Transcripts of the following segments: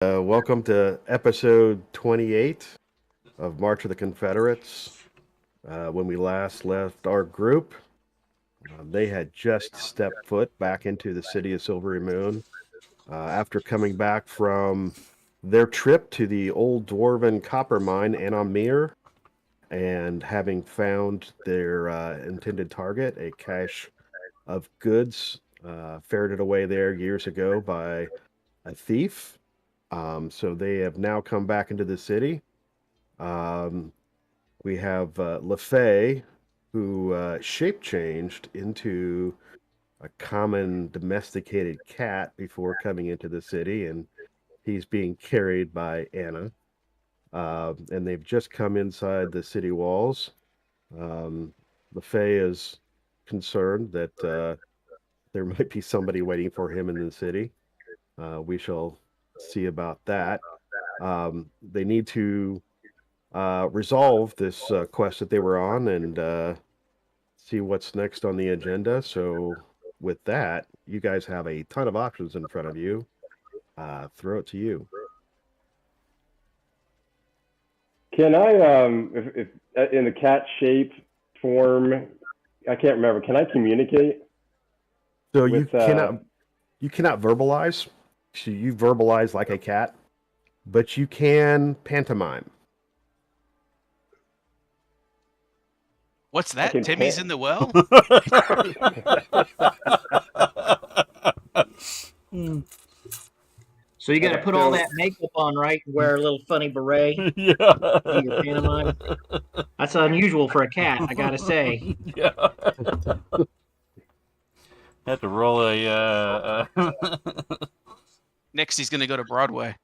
Welcome to episode 28 of March of the Confederates. When we last left our group, they had just stepped foot back into the city of Silvery Moon after coming back from their trip to the old dwarven copper mine Anamir and having found their intended target, a cache of goods ferreted away there years ago by a thief. So they have now come back into the city. Um, we have LaFay, who shape changed into a common domesticated cat before coming into the city, and he's being carried by Anna. And they've just come inside the city walls. LaFay is concerned that there might be somebody waiting for him in the city. We shall see about that. They need to resolve this quest that they were on and see what's next on the agenda. So, with that, you guys have a ton of options in front of you. Throw it to you. Can I, if in the cat shape form, I can't remember. Can I communicate? So you cannot verbalize. So you verbalize like a cat, but you can pantomime. What's that? can Timmy's pan- in the well? So you got to Okay, put all so- that makeup on, right? And wear a little funny beret. Yeah. Do your pantomime. That's unusual for a cat, I gotta say. Yeah. Had to roll a. Next, he's going to go to Broadway.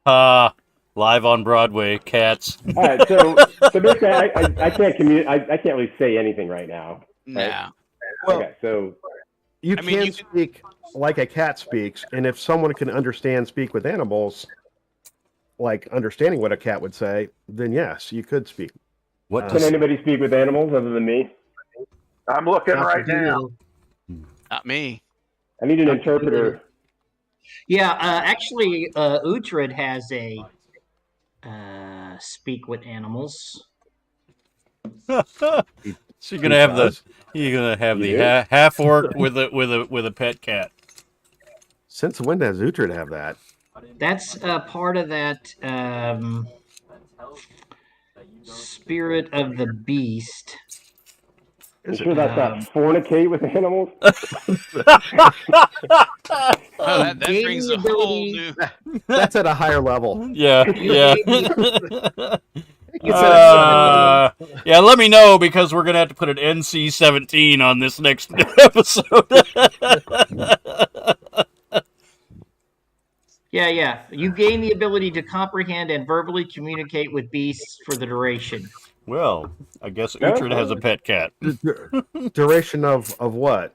Live on Broadway, cats. All right, so basically, I can't communicate. I can't really say anything right now. No. Well, Okay, so you I mean, can you could- speak like a cat speaks, and if someone can speak with animals, like understanding what a cat would say, then yes, you could speak. What can anybody speak with animals other than me? I'm looking right now. Not me. I need an interpreter. Yeah, actually, Uhtred has a speak with animals. So you're gonna have the half orc with a pet cat. Since when does Uhtred have that? That's part of that spirit of the beast. You sure that's not fornicate with animals? Oh, that brings a whole new. That's at a higher level. Yeah, yeah. It's Yeah, let me know because we're gonna have to put an NC-17 on this next episode. Yeah. You gain the ability to comprehend and verbally communicate with beasts for the duration. Well, I guess Uhtred has a pet cat. Duration of what?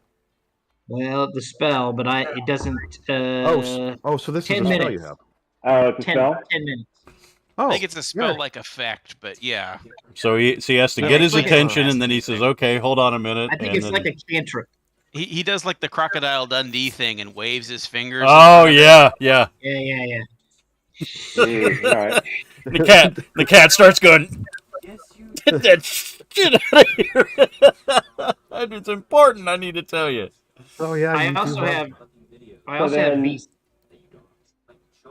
Well, the spell, but it doesn't. So this is 10 a spell minutes. you have. Oh, it's a 10, spell? 10 minutes. Oh, I think it's a spell-like effect, but yeah. So he has to Yeah, get it's his like attention, a- and then he says, "Okay, hold on a minute." I think and it's then... like a cantrip. He does like the Crocodile Dundee thing and waves his fingers. Oh yeah. Yeah. All right. The cat starts going. Get that shit out of here! It's important. I need to tell you. Oh yeah. I you do also have then- beast.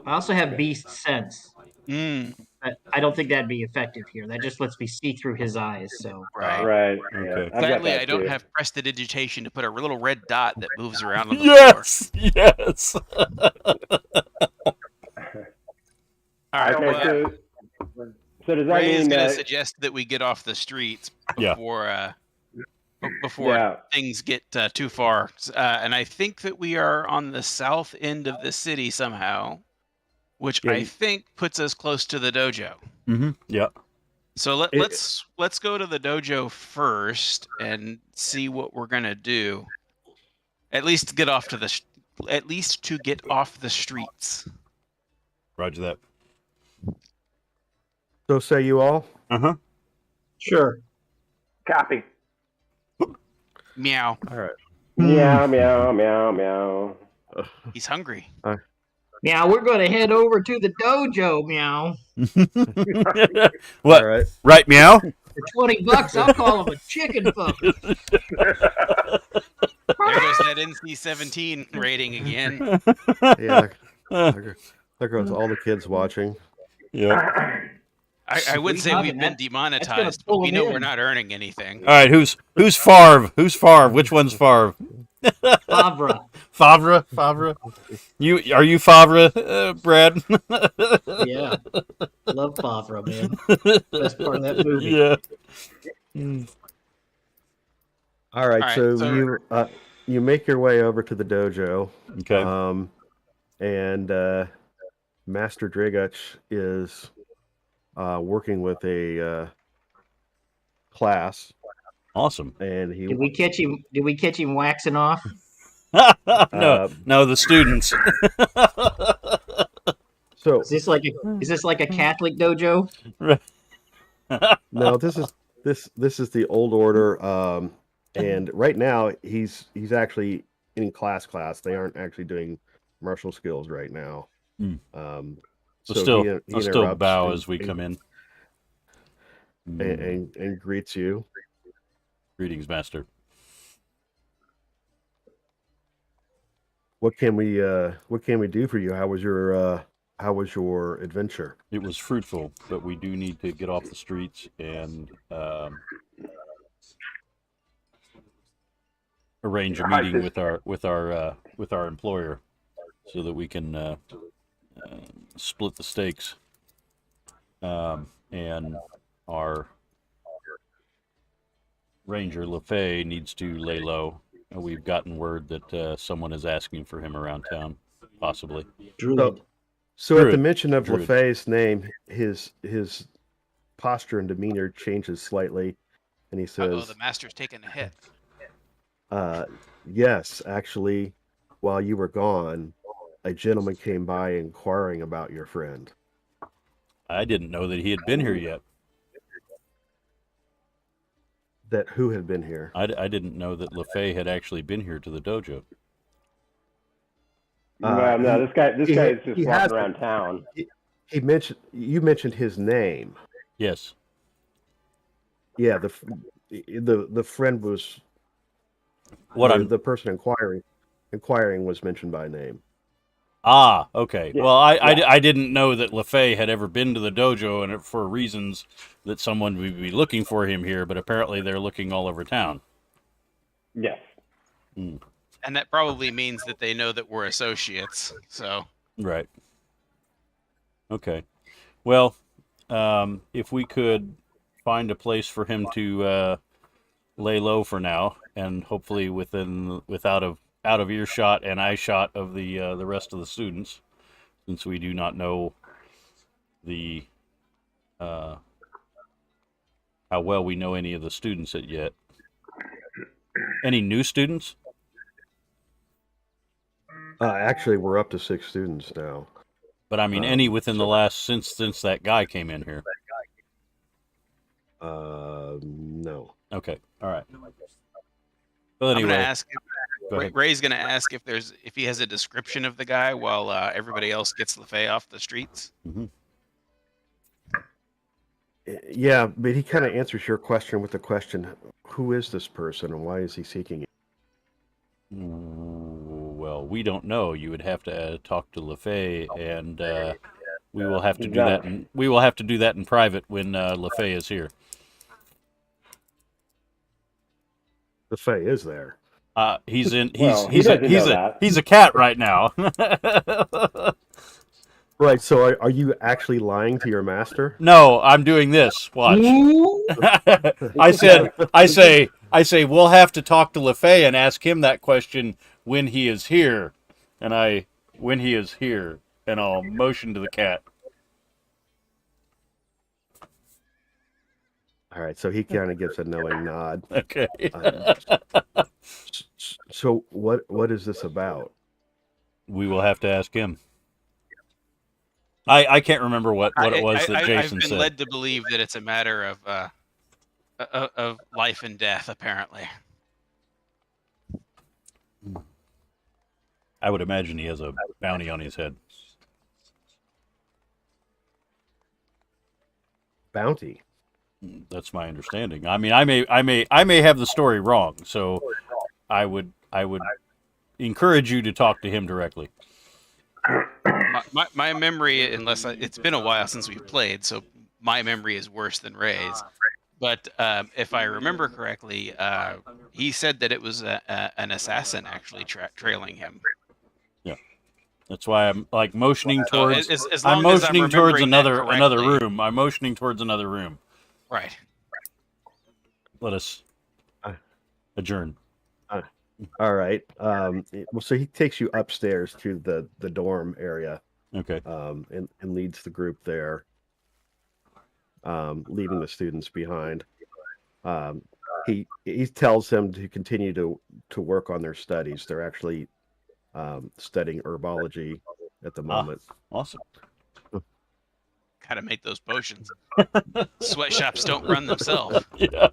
I also have beast sense. Mm, But I don't think that'd be effective here. That just lets me see through his eyes. So right. Right. Okay. Yeah, I've got Sadly, that I don't too. have prestidigitation to put a little red dot that moves around on the Yes. floor. All right. Okay, Well, so does that Ray is mean going to that? suggest that we get off the streets Yeah. before Yeah. things get too far. And I think that we are on the south end of the city somehow, which Yeah, I think puts us close to the dojo. Mm-hmm. Yeah. So let's go to the dojo first and see what we're gonna do. At least to get off the streets. Roger that. So say you all. sure. Copy. Meow. All right. Meow, meow, meow, meow. He's hungry. Meow, we're going to head over to the dojo, Meow. What? All right. Right, meow? For $20, I'll call him a chicken fucker. There goes that NC-17 rating again. Yeah. Uh, There goes all the kids watching. yeah. I would say we've been That's demonetized, gonna but we pull know him we're in. not earning anything. All right, who's Favre? Who's Favre? Which one's Favre? Favre. Favre. Are you Favre, Brad? Yeah. Love Favre, man. Best part of that movie. Yeah. All right. All right, So you make your way over to the dojo. Okay. And Master Dragach is working with a class, Awesome. and he Did we catch him waxing off? No, the students. so Is this like a Catholic dojo? no, this is the old order, and right now he's actually in class. They aren't actually doing martial skills right now. Hmm. So I'll he still interrupts bow and- as we come in. and greets you. Greetings, Master. What can we do for you? How was your adventure? It was fruitful, but we do need to get off the streets and arrange a meeting with our employer so that we can split the stakes. And our ranger LaFay needs to lay low. And we've gotten word that someone is asking for him around town, possibly. Druid. So at the Druid. mention of Druid. LaFay's name, his posture and demeanor changes slightly, and he Uh-oh, says, the master's taking a hit. yes, actually, while you were gone, a gentleman came by inquiring about your friend. I didn't know that he had been here yet. That who had been here? I didn't know that LaFay had actually been here to the dojo. No, this guy is just he walking has- around town. You mentioned his name. Yes. Yeah, the friend was the person inquiring was mentioned by name. Ah, okay. Yeah, Well, I yeah. didn't know that LaFay had ever been to the dojo, and for reasons that someone would be looking for him here, but apparently they're looking all over town. Yes. And that probably means that they know that we're associates. So Right. Okay. Well, if we could find a place for him to lay low for now, and hopefully out of earshot and eye shot of the rest of the students, since we do not know the how well we know any of the students yet. Any new students? Actually, we're up to 6 students now. But I mean, any within the last since that guy came in here. No. Okay. All right. Well, I'm anyway, gonna ask. go ahead. Ray's gonna ask if he has a description of the guy while everybody else gets LaFay off the streets. Mhm. Yeah, but he kind of answers your question with the question, who is this person and why is he seeking you? Well, we don't know. You would have to talk to LaFay, and we will have to do that. We will have to do that in private when LaFay is here. The Fae is there. He's in. Well, he doesn't know that. He's a cat right now. Right, so are you actually lying to your master? No, I'm doing this. Watch. I say we'll have to talk to LaFay and ask him that question when he is here, and I'll motion to the cat. All right, so he kind of gives a knowing nod. Okay. So what is this about? We will have to ask him. I can't remember what it was that Jason I've been said. led to believe that it's a matter of life and death, apparently. I would imagine he has a bounty on his head. Bounty. That's my understanding. I mean, I may have the story wrong, so I would encourage you to talk to him directly. My memory, it's been a while since we've played, so my memory is worse than Ray's. But if I remember correctly, he said that it was an assassin actually trailing him. Yeah, that's why I'm like motioning So towards. as I'm long as motioning towards remembering that another correctly. room. I'm motioning towards another room. Right. Let us adjourn. All right. Well, so he takes you upstairs to the dorm area, Okay. and leads the group there, leaving the students behind. He tells them to continue to work on their studies. They're actually studying herbology at the moment. Awesome. Got to make those potions. Sweatshops don't run themselves. Yeah.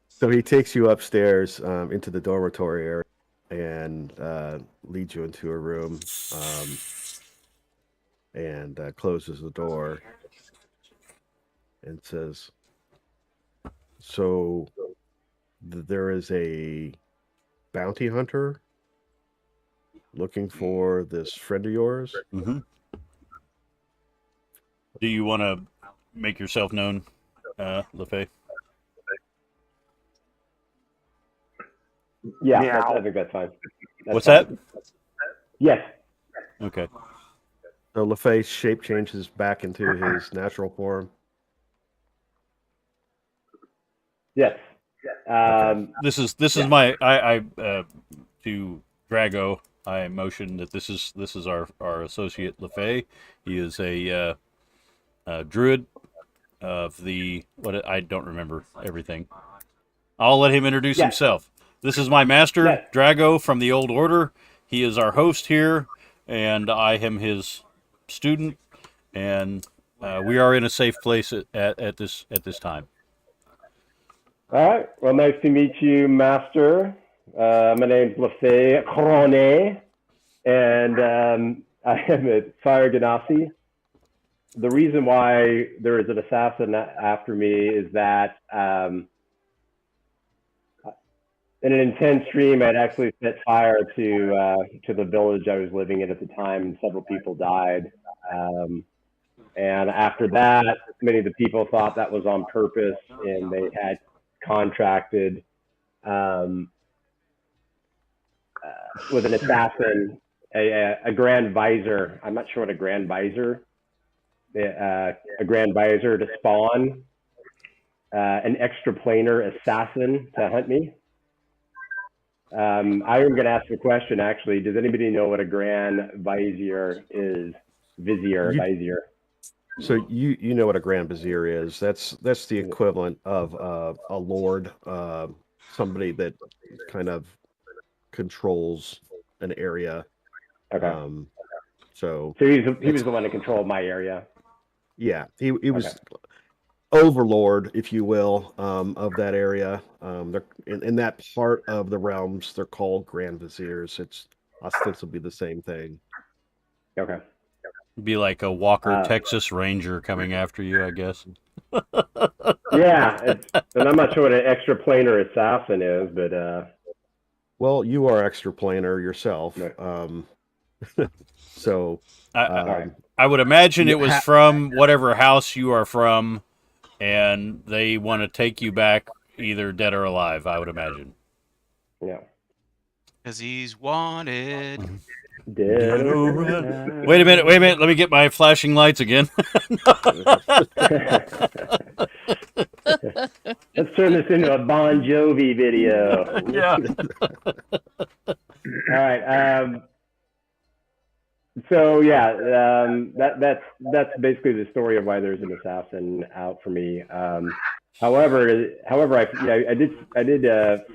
So he takes you upstairs into the dormitory area and leads you into a room, and closes the door and says, "So there is a bounty hunter looking for this friend of yours?" Mm-hmm. Do you want to make yourself known, LaFay? Yeah, I think that's fine. What's that? Yes. Okay. So LaFay's shape changes back into his natural form. Yes. This is my I to Drago. I motion that this is our associate LaFay. He is a druid of the what I don't remember everything. I'll let him introduce himself. This is my master, Drago from the Old Order. He is our host here, and I am his student, and we are in a safe place at this time. All right. Well, nice to meet you, Master. My name's LaFay Crone, and I am at Fire Ganassi. The reason why there is an assassin after me is that in an intense dream, I'd actually set fire to the village I was living in at the time, and several people died. And after that, many of the people thought that was on purpose, and they had contracted with an assassin, a grand visor. I'm not sure what a grand visor. A grand visor to spawn an extraplanar assassin to hunt me. I am going to ask the question, actually. Does anybody know what a grand vizier is? Vizier. So you know what a grand vizier is. That's the equivalent of a lord, somebody that kind of controls an area. Okay. So he was the one that controlled my area. Yeah, he was overlord, if you will, of that area. They're in that part of the realms. They're called grand viziers. It's ostensibly the same thing. Okay. Be like a Walker Texas Ranger coming after you, I guess. Yeah, and I'm not sure what an extraplanar assassin is, but well, you are extraplanar yourself. So I would imagine it was from whatever house you are from, and they want to take you back either dead or alive, I would imagine. Yeah. Because he's wanted. Dead or alive. Wait a minute. Let me get my flashing lights again. Let's turn this into a Bon Jovi video. Yeah. All right. So yeah, that's basically the story of why there's an assassin out for me. However, I did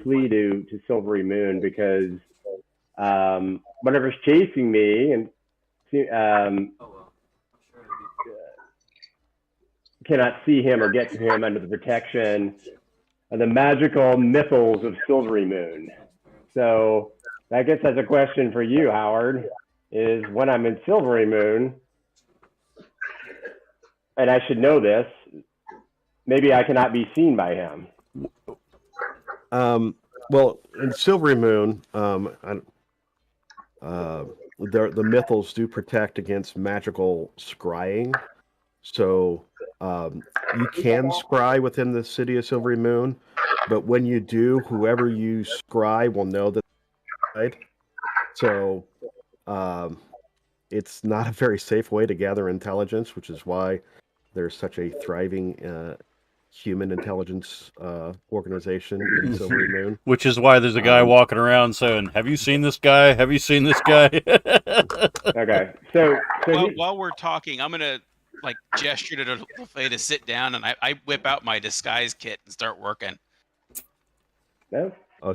flee to Silvery Moon because whatever's chasing me and cannot see him or get to him under the protection of the magical mythos of Silvery Moon. So I guess that's a question for you, Howard, is when I'm in Silvery Moon, and I should know this, maybe I cannot be seen by him. Well, in Silvery Moon, the mythals do protect against magical scrying. So you can scry within the city of Silvery Moon, but when you do, whoever you scry will know that. Right? So it's not a very safe way to gather intelligence, which is why there's such a thriving human intelligence organization in Silvery Moon. Which is why there's a guy walking around saying, "Have you seen this guy? Have you seen this guy?" Okay, so While we're talking, I'm gonna gesture to LaFay to sit down, and I whip out my disguise kit and start working. no? All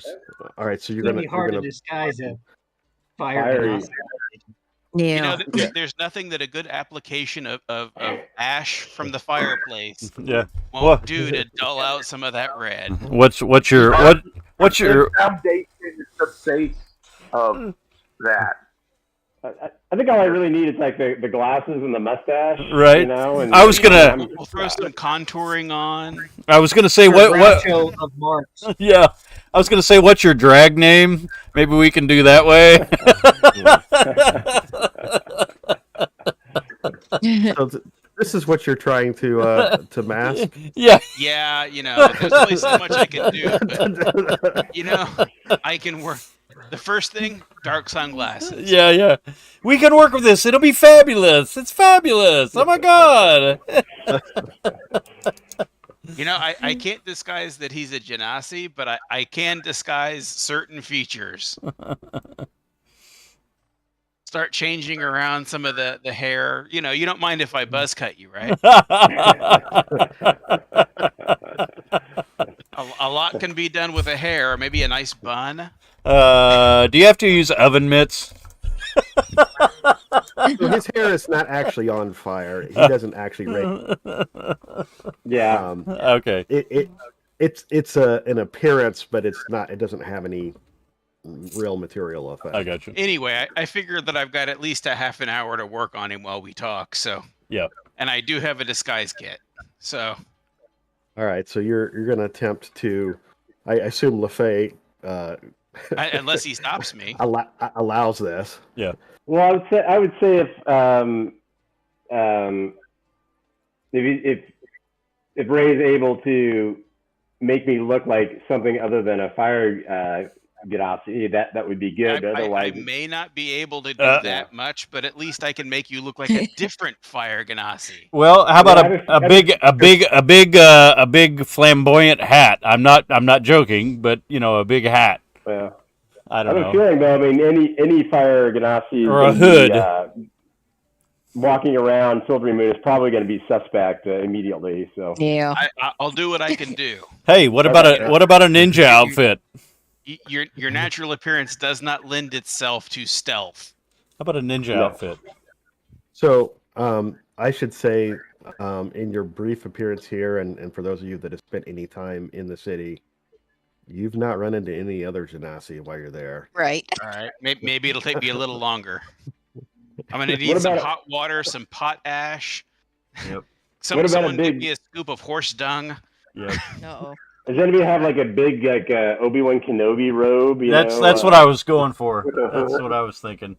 right, so It's gonna be hard to disguise a fire Fiery. genocide. You know, there's nothing that a good application of ash from the fireplace Yeah. won't do to dull out some of that red. What's your Foundation is the base of that. I think all I really need is like the glasses and the mustache, Right. You know, and I was gonna- We'll throw some contouring on. I was gonna say Or what Groucho of Marx. yeah. I was gonna say what's your drag name? Maybe we can do that way. So this is what you're trying to mask. Yeah. Yeah, you know, there's only so much I can do, but you know, I can work. The first thing, dark sunglasses. Yeah. We can work with this. It'll be fabulous. It's fabulous. Oh my god. You know, I can't disguise that he's a genasi, but I can disguise certain features. Start changing around some of the hair. You know, you don't mind if I buzz cut you, right? A lot can be done with a hair, or maybe a nice bun. Do you have to use oven mitts? So his hair is not actually on fire. He doesn't actually rake. yeah. Okay. It's an appearance, but it's not. It doesn't have any real material effect. I got you. Anyway, I figured that I've got at least a half an hour to work on him while we talk. So Yeah. and I do have a disguise kit. So All right, so you're going to attempt to, I assume LaFay unless he stops me. allows this. Yeah. Well, I would say if Ray's able to make me look like something other than a fire genasi, that would be good. Otherwise, I may not be able to do that much, but at least I can make you look like a different fire genasi. Well, how about a big flamboyant hat? I'm not joking, but you know, a big hat. Well, I don't I have know. a feeling though. I mean, any fire genasi Or a hood. Walking around Silvery Moon is probably going to be suspect immediately. So Yeah. I'll do what I can do. Hey, what about a ninja outfit? Your natural appearance does not lend itself to stealth. How about a ninja outfit? So I should say, in your brief appearance here, and for those of you that have spent any time in the city, you've not run into any other genasi while you're there. Right. All right, maybe it'll take me a little longer. I'm gonna need some hot water, some pot ash. Yep. Someone give me a scoop of horse dung. Yep. No. does anybody have like a big Obi-Wan Kenobi robe? That's what I was going for. That's what I was thinking.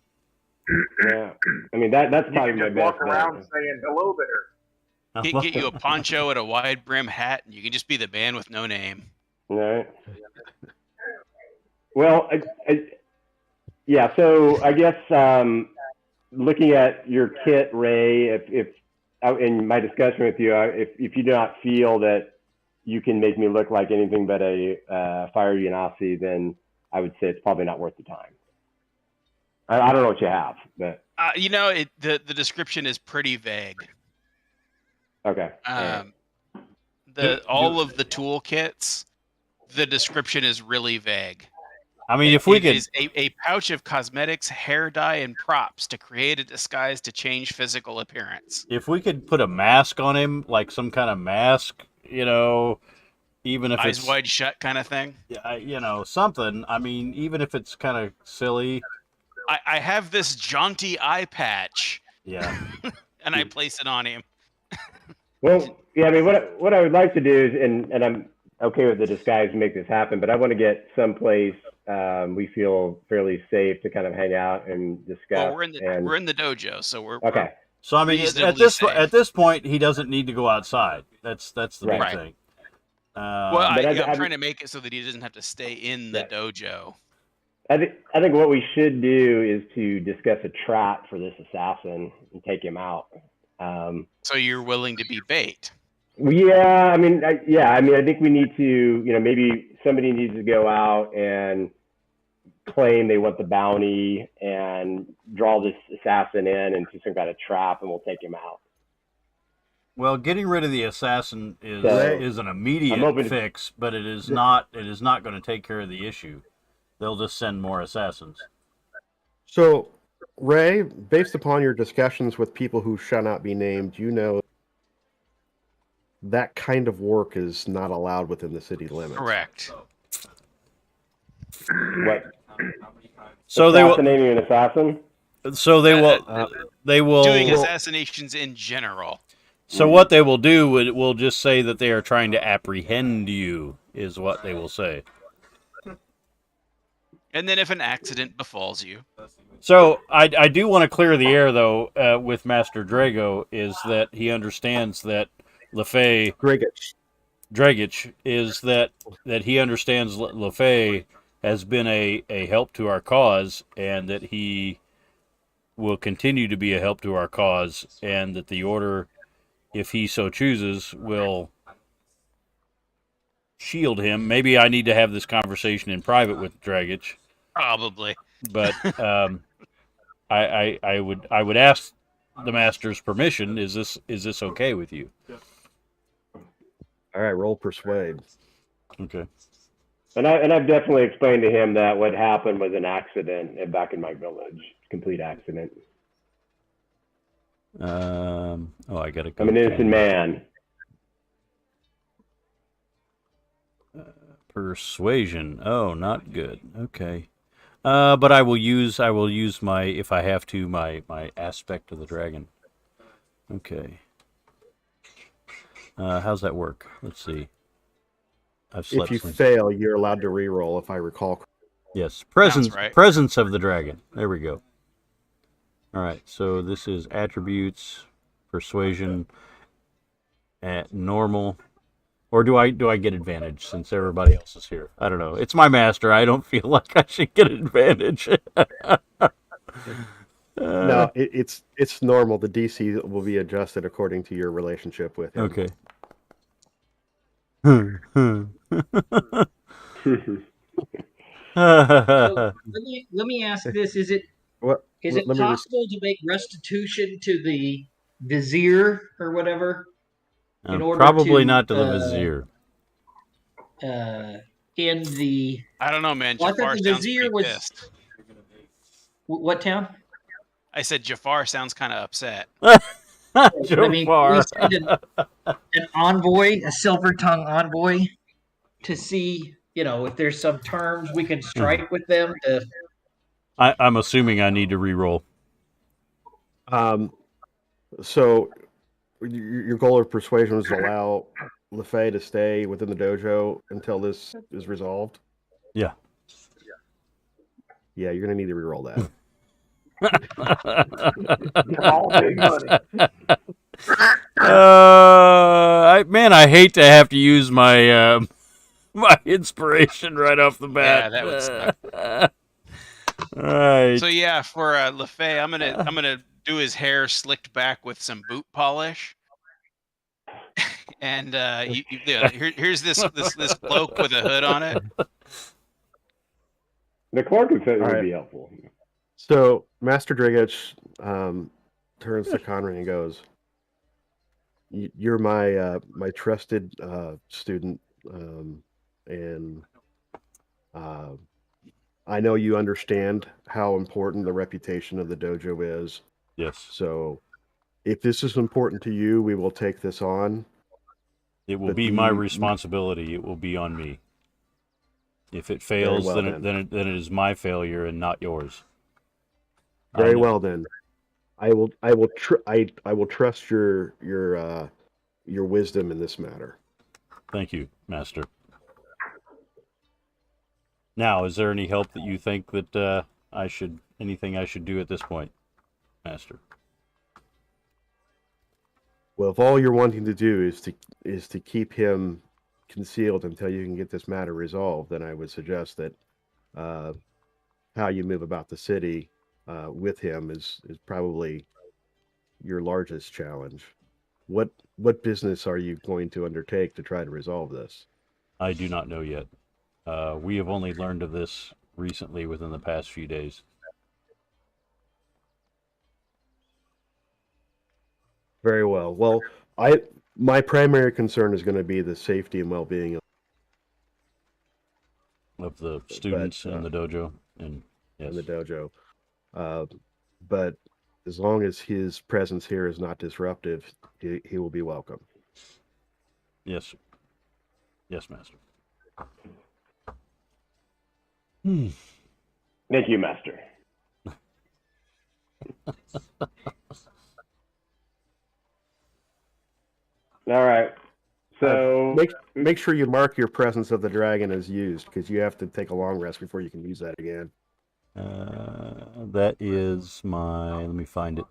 Yeah, I mean that's You probably can my just best walk around bet. saying hello there. Get you a poncho and a wide brim hat, and you can just be the man with no name. All right. Well, yeah. So I guess looking at your kit, Ray, if in my discussion with you, if you do not feel that you can make me look like anything but a fire genasi, then I would say it's probably not worth the time. I don't know what you have, but You know, the description is pretty vague. okay. All of the toolkits, the description is really vague. I mean, if we It could, is a pouch of cosmetics, hair dye, and props to create a disguise to change physical appearance. put a mask on him, like some kind of mask, you know, even if eyes it's wide shut kind of thing. something. I mean, even if it's kind of silly. I have this jaunty eye patch. Yeah. And I place it on him. Well, yeah, I mean, what I would like to do is, and I'm okay with the disguise to make this happen, but I want to get someplace we feel fairly safe to kind of hang out and discuss. Well, we're in the dojo, so we're okay. So I mean, reasonably safe. at this point, he doesn't need to go outside. That's the big Right. thing. Well, But I'm trying to make it so that he doesn't have to stay in the Right. dojo. I think what we should do is to discuss a trap for this assassin and take him out. So you're willing to be bait? Yeah, I mean, I think we need to, maybe somebody needs to go out and claim they want the bounty and draw this assassin in into some kind of trap, and we'll take him out. Well, getting rid of the assassin is an immediate fix, but it is not going to take care of the issue. They'll just send more assassins. So, Ray, based upon your discussions with people who shall not be named, you know that kind of work is not allowed within the city limits. Correct. What? So they will assassinating an assassin. So they will doing assassinations in general. So what they will do will just say that they are trying to apprehend you, is what they will say. And then if an accident befalls you. So I do want to clear the air, though, with Master Drago, is that he understands that LeFay... Dragich is that he understands LeFay has been a help to our cause, and that he will continue to be a help to our cause, and that the Order, if he so chooses, will shield him. Maybe I need to have this conversation in private with Dragich. Probably. But I would ask the Master's permission. Is this okay with you? All right, roll persuade. Okay. And I've definitely explained to him that what happened was an accident back in my village, complete accident. I gotta go. I'm an innocent man. Persuasion. Oh, not good. Okay. But I will use my, if I have to, my aspect of the dragon. Okay. How's that work? Let's see. If you fail, you're allowed to re-roll, if I recall. Yes. Presence of the dragon. There we go. All right. So this is attributes, persuasion, at normal. Or do I get advantage since everybody else is here? I don't know. It's my master. I don't feel like I should get advantage. No, it's normal. The DC will be adjusted according to your relationship with him. Okay. So let me ask this: Is it possible to make restitution to the vizier or whatever? In order probably to, not to the vizier. In the I don't know, man. Well, Jafar the sounds vizier pretty was pissed. What town? I said Jafar sounds kind of upset. I mean, we send an envoy, a silver tongue envoy, to see, if there's some terms we can strike with them. I'm assuming I need to re-roll. So your goal of persuasion was to allow LeFay to stay within the dojo until this is resolved? Yeah. Yeah, you're going to need to re-roll that. All big money. I hate to have to use my my inspiration right off the bat. Yeah, that would suck. All right. So yeah, for LeFay, I'm gonna do his hair slicked back with some boot polish, and here's this cloak with a hood on it. The cloak would be helpful. So Master Dragich turns to Conrad and goes, "You're my my trusted student, and I know you understand how important the reputation of the dojo is. Yes. So if this is important to you, we will take this on. It will But be my responsibility. It will be on me. If it fails, well then it is my failure and not yours. Very well then. I will trust your wisdom in this matter. Thank you, Master. Now, is there any help that you think that anything I should do at this point, Master? Well, if all you're wanting to do is to keep him concealed until you can get this matter resolved, then I would suggest that how you move about the city with him is probably your largest challenge. What business are you going to undertake to try to resolve this? I do not know yet. We have only learned of this recently within the past few days. Very well. Well, my primary concern is going to be the safety and well-being Of the students in the dojo, and yes. in the dojo. But as long as his presence here is not disruptive, he will be welcome. Yes. Yes, Master. Thank you, Master. All right. So make sure you mark your presence of the dragon as used, because you have to take a long rest before you can use that again. That is my. Let me find it.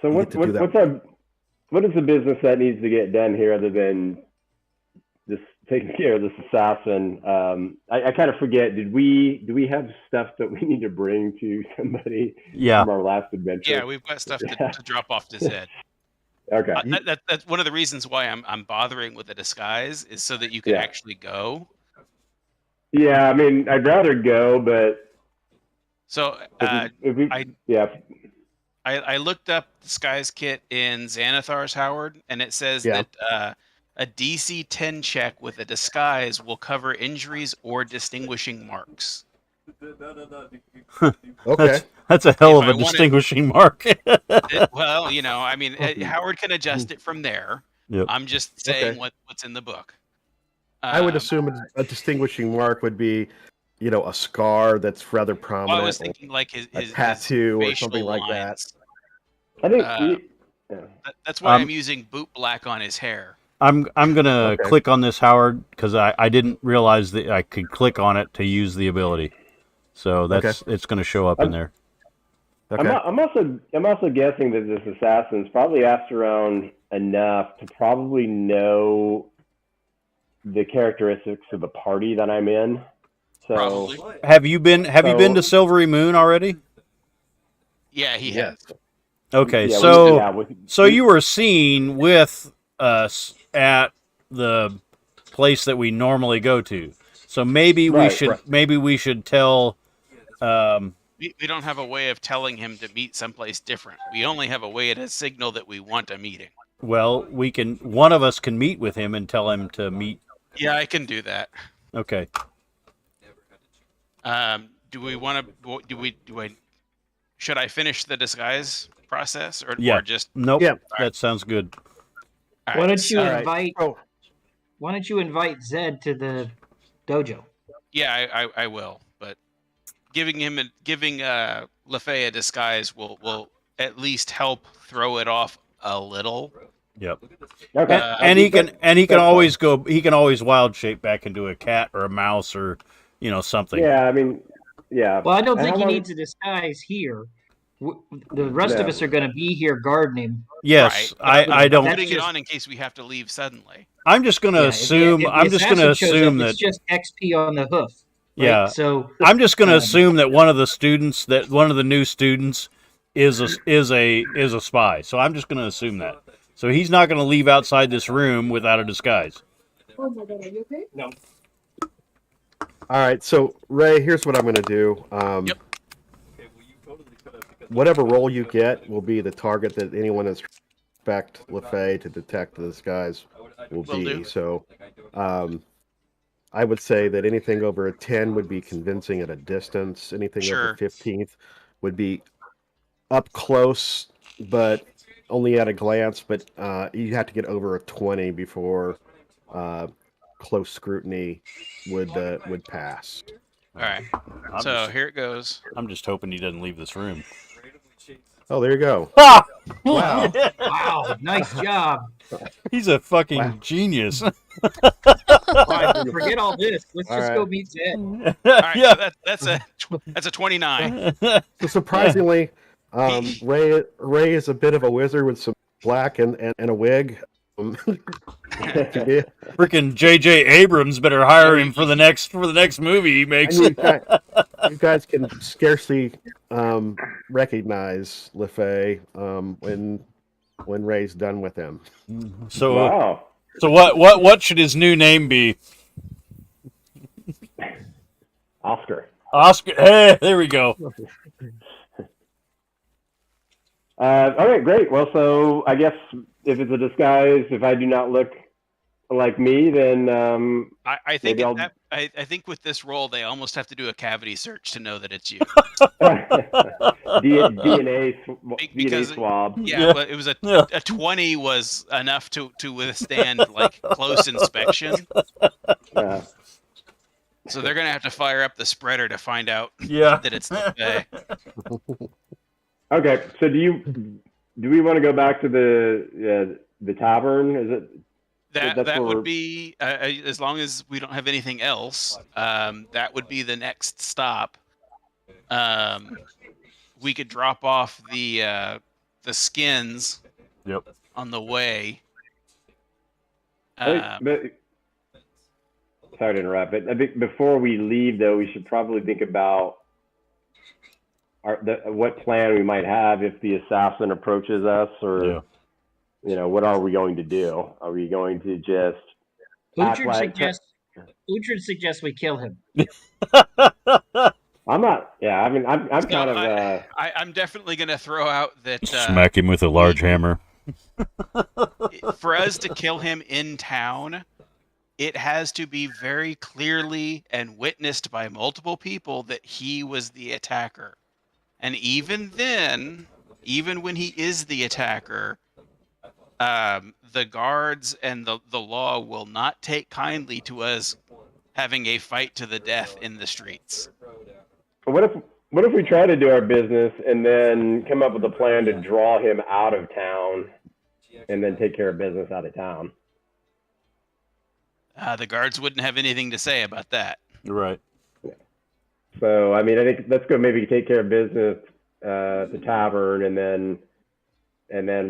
So what is the business that needs to get done here other than just taking care of this assassin? I kind of forget. Do we have stuff that we need to bring to somebody from our last adventure? Yeah, we've got stuff to drop off to Zed. Okay. That's one of the reasons why I'm bothering with a disguise, is so that you can actually go. Yeah, I mean, I'd rather go, but so I looked up disguise kit in Xanathar's, Howard, and it says that a DC 10 check with a disguise will cover injuries or distinguishing marks. Okay. That's a hell of a distinguishing mark. Well, I mean, Howard can adjust it from there. Yep. I'm just saying what's in the book. I would assume a distinguishing mark would be, a scar that's rather prominent. Well, I was thinking like his tattoo his or something like lines. that. I think that's why I'm using boot black on his hair. I'm gonna click on this, Howard, because I didn't realize that I could click on it to use the ability. So it's going to show up in there. Okay. I'm also guessing that this assassin's probably asked around enough to probably know the characteristics of the party that I'm in. So probably. Have you been to Silvery Moon already? Yeah, he has. Okay, so you were seen with us at the place that we normally go to. So maybe we should tell. We don't have a way of telling him to meet someplace different. We only have a way to signal that we want a meeting. Well, one of us can meet with him and tell him to meet. Yeah, I can do that. Okay. Do we want to? Should I finish the disguise process or just? Nope. Yeah. That sounds good. Right, why don't you invite Zed to the dojo? Yeah, I will. But giving LaFay a disguise will at least help throw it off a little. Yep. Okay. And he can always go. He can always wild shape back into a cat or a mouse or something. Yeah, I mean, yeah. Well, I don't think he needs a disguise here. The rest of us are going to be here guarding him. Yes, right. I don't. Putting it on in case we have to leave suddenly. I'm just going to assume. I'm just going to assume that it's just XP on the hoof. Right? Yeah. So I'm just going to assume that one of the new students is a spy. So I'm just going to assume that. So he's not going to leave outside this room without a disguise. Oh my God, are you okay? No. All right, so Ray, here's what I'm going to do. Yep. Whatever role you get will be the target that anyone that's expect LaFay to detect the disguise will be. So I would say that anything over a 10 would be convincing at a distance. Anything over 15th would be up close, but only at a glance, but you have to get over a 20 before close scrutiny would pass. All right. I'm So just, here it goes. I'm just hoping he doesn't leave this room. Oh, there you go. Ah! Wow. Wow, nice job. He's a fucking Wow. genius. Fine, forget all this. Let's All just right. go meet Zed. All right. Yeah. So that's a 29. So surprisingly, Ray is a bit of a wizard with some black and a wig. Freaking J.J. Abrams better hire him for the next movie he makes. And you guys can scarcely recognize LeFay when Ray's done with him. So, Wow. so what should his new name be? Oscar. Oscar. Hey, there we go. All right, great. Well, so I guess if it's a disguise, if I do not look like me, then I think maybe I think with this role they almost have to do a cavity search to know that it's you. DNA Because swab. yeah, but it was a 20 was enough to withstand like close inspection. So they're gonna have to fire up the spreader to find out that it's LeFay. Okay, so do we want to go back to the tavern? Is it That would be as long as we don't have anything else. That would be the next stop. We could drop off the skins. Yep. On the way. Sorry to interrupt, but I think before we leave, though, we should probably think about what plan we might have if the assassin approaches us, or what are we going to do? Are we going to just Uhtred suggests we kill him. I'm not. Yeah, I mean, I'm kind of. I'm definitely going to throw out that smack him with a large hammer. For us to kill him in town, it has to be very clearly and witnessed by multiple people that he was the attacker. And even then, even when he is the attacker, the guards and the law will not take kindly to us having a fight to the death in the streets. What if we try to do our business and then come up with a plan to draw him out of town, and then take care of business out of town? The guards wouldn't have anything to say about that. You're right. So, I mean, I think let's go maybe take care of business at the tavern, and then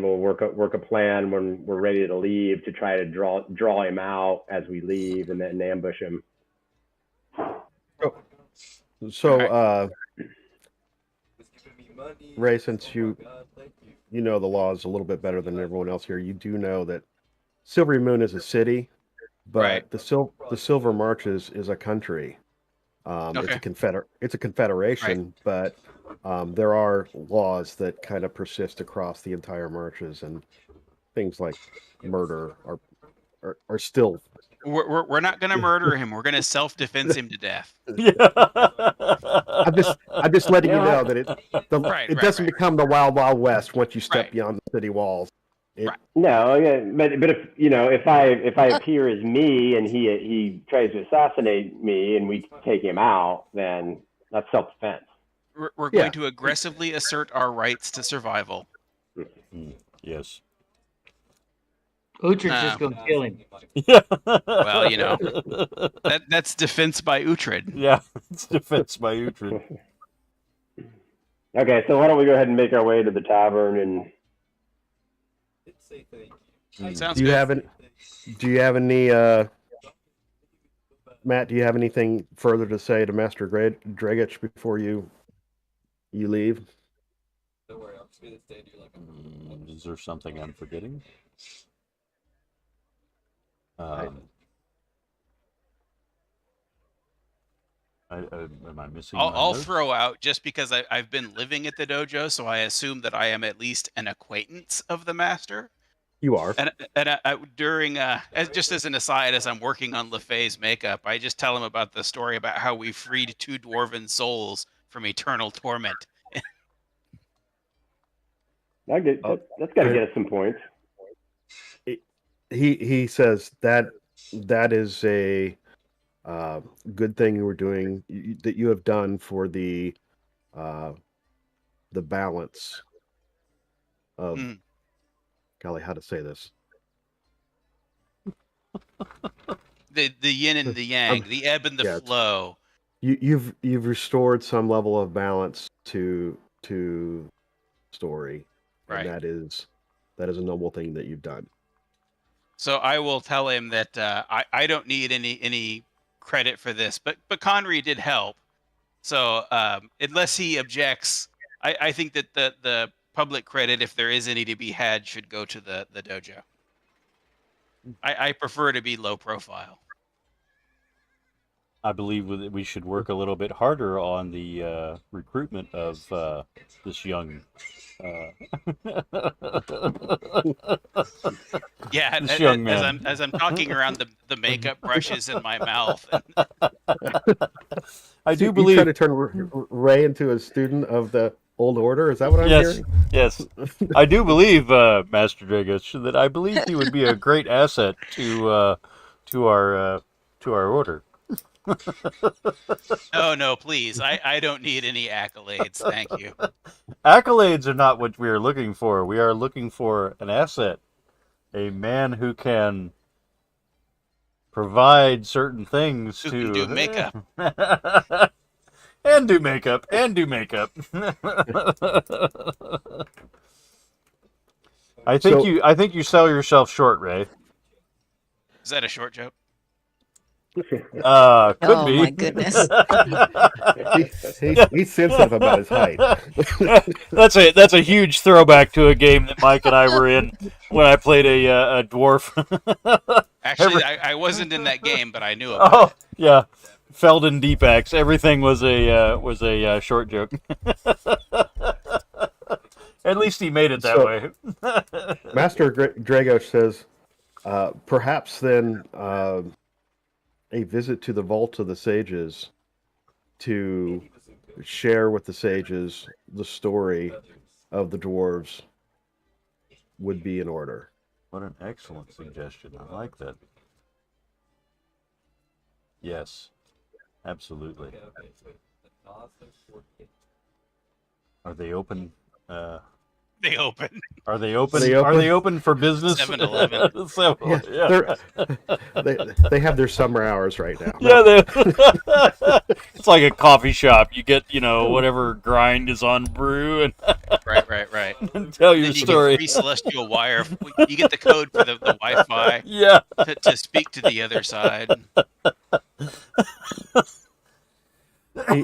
we'll work a plan when we're ready to leave to try to draw him out as we leave, and then ambush him. So, Ray, since you know the laws a little bit better than everyone else here, you do know that Silvery Moon is a city, but right. the Silver March is a country. It's a confederation, right. But there are laws that kind of persist across the entire marches, and things like murder are still. We're not going to murder him. We're going to self-defense him to death. I'm just letting you know that it doesn't become the Wild Wild West once you step beyond the city walls. No, but if I appear as me and he tries to assassinate me and we take him out, then that's self-defense. We're going to aggressively assert our rights to survival. Yes. Uhtred's just going to kill him. Well, that's defense by Uhtred. Yeah, it's defense by Uhtred. Okay, so why don't we go ahead and make our way to the tavern and. Sounds do you have any Matt, do you have anything further to say to Master Dragich before you leave? Is there something I'm forgetting? Am I missing? I'll throw out, just because I've been living at the dojo, so I assume that I am at least an acquaintance of the master. You are. And during just as an aside, as I'm working on LeFay's makeup, I just tell him about the story about how we freed 2 dwarven souls from eternal torment. That's got to get us some points. He says that is a good thing you were doing that you have done for the balance of golly, how to say this. The yin and the yang, the ebb and the flow. You've restored some level of balance to story, right? And that is a noble thing that you've done. So I will tell him that I don't need any credit for this, but Connery did help. So unless he objects, I think that the public credit, if there is any to be had, should go to the dojo. I prefer to be low profile. I believe that we should work a little bit harder on the recruitment of this young. Yeah, this young man. As I'm talking around the makeup brushes in my mouth. I do believe you try to turn Ray into a student of the Old Order. Is that what I'm hearing? Yes. I do believe, Master Dragos, that I believe he would be a great asset to our order. No, please. I don't need any accolades. Thank you. Accolades are not what we are looking for. We are looking for an asset. A man who can provide certain things who can do makeup. and do makeup. I think you sell yourself short, Ray. Is that a short joke? Could be. My goodness. He's sensitive about his height. That's a huge throwback to a game that Mike and I were in when I played a dwarf. Actually, I wasn't in that game, but I knew about it. Oh, yeah. Felden Deep Axe. Everything was a short joke. At least he made it that way. Master Dragos says, perhaps then a visit to the Vault of the Sages to share with the sages the story of the dwarves would be in order. What an excellent suggestion. I like that. Yes, absolutely. Are they open? They open. Are they open? Are they open for business? 7-Eleven. Yeah. They have their summer hours right now. Yeah, it's like a coffee shop. You get whatever grind is on brew and right. And tell your story. You get free celestial wire. You get the code for the Wi-Fi. Yeah. To speak to the other side.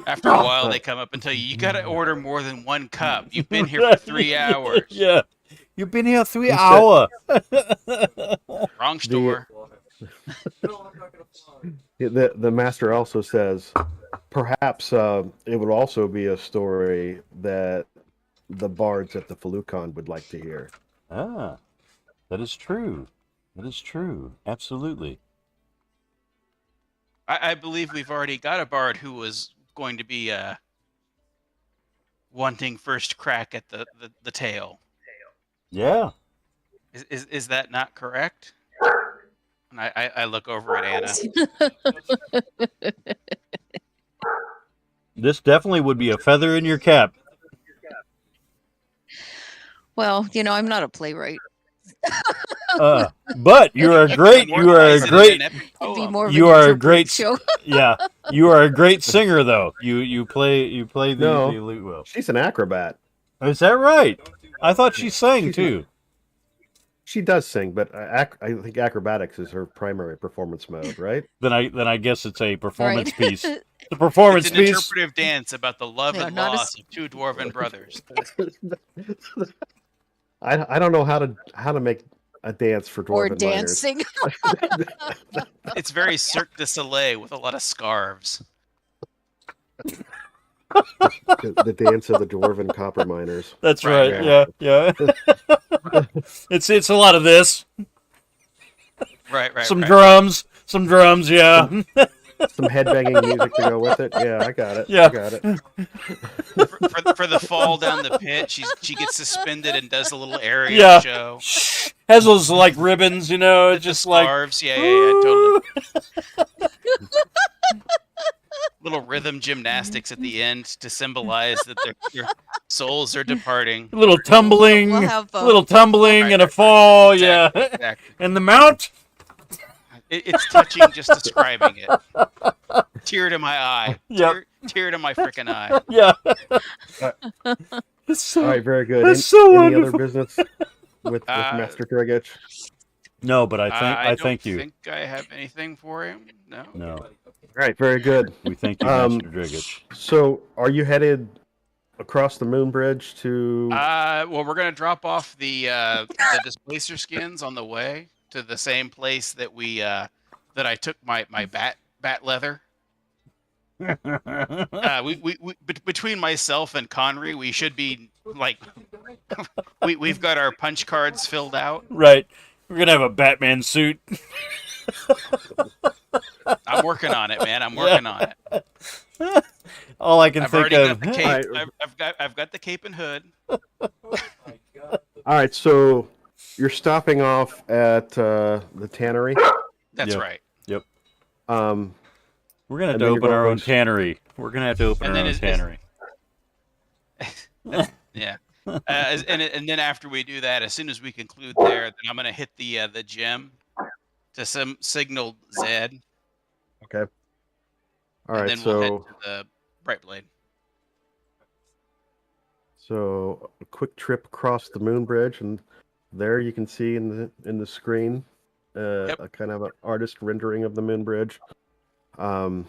After a while, they come up and tell you got to order more than one cup. You've been here for 3 hours. Yeah, you've been here 3 hours. Wrong store. The master also says, perhaps it would also be a story that the bards at the Felucon would like to hear. Ah, that is true. That is true. Absolutely. I believe we've already got a bard who was going to be wanting first crack at the tale. Yeah. Is that not correct? And I look over at Anna. This definitely would be a feather in your cap. Well, I'm not a playwright. But you are a great show. Yeah, you are a great singer though. You play the lute well. She's an acrobat. Is that right? I thought she sang too. She does sing, but I think acrobatics is her primary performance mode, right? Then I guess it's a performance piece. The performance it's an interpretive dance about the love and loss of two dwarven brothers. I don't know how to make a dance for dwarven or miners. dancing. It's very Cirque du Soleil with a lot of scarves. The dance of the dwarven copper miners. That's right. Yeah. It's a lot of this. Right. Some drums. Yeah. Some headbanging music to go with it. Yeah, I got it. Yeah. I got it. For the fall down the pit, she gets suspended and does a little aerial Yeah. show. Has those like ribbons, you know, The just like scarves, yeah, totally. Little rhythm gymnastics at the end to symbolize that their souls are departing. a little tumbling, We'll have a little tumbling Right, and a right. fall, Exactly, yeah. exactly. And the mount, It's touching just describing it. Tear to my eye. Yep. Tear to my freaking eye. yeah. All It's so, right, very good. That's so Any wonderful. other business with Master Drigich? No, but I I thank don't you. think I have anything for him. No. No, All right, very good. we thank you, Um, Master Drigich. So, are you headed across the moon bridge to? Well, we're gonna drop off the displacer skins on the way to the same place that that I took my bat leather. Between myself and Connery, we should be like we've got our punch cards filled out. Right. We're gonna have a Batman suit. I'm working on it, man. I'm working on it. All I can I've think already of. got the cape. Alright. I've got the cape and hood. All right, so you're stopping off at the tannery. That's Yep. right. Um, We're gonna have And to then you're open our going- own tannery. We're gonna have to open And our then own tannery. Yeah. And then after we do that, as soon as we conclude there, then I'm gonna hit the gym to signal Zed. okay. All And right, then we'll head so to the Bright Blade. a quick trip across the moon bridge, and there you can see in the screen a kind of an artist rendering of the moon bridge. You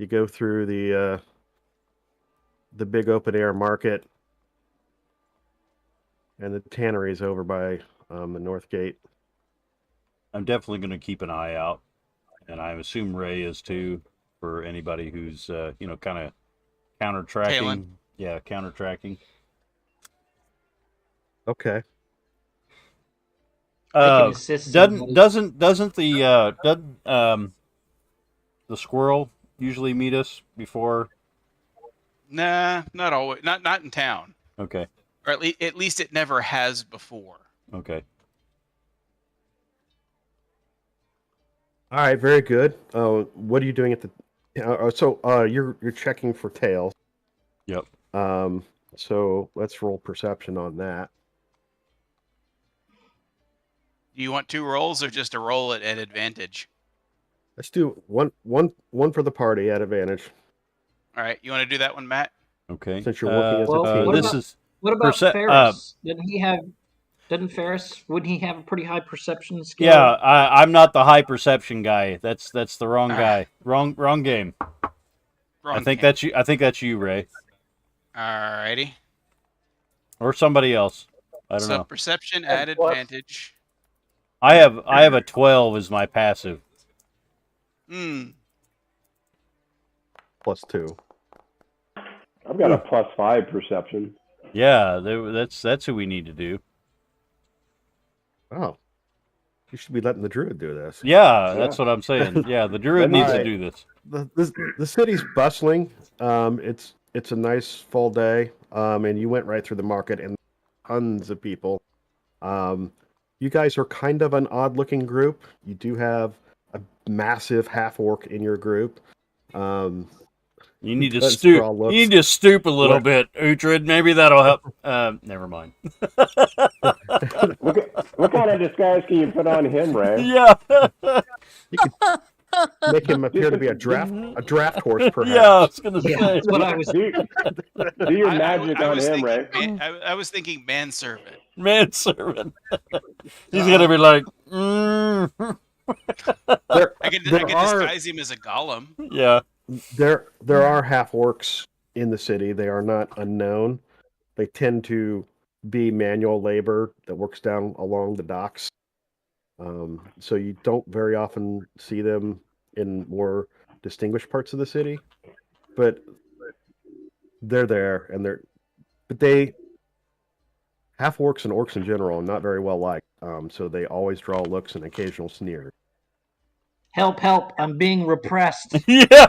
go through the big open air market, and the tannery is over by the north gate. I'm definitely gonna keep an eye out, and I assume Ray is too, for anybody who's kind of counter tracking. Tailing. Yeah, counter tracking. Okay. I can assist somebody. Doesn't the squirrel usually meet us before? Nah, not always. Not in town. Okay. Or at least it never has before. Okay. All right, very good. What are you doing at the? You're checking for tails. Yep. So let's roll perception on that. Do you want 2 rolls or just a roll at advantage? Let's do one for the party at advantage. All right, you want to do that one, Matt? Okay. Since you're working as a Well, team. what This about- is What about Perce- Ferris? Didn't Ferris? Wouldn't he have a pretty high perception skill? yeah. I'm not the high perception guy. That's the wrong guy. Wrong game. Wrong I think camp. that's you. I think that's you, Ray, Alrighty. or somebody else. I don't So know. perception at And plus- advantage. I have a 12 as my passive. +2. I've got a +5 perception. Yeah, that's who we need to do. Oh, you should be letting the druid do this. Yeah, that's what I'm saying. Yeah, the druid needs to Alright. do this. The city's bustling. It's a nice fall day. And you went right through the market and tons of people. You guys are kind of an odd looking group. You do have a massive half orc in your group. You need to Let's stoop. draw You looks. need to stoop a little What? bit, Uhtred. Maybe that'll help. Never mind. What kind of disguise can you put on him, Ray? Yeah. Make him appear to be a draft horse, perhaps. Yeah, I was gonna Yeah, say. that's what I was. Do your magic I on was him, thinking, Ray. I was thinking manservant. Manservant. He's gonna be like, There, I could there are disguise him as a golem. yeah. there are half orcs in the city. They are not unknown. They tend to be manual labor that works down along the docks. So you don't very often see them in more distinguished parts of the city, but they're there, and half orcs and orcs in general are not very well liked. So they always draw looks and occasional sneers. Help, help, I'm being repressed. Yeah.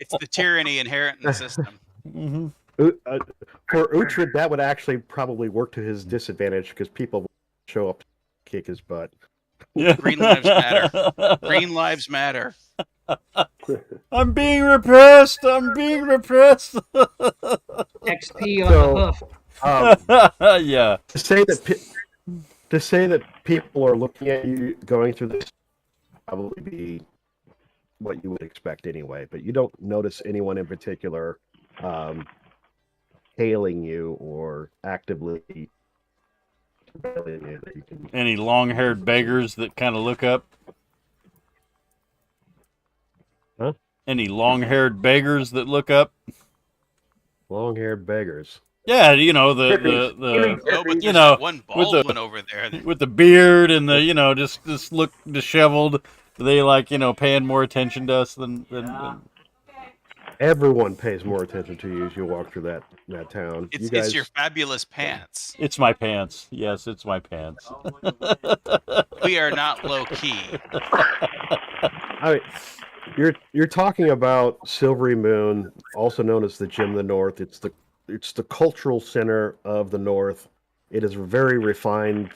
It's the tyranny inherent in the system. Mhm. For Uhtred, that would actually probably work to his disadvantage because people would show up to kick his butt. Yeah. Green lives matter. Green lives matter. I'm being repressed. I'm being repressed. XP on So, the hoof. Yeah. to say that people are looking at you going through this would probably be what you would expect anyway, but you don't notice anyone in particular hailing you or actively surveilling you that you can. Any long-haired beggars that kind of look up? Huh? Any long-haired beggars that look up? Long-haired beggars. Yeah, you know the Oh, but you there's know that one with bald one over there. with the beard and the just look disheveled. They like paying more attention to us than Everyone pays more attention to you as you walk through that town. You guys, It's your fabulous pants. It's my pants. Yes, it's my pants. We are not low key. I mean, you're talking about Silvery Moon, also known as the Gem of the North. It's the cultural center of the North. It is a very refined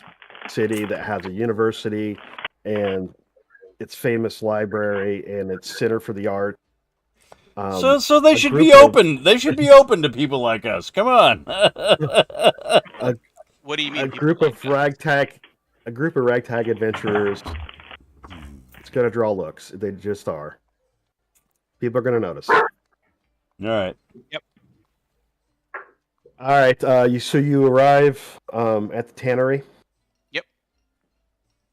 city that has a university and its famous library and its center for the art. So they should be open. They should be open to people like us. Come on. What do you mean? A group of ragtag adventurers. It's gonna draw looks. They just are. People are gonna notice. All right. Yep. All right. You arrive at the tannery. Yep.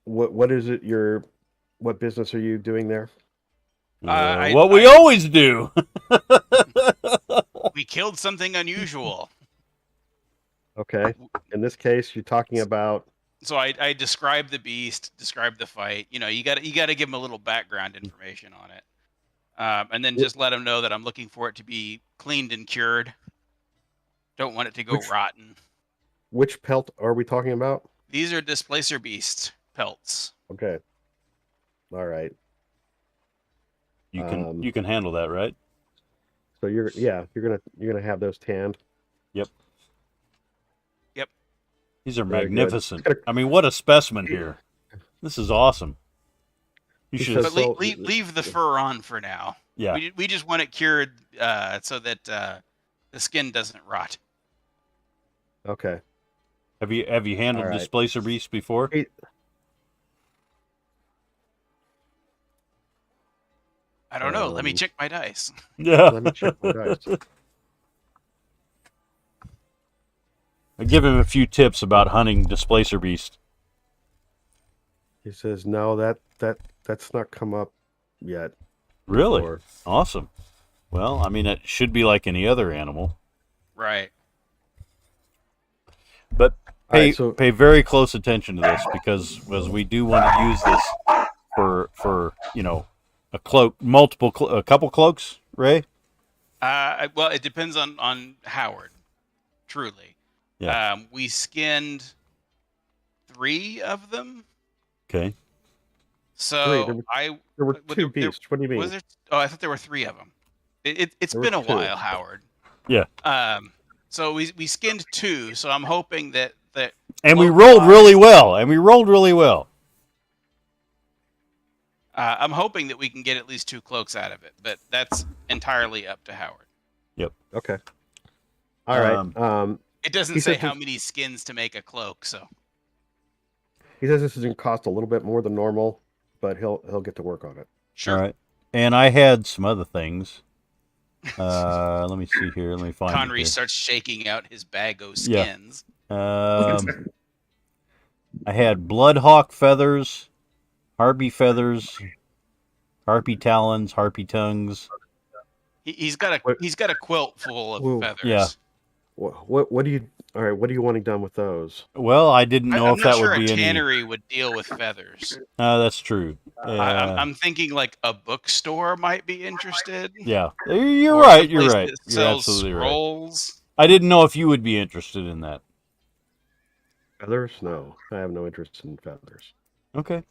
What is it? What business are you doing there? What we always do. We killed something unusual. Okay. In this case, you're talking about. So I described the beast, described the fight. You got to give them a little background information on it, and then just let them know that I'm looking for it to be cleaned and cured. Don't want it to go rotten. Which pelt are we talking about? These are displacer beast pelts. Okay. All right. You can handle that, right? So you're gonna have those tanned. Yep. Yep. These are Very magnificent. good. I mean, what a specimen here. This is awesome. You should. But leave the fur on for now. Yeah. We just want it cured so that the skin doesn't rot. Okay. Have you handled All right. displacer beast before? I don't know. Let me check my dice. Yeah. Let me check my dice. I give him a few tips about hunting displacer beast. He says, "No, that's not come up yet." Really? Before. Awesome. Well, I mean, it should be like any other animal. Right. But pay All right, pay very close attention to this because we do want to use this for a cloak, a couple cloaks, Ray. Well, it depends on Howard. Truly. Yeah. We skinned 3 of them. Okay. So There were 2 beasts. What do you mean? Was there? Oh, I thought there were 3 of them. It's There been a were 2. while, Howard. Yeah. So we skinned 2. So I'm hoping that. And we rolled really well. I'm hoping that we can get at least 2 cloaks out of it, but that's entirely up to Howard. Yep. Okay. All right. It doesn't say how many skins to make a cloak, so. He says this is going to cost a little bit more than normal, but he'll get to work on it. Sure. All right. And I had some other things. Let me see here. Let me find Connery it starts shaking out his bag of skins. I had bloodhawk feathers, harpy feathers, harpy talons, harpy tongues. He's got a quilt full of feathers. Yeah. What do you? All right. What are you wanting done with those? Well, I didn't know if that would be a any. tannery would deal with feathers. That's true. I'm thinking like a bookstore might be interested. Yeah, you're right. You're right. That You're sells absolutely scrolls. right. I didn't know if you would be interested in that. Feathers? No, I have no interest in feathers. Okay.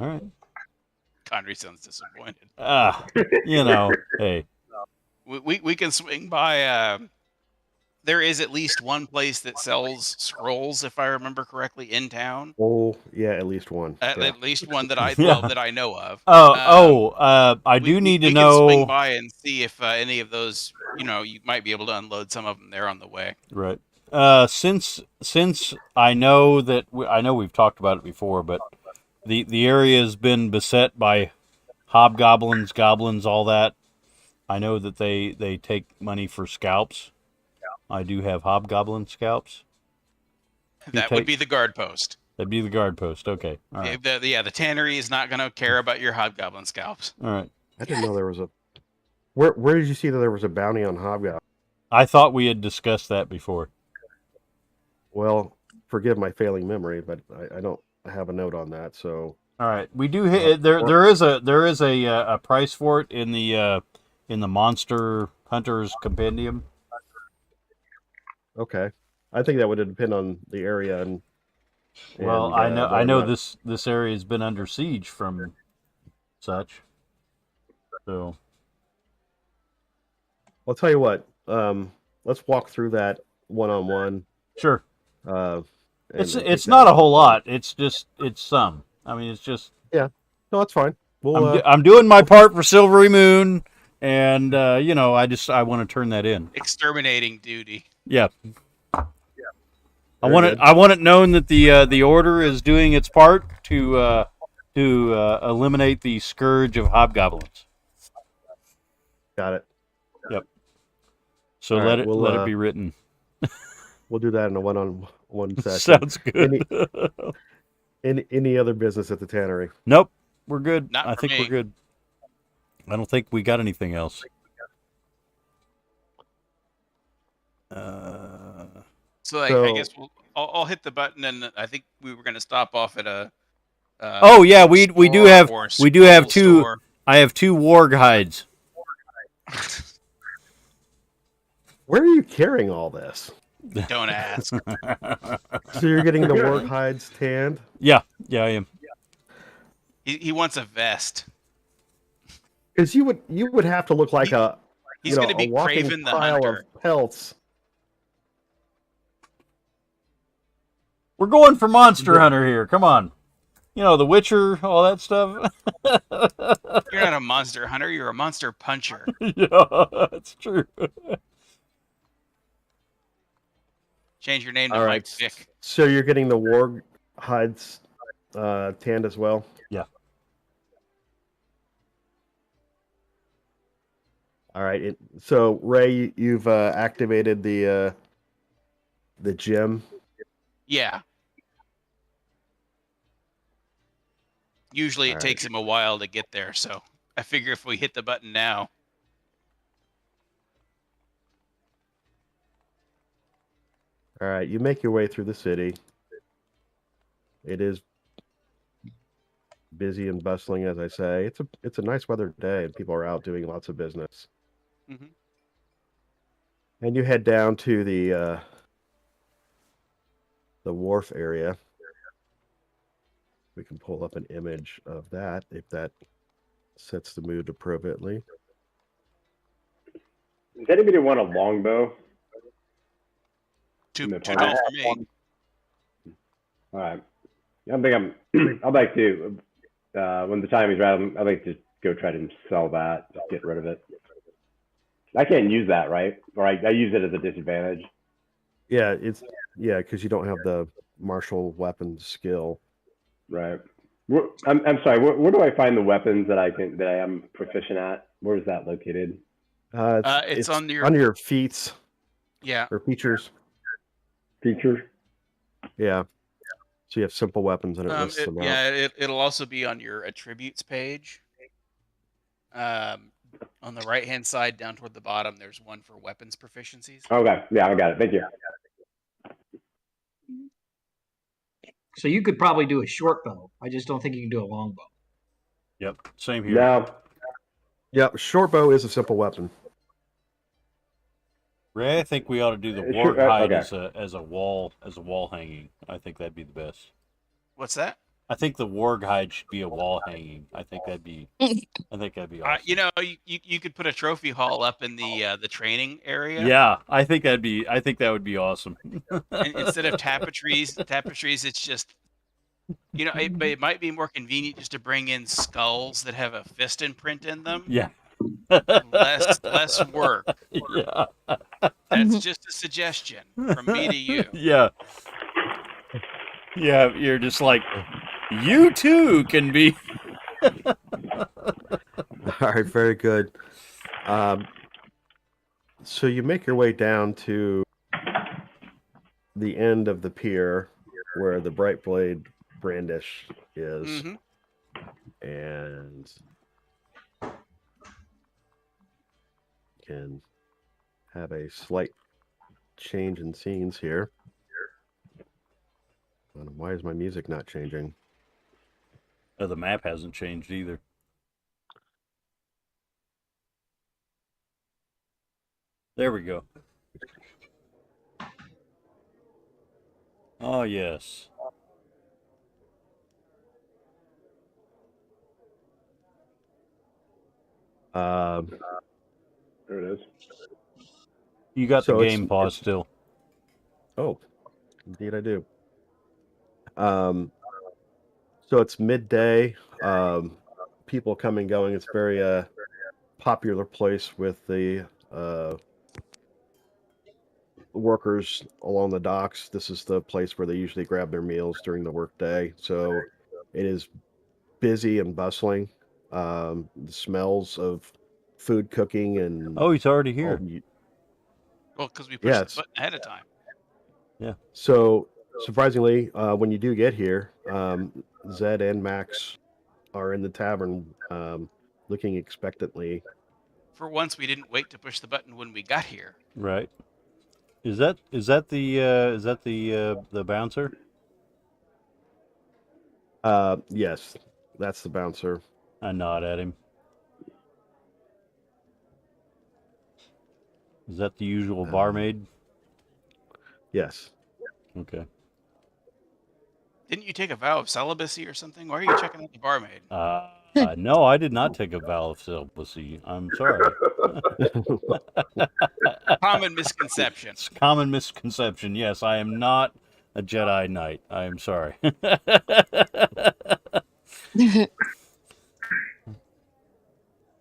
All right. Connery sounds disappointed. Hey. We can swing by. There is at least one place that sells scrolls, if I remember correctly, in town. Oh, yeah, at least one. Yeah. At least one that I Yeah. that I know of. I do need to we can swing know. by and see if any of those, you might be able to unload some of them there on the way. Right. Since I know that I know we've talked about it before, but the area has been beset by hobgoblins, goblins, all that. I know that they take money for scalps. I do have hobgoblin scalps. That would be the guard post. That'd be the guard post. Okay. All right. The tannery is not going to care about your hobgoblin scalps. All right. I didn't know there was a. Where did you see that there was a bounty on hobgoblin? I thought we had discussed that before. Well, forgive my failing memory, but I don't have a note on that. So all right, we do hit there. There is a price for it in the Monster Hunters Compendium. okay, I think that would depend on the area and. Well, I know this area has been under siege from such. So I'll tell you what. Let's walk through that one-on-one. Sure. It's not a whole lot. It's some. I mean, it's just. Yeah. No, that's fine. I'm doing my part for Silvery Moon, and I want to turn that in. Exterminating duty. Yeah. I want it known that the order is doing its part to eliminate the scourge of hobgoblins. Got it. Yep. So all let right, let it be written. We'll do that in a one-on-one session. Sounds good. Any other business at the tannery? Nope, we're good. Not I for think me. we're good. I don't think we got anything else. So I guess I'll hit the button, and I think we were going to stop off at a. Oh yeah, we do have two. Store. I have 2 warg hides. Where are you carrying all this? Don't ask. So you're getting the warg hides tanned? Yeah, I am. He wants a vest. Because you would have to look like he's going to be a walking Craven the pile Hunter. of pelts. We're going for Monster Hunter here. Come on. The Witcher, all that stuff. You're not a monster hunter. You're a monster puncher. Yeah, that's true. Change your name to All Mike right. Vick. So you're getting the warg hides tanned as well? Yeah. All right. So Ray, you've activated the gym. Yeah. Usually it takes him a while to get there, so I figure if we hit the button now. All right. You make your way through the city. It is busy and bustling, as I say. It's a nice weather day, and people are out doing lots of business. Mm-hmm. And you head down to the wharf area. We can pull up an image of that if that sets the mood appropriately. Does anybody want a longbow? Too dull for me. All right. I'd like to, when the time is right, I'd like to go try to sell that, just get rid of it. I can't use that, right? Or I use it as a disadvantage. Yeah, because you don't have the martial weapon skill. Right. I'm sorry. Where do I find the weapons that I am proficient at? Where is that located? It's on your feats. Yeah. Or features. Features. Yeah. So you have simple weapons, and it lists them out. Yeah, it'll also be on your attributes page. On the right-hand side, down toward the bottom, there's one for weapons proficiencies. Okay. Yeah, I got it. Thank you. So you could probably do a short bow. I just don't think you can do a long bow. Yep. Same here. No. Yeah, short bow is a simple weapon. Ray, I think we ought to do the warg hide as a wall hanging. I think that'd be the best. What's that? I think the warg hide should be a wall hanging. I think that'd be awesome. You know, you could put a trophy hall up in the training area. Yeah, I think that would be awesome. And instead of tapestries, it's just, you know, but it might be more convenient just to bring in skulls that have a fist imprint in them. Yeah. Less work. Yeah. That's just a suggestion from me to you. Yeah. Yeah, you're just like, you too can be. All right, very good. So you make your way down to the end of the pier where the Bright Blade Brandish is, and can have a slight change in scenes here. Why is my music not changing? Oh, the map hasn't changed either. There we go. Oh, yes. There it is. You got the game paused still. Oh, indeed I do. So it's midday. People coming, going. It's very popular place with the workers along the docks. This is the place where they usually grab their meals during the workday. So it is busy and bustling. The smells of food cooking and Oh, he's already here. Well, because we pushed the button ahead of time. Yeah. So surprisingly, when you do get here, Zed and Max are in the tavern, looking expectantly. For once, we didn't wait to push the button when we got here. Right. Is that the bouncer? Yes, that's the bouncer. I nod at him. Is that the usual barmaid? Yes. Okay. Didn't you take a vow of celibacy or something? Why are you checking out the barmaid? No, I did not take a vow of celibacy. I'm sorry. Common misconception. It's common misconception. Yes, I am not a Jedi Knight. I am sorry.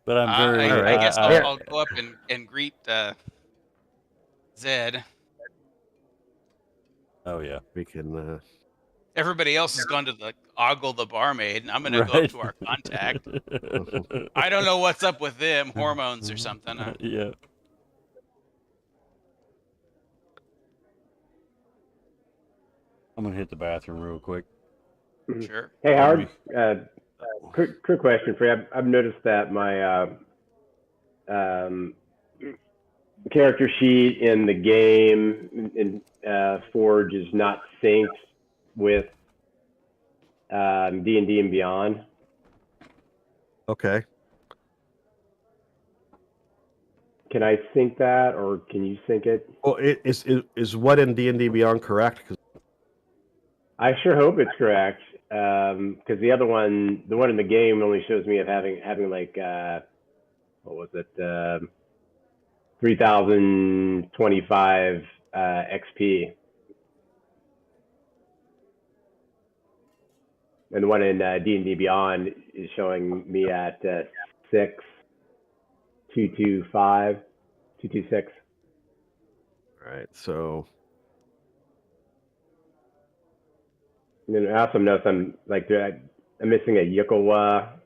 But I'm very. I guess I'll go up and greet Zed. Oh yeah. We can. Everybody else has gone to ogle the barmaid, and I'm going to go up to our contact. I don't know what's up with them, hormones or something. Yeah. I'm going to hit the bathroom real quick. Sure. Hey, Howard, quick question for you. I've noticed that my character sheet in the game in Forge is not synced with D&D and Beyond. Okay. Can I sync that, or can you sync it? Well, is what in D&D Beyond correct? I sure hope it's correct, because the other one, the one in the game, only shows me of having like what was it, 3,025 XP, and the one in D&D Beyond is showing me at 6,226. All right, so. And then I also notice I'm missing a Yukawa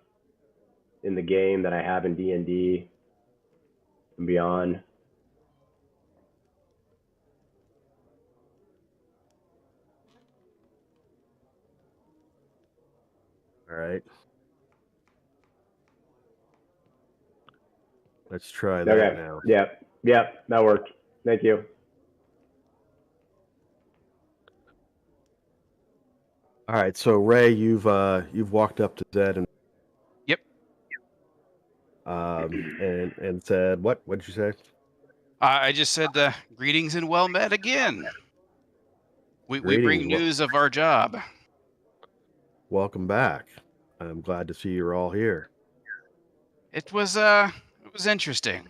in the game that I have in D&D and Beyond. All right. Let's try that now. Yep, that worked. Thank you. All right, so Ray, you've walked up to Zed and Yep. And said what? What did you say? I just said greetings and well met again. We bring news of our job. welcome back. I'm glad to see you're all here. It was interesting.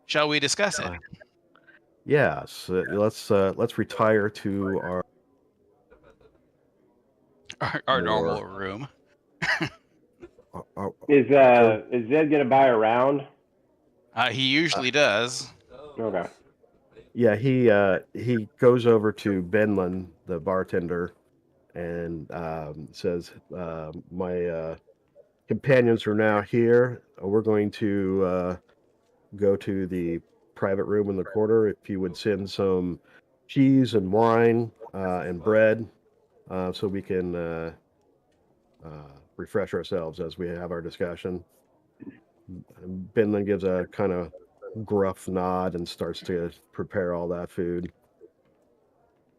Shall we discuss it? Yes, let's retire to our Our more- normal room. Is Zed gonna buy a round? He usually does. Okay. Yeah, he goes over to Benlin, the bartender, and says, "My companions are now here. We're going to go to the private room in the corner. If you would send some cheese and wine and bread, so we can refresh ourselves as we have our discussion." Benlin gives a kind of gruff nod and starts to prepare all that food.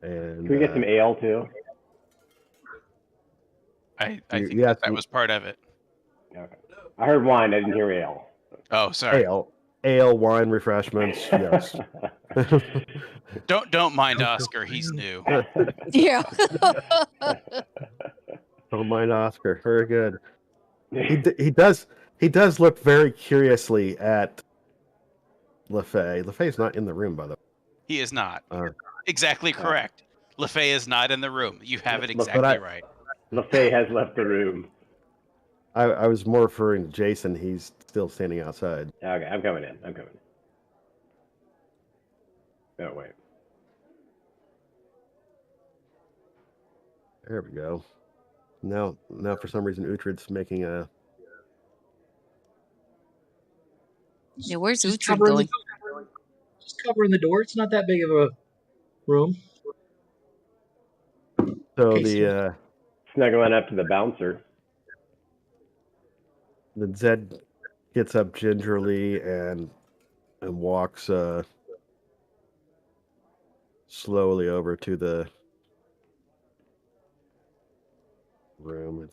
And Can we get some ale too? I You- think you that have- was part of it. Okay. I heard wine. I didn't hear ale. Oh, sorry. ale, wine, refreshments. Yes. Don't mind Oscar. He's new. Yeah. Don't mind Oscar. Very good. He does look very curiously at LaFay. LaFay's not in the room, by the way. He is not. Uh, Exactly correct. LaFay is not in the room. You have it But exactly right. LaFay has left the room. I was more referring to Jason. He's still standing outside. Okay, I'm coming in. Oh, wait. There we go. Now for some reason, Uhtred's making a. Yeah, where's Just Uhtred covering going? Just covering the door. It's not that big of a room. So Okay, the Snuggling up to the bouncer. Zed gets up gingerly and walks slowly over to the room.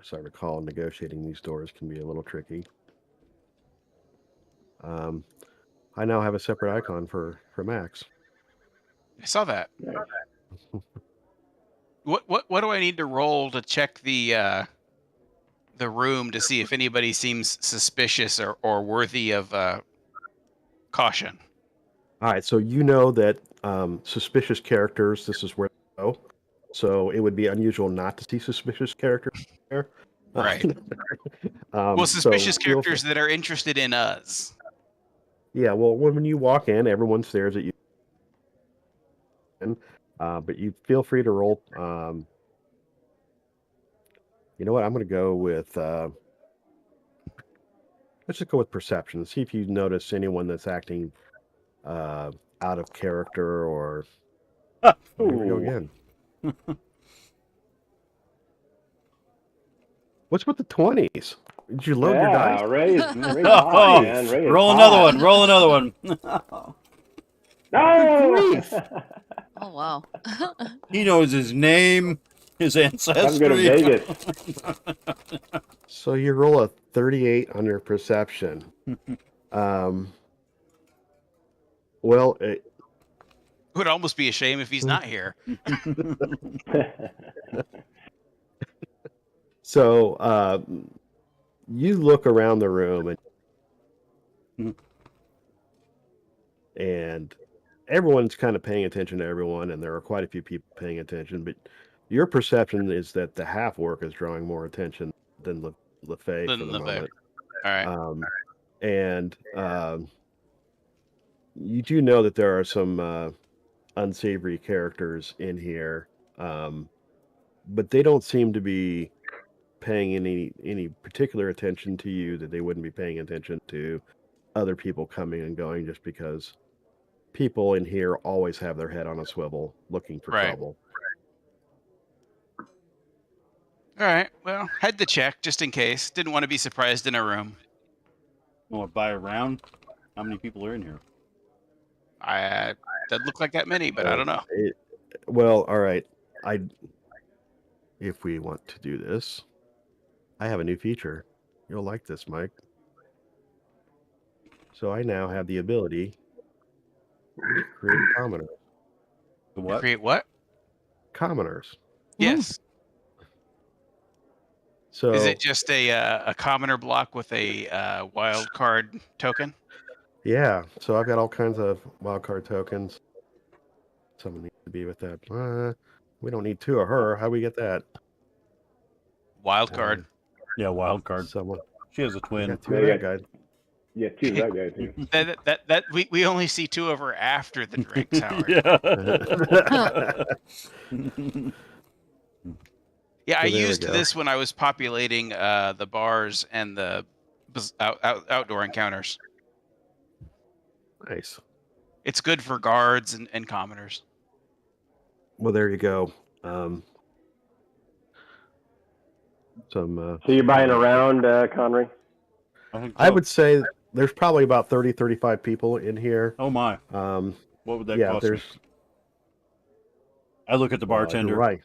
As I recall, negotiating these doors can be a little tricky. I now have a separate icon for Max. I saw that. What do I need to roll to check the room to see if anybody seems suspicious or worthy of caution? All right, so you know that suspicious characters, this is where they go. So it would be unusual not to see suspicious characters there. Right. Well, suspicious characters that are interested in us. Yeah, well, when you walk in, everyone stares at you. But you feel free to roll. You know what? I'm going to go with. Let's just go with perception. See if you notice anyone that's acting out of character or. Here we go again. What's with the 20s? Did you load your dice? Ray's hot, man. Ray is Roll hot. another one. No! Oh wow. He knows his name, his ancestry. I'm going to Vegas. So you roll a 38 on your perception. Well, It would almost be a shame if he's not here. so you look around the room and everyone's kind of paying attention to everyone, and there are quite a few people paying attention, but your perception is that the half orc is drawing more attention than LaFay for the moment. All right. And you do know that there are some unsavory characters in here, but they don't seem to be paying any particular attention to you that they wouldn't be paying attention to other people coming and going, just because people in here always have their head on a swivel looking for trouble. All right. Well, had to check just in case. Didn't want to be surprised in a room. Want to buy a round? How many people are in here? Doesn't look like that many, but I don't know. Well, all right. If we want to do this, I have a new feature. You'll like this, Mike. So I now have the ability to create commoners. The what? Create what? Commoners. Yes. So Is it just a commoner block with a wild card token? yeah, so I've got all kinds of wildcard tokens. Someone needs to be with that. We don't need two of her. How we get that? Wild card. Yeah, wild card. Someone. She has a We twin. got two Yeah, of you that guy. Yeah, two of that guy too. That we only see two of her after the drinks, Howard. Yeah. Yeah, I So there we used go. this when I was populating the bars and the outdoor encounters. Nice. It's good for guards and commoners. Well, there you go. So you're buying around, Connery? I think I so. would say there's probably about 30, 35 people in here. Oh my! What would that yeah, cost me? there's. I look at the bartender. You're right.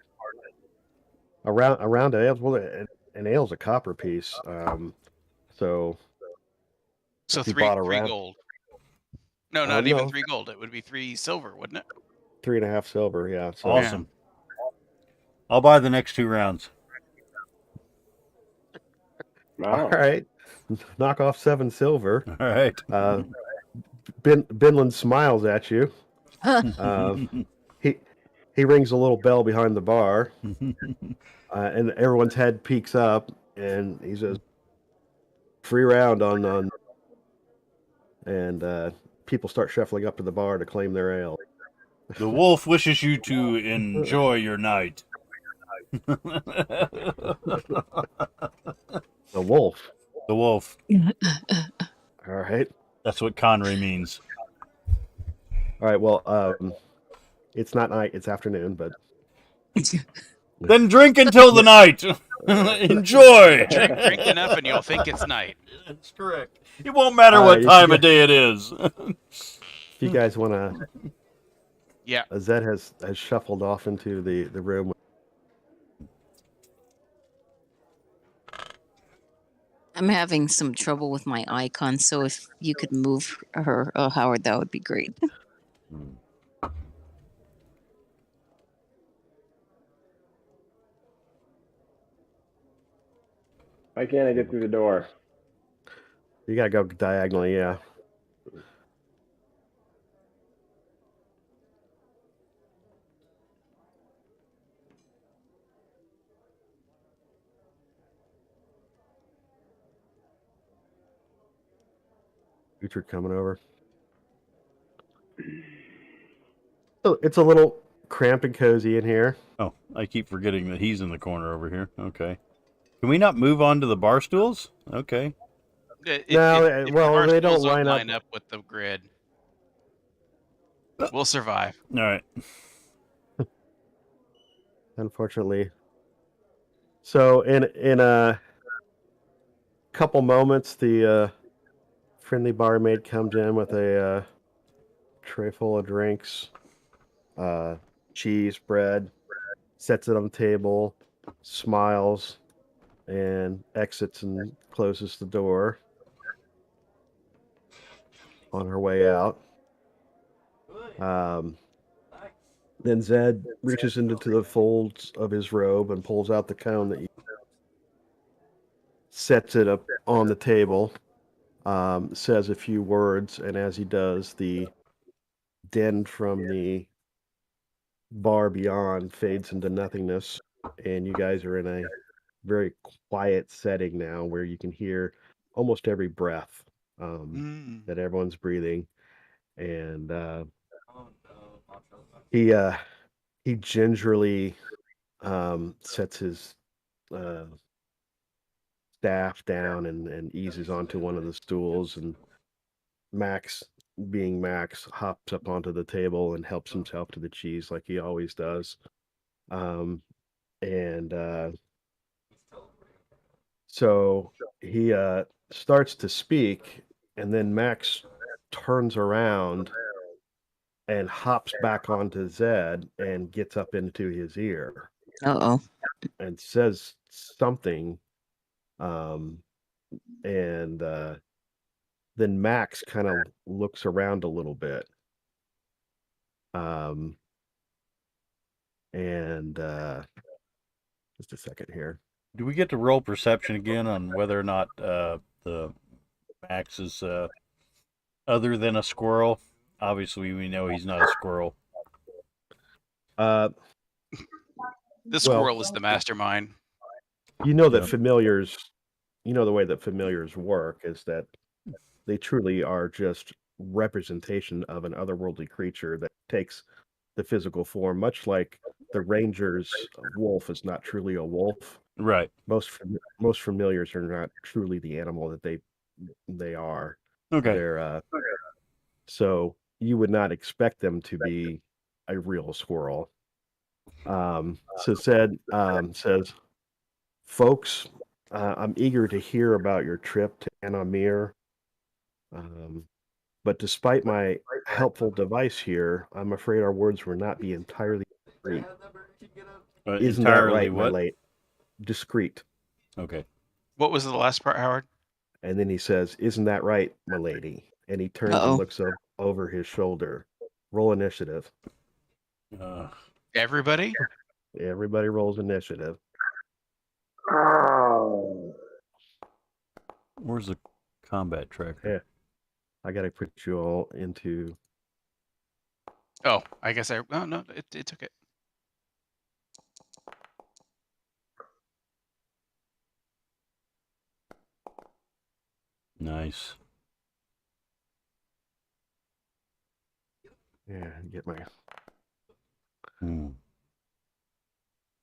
Around ales, well, an ale's a copper piece. So if you three bought three around gold. No, not even 3 gold. It would be 3 silver, wouldn't it? 3.5 silver. Yeah. So Awesome. I'll buy the next 2 rounds. Wow. all right, knock off 7 silver. All right. Binland smiles at you. He rings a little bell behind the bar, and everyone's head peeks up, and he says, "Free round on." And people start shuffling up to the bar to claim their ale. The wolf wishes you to enjoy your night. The wolf. The wolf. All right. That's what Connery means. All right. Well, it's not night; it's afternoon. But Then drink until the night. Enjoy. Drink enough and you'll think it's night. That's correct. It won't matter what time of day it is. If you guys want to, Yeah. Zed has shuffled off into the room. I'm having some trouble with my icon, so if you could move her, Howard, that would be great. Why can't I get through the door? You gotta go diagonally. Yeah. Richard coming over. So it's a little cramped and cozy in here. Oh, I keep forgetting that he's in the corner over here. Okay. Can we not move on to the bar stools? Okay. If well, our they don't stools line up. with the grid. We'll survive. All right. Unfortunately. So in a couple moments, the friendly barmaid comes in with a tray full of drinks, cheese, bread, sets it on the table, smiles, and exits and closes the door on her way out. Then Zed reaches into the folds of his robe and pulls out the cone that he sets it up on the table, says a few words, and as he does, the den from the bar beyond fades into nothingness, and you guys are in a very quiet setting now where you can hear almost every breath that everyone's breathing. And he gingerly sets his staff down and eases onto one of the stools, and Max, being Max, hops up onto the table and helps himself to the cheese like he always does. And so he starts to speak, and then Max turns around and hops back onto Zed and gets up into his ear Uh-oh. and says something. And then Max kind of looks around a little bit. And Just a second here. Do we get to roll perception again on whether or not the Max is other than a squirrel? Obviously, we know he's not a squirrel. Uh, The squirrel is the mastermind. You know that Yeah. familiars, you know the way that familiars work is that they truly are just representation of an otherworldly creature that takes the physical form, much like the ranger's wolf is not truly a wolf. Right. Most familiars are not truly the animal that they are. Okay. They're so you would not expect them to be a real squirrel. So says, folks, I'm eager to hear about your trip to Anamir. But despite my helpful device here, I'm afraid our words will not be entirely discreet. Isn't that Entirely right, my what? late? Discreet. Okay. What was the last part, Howard? And then he says, "Isn't that right, my lady?" And he turns Uh-oh. and looks over his shoulder. Roll initiative. Everybody? Everybody rolls initiative. Oh. Where's the combat tracker? Yeah. I got to put you all into. Oh, I guess I. Oh no, it took it. Nice. Yeah, get my. Hmm.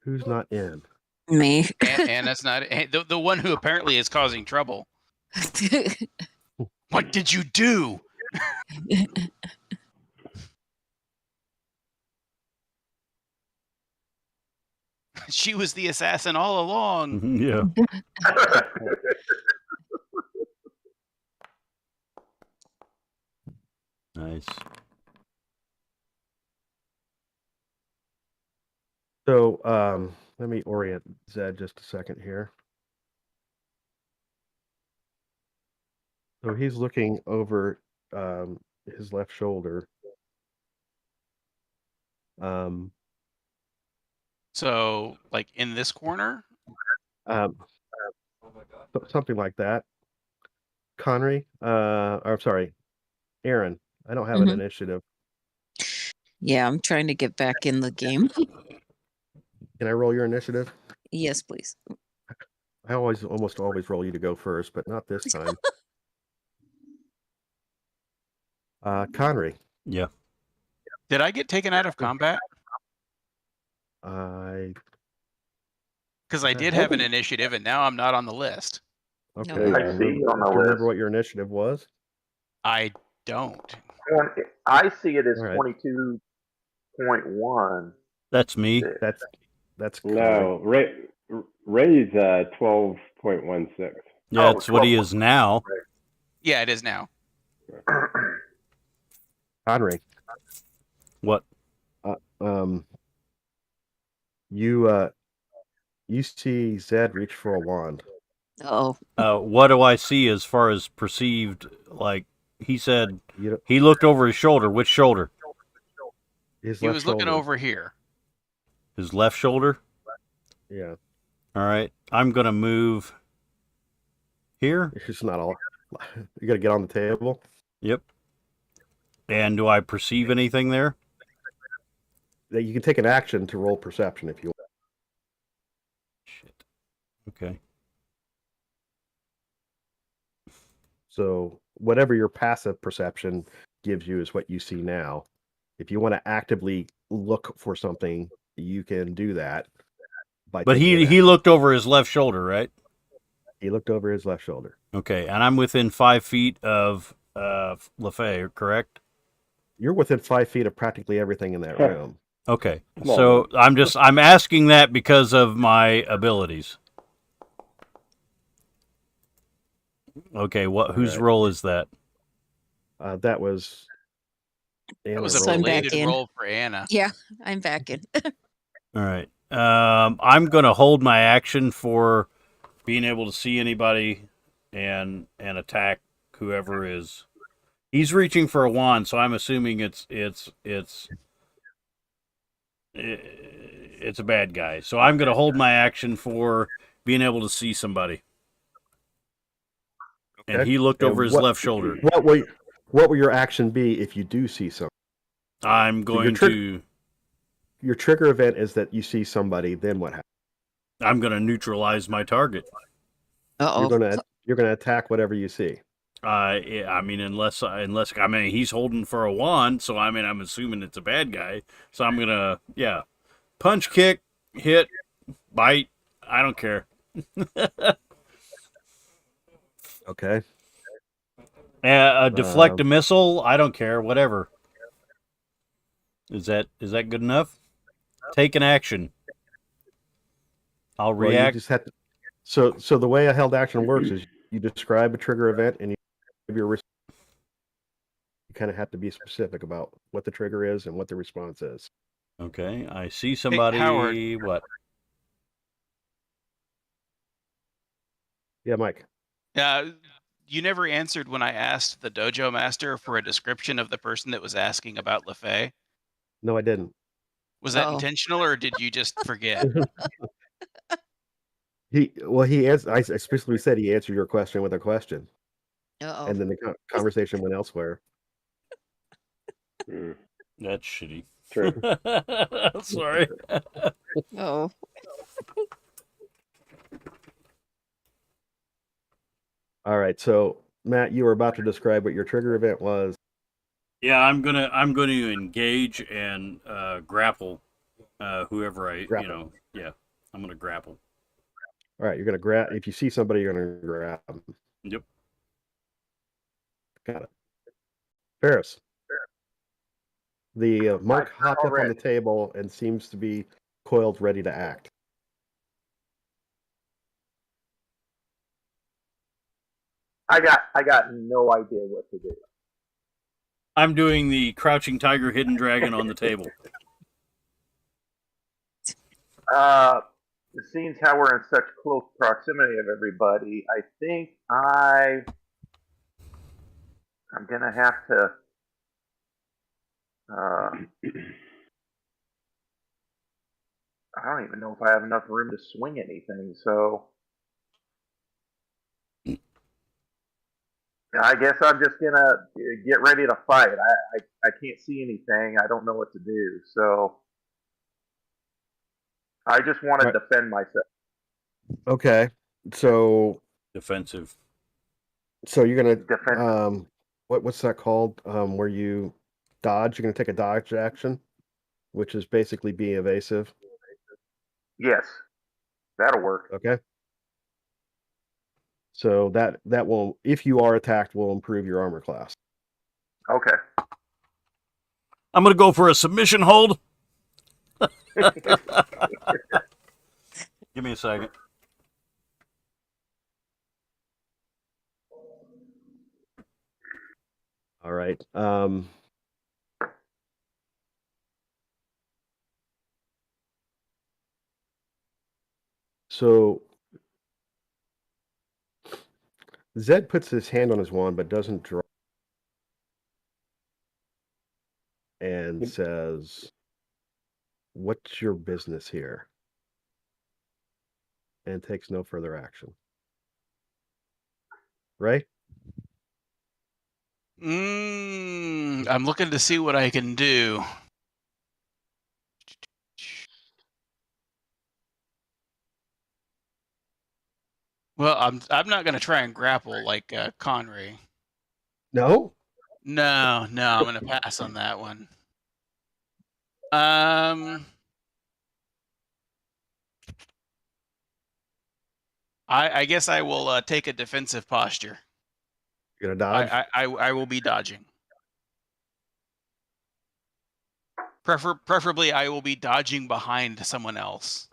Who's not in? Me. And that's not the one who apparently is causing trouble. What did you do? She was the assassin all along. Yeah. Nice. So let me orient Zed just a second here. So he's looking over his left shoulder. So, like in this corner? Something like that. Connery, I'm sorry, Aaron. I don't have an initiative. Yeah, I'm trying to get back in the game. Can I roll your initiative? Yes, please. I almost always roll you to go first, but not this time. Connery. Yeah. Did I get taken out of combat? I Because I did have an initiative, and now I'm not on the list. okay. No. Do I see you on the you remember list. what your initiative was? I don't. I see it as All right. 22.1. That's me. That's No, Ray's 12.16. Yeah, that's what he is now. Yeah, it is now. Connery. What? You see Zed reach for a wand. Oh. What do I see as far as perceived? Like he said, You he looked over his shoulder. Which shoulder? his He left was looking shoulder. over here. His left shoulder. Yeah, All right. I'm gonna move here. it's not all. You got to get on the table. Yep. And do I perceive anything there? You can take an action to roll perception if you want. Shit. Okay. So whatever your passive perception gives you is what you see now. If you want to actively look for something, you can do that. But he looked over his left shoulder, right? He looked over his left shoulder. Okay, and I'm within 5 feet of LaFay, correct? You're within 5 feet of practically everything in that room. Okay, Come on, so I'm asking that because of my abilities. Okay, whose right. role is that? That was. That was So a I'm back belated in. roll for Anna. Yeah, I'm back in. All right. I'm going to hold my action for being able to see anybody and attack whoever is. He's reaching for a wand, so I'm assuming it's it's a bad guy. So I'm going to hold my action for being able to see somebody. And Okay. he looked And over his left shoulder. What will your action be if you do see something? I'm going to. Your trigger event is that you see somebody. Then what happens? I'm going to neutralize my target. Uh-oh. You're gonna attack whatever you see. I mean, unless he's holding for a wand, so I mean, I'm assuming it's a bad guy. So I'm gonna, punch, kick, hit, bite. I don't care. Okay. Deflect a missile. I don't care. Whatever. Is that good enough? Take an action. I'll react. You just have to, so the way a held action works is you describe a trigger event and you kind of have to be specific about what the trigger is and what the response is. Okay, I see somebody. Hey, Howard. What? Yeah, Mike. You never answered when I asked the dojo master for a description of the person that was asking about LaFay. No, I didn't. Was that intentional, or did you just forget? He answered. I specifically said he answered your question with a question. Uh-oh. And then the conversation went elsewhere. That's shitty. True. Sorry. Oh. All right, so Matt, you were about to describe what your trigger event was. Yeah, I'm gonna engage and grapple whoever Grapple. I'm gonna grapple. All right, you're gonna grab. If you see somebody, you're gonna grab them. Yep. Got it. Ferris. The monk hopped up on the table and seems to be coiled, ready to act. I got no idea what to do. I'm doing the crouching tiger, hidden dragon on the table. Seeing how we're in such close proximity of everybody, I think I'm gonna have to. I don't even know if I have enough room to swing anything, so I guess I'm just gonna get ready to fight. I can't see anything. I don't know what to do, so I just want to defend myself. Okay, so defensive. So you're gonna defend. What's that called? Where you dodge? You're gonna take a dodge action, which is basically being evasive. Yes, that'll work. Okay. So that will, if you are attacked, will improve your armor class. Okay. I'm gonna go for a submission hold. Give me a second. All right. So Zed puts his hand on his wand but doesn't draw, and says, "What's your business here?" And takes no further action. Right? I'm looking to see what I can do. Well, I'm not going to try and grapple like Conray. No? No, I'm going to pass on that one. I guess I will take a defensive posture. You're gonna dodge? I will be dodging. Preferably, I will be dodging behind someone else.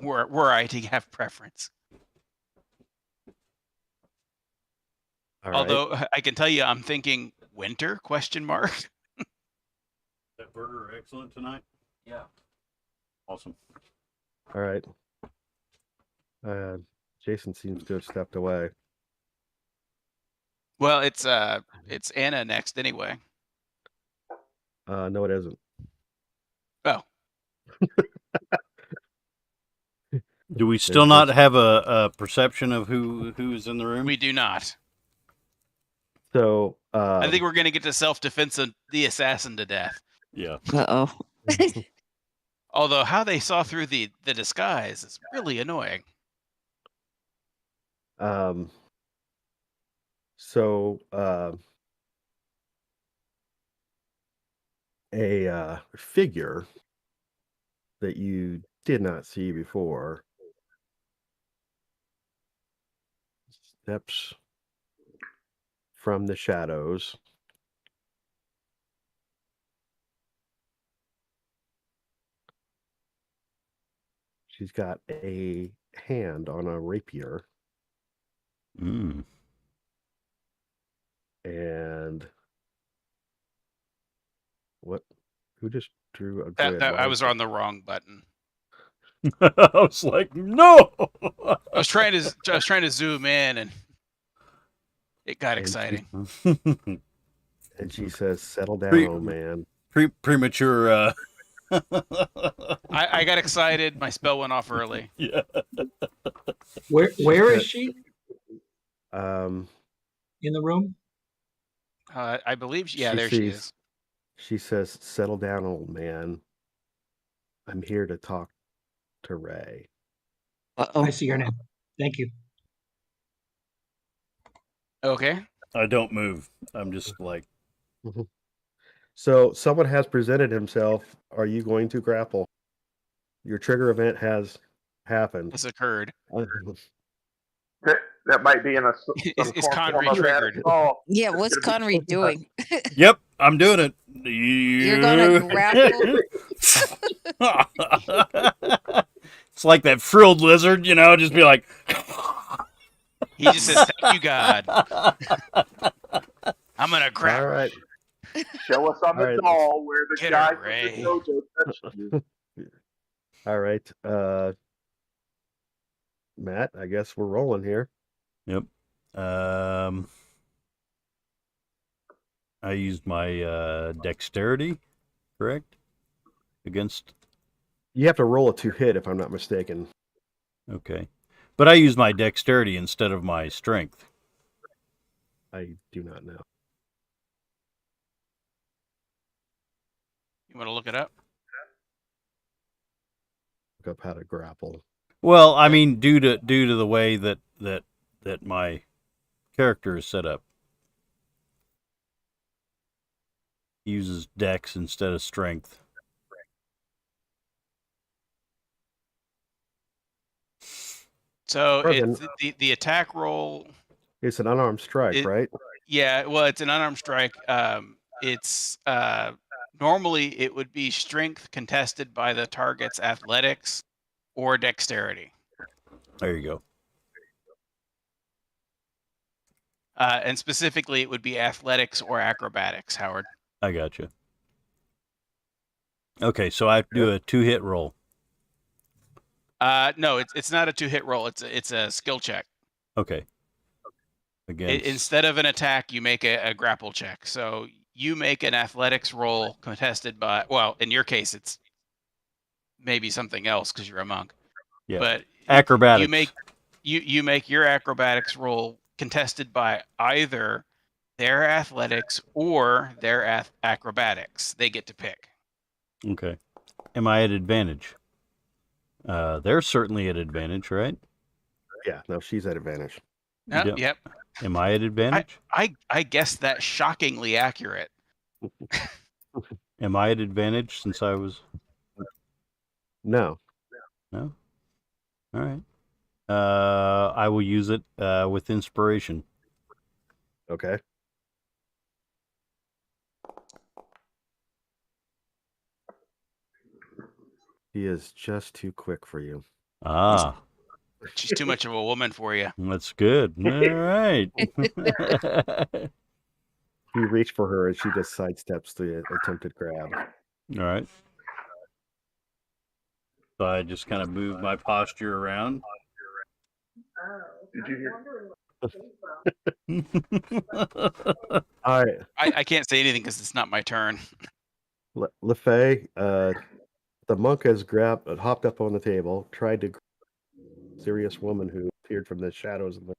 Were I to have preference. All Although I can tell you, I'm thinking winter ? That burger excellent tonight? Yeah. Awesome. All right. Jason seems to have stepped away. Well, it's Anna next anyway. No, it isn't. Oh. Do we still not have a perception of who's in the room? We do not. So I think we're going to get to self-defense the assassin to death. Yeah. Uh-oh. Although how they saw through the disguise is really annoying. So a figure that you did not see before steps from the shadows. She's got a hand on a rapier. Mm. And what? Who just drew a That grid? I was on the wrong button. I was like, no. I was trying to zoom in, and it got exciting. And she says, "Settle down, old man." Premature. I got excited. My spell went off early. Yeah. Where is she Um, in the room? I believe. Yeah, there she is. She says, "Settle down, old man. I'm here to talk to Ray." Uh-oh. I see her now. Thank you. Okay. I don't move. I'm just like. So someone has presented himself. Are you going to grapple? Your trigger event has happened. It's occurred. That might be in a Is Connery triggered? Yeah, what's Connery doing? Yep, I'm doing it. You're gonna grapple? It's like that frilled lizard, just be like. He just says, "Thank you, God." I'm gonna grab. All right. Show us on the doll where the Get guy her, from Ray. the dojo touched you. All right. Matt, I guess we're rolling here. Yep. I used my dexterity, correct? Against. You have to roll a 2-hit, if I'm not mistaken. Okay. But I used my dexterity instead of my strength. I do not know. You want to look it up? Look up how to grapple. Well, I mean, due to the way that my character is set up, he uses dex instead of strength. So it's the attack roll. It's an unarmed strike, right? Yeah, well, it's an unarmed strike. It's normally it would be strength contested by the target's athletics or dexterity. There you go. And specifically, it would be athletics or acrobatics, Howard. I got you. Okay, so I have to do a 2-hit roll. No, it's not a 2-hit roll. It's a skill check. Okay. Against... Instead of an attack, you make a grapple check. So you make an athletics roll contested by, well, in your case, it's maybe something else because you're a monk. Yeah. But acrobatics. You make your acrobatics roll contested by either their athletics or their acrobatics. They get to pick. Okay. Am I at advantage? They're certainly at advantage, right? Yeah, no, she's at advantage. Yep. Am I at advantage? I guess that's shockingly accurate. Am I at advantage since I was... No. No? All right. I will use it with inspiration. Okay. He is just too quick for you. Ah. She's too much of a woman for you. That's good. All right. You reach for her and she just sidesteps the attempted grab. All right. So I just kind of move my posture around. Did you hear? All right. I can't say anything because it's not my turn. LeFay, the the monk has hopped up on the table, tried to grab a serious woman who appeared from the shadows of the.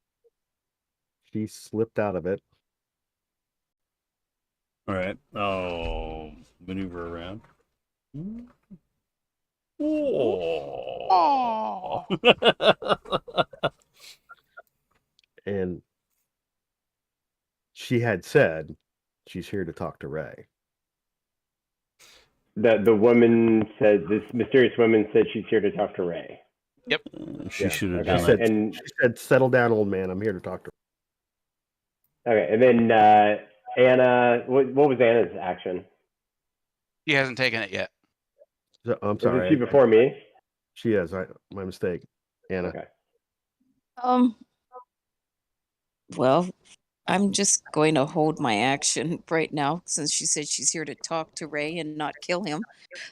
She slipped out of it. All right. Oh, maneuver around. Oh. And she had said she's here to talk to Ray. The woman said, this mysterious woman said she's here to talk to Ray. Yep. She should have Okay. done Said, it. And she said, "Settle down, old man. I'm here to talk to okay, and then Anna, what was Anna's action? He hasn't taken it yet. Ray." I'm Isn't sorry. she before me? She is. My mistake. Anna. Okay. Well, I'm just going to hold my action right now since she said she's here to talk to Ray and not kill him.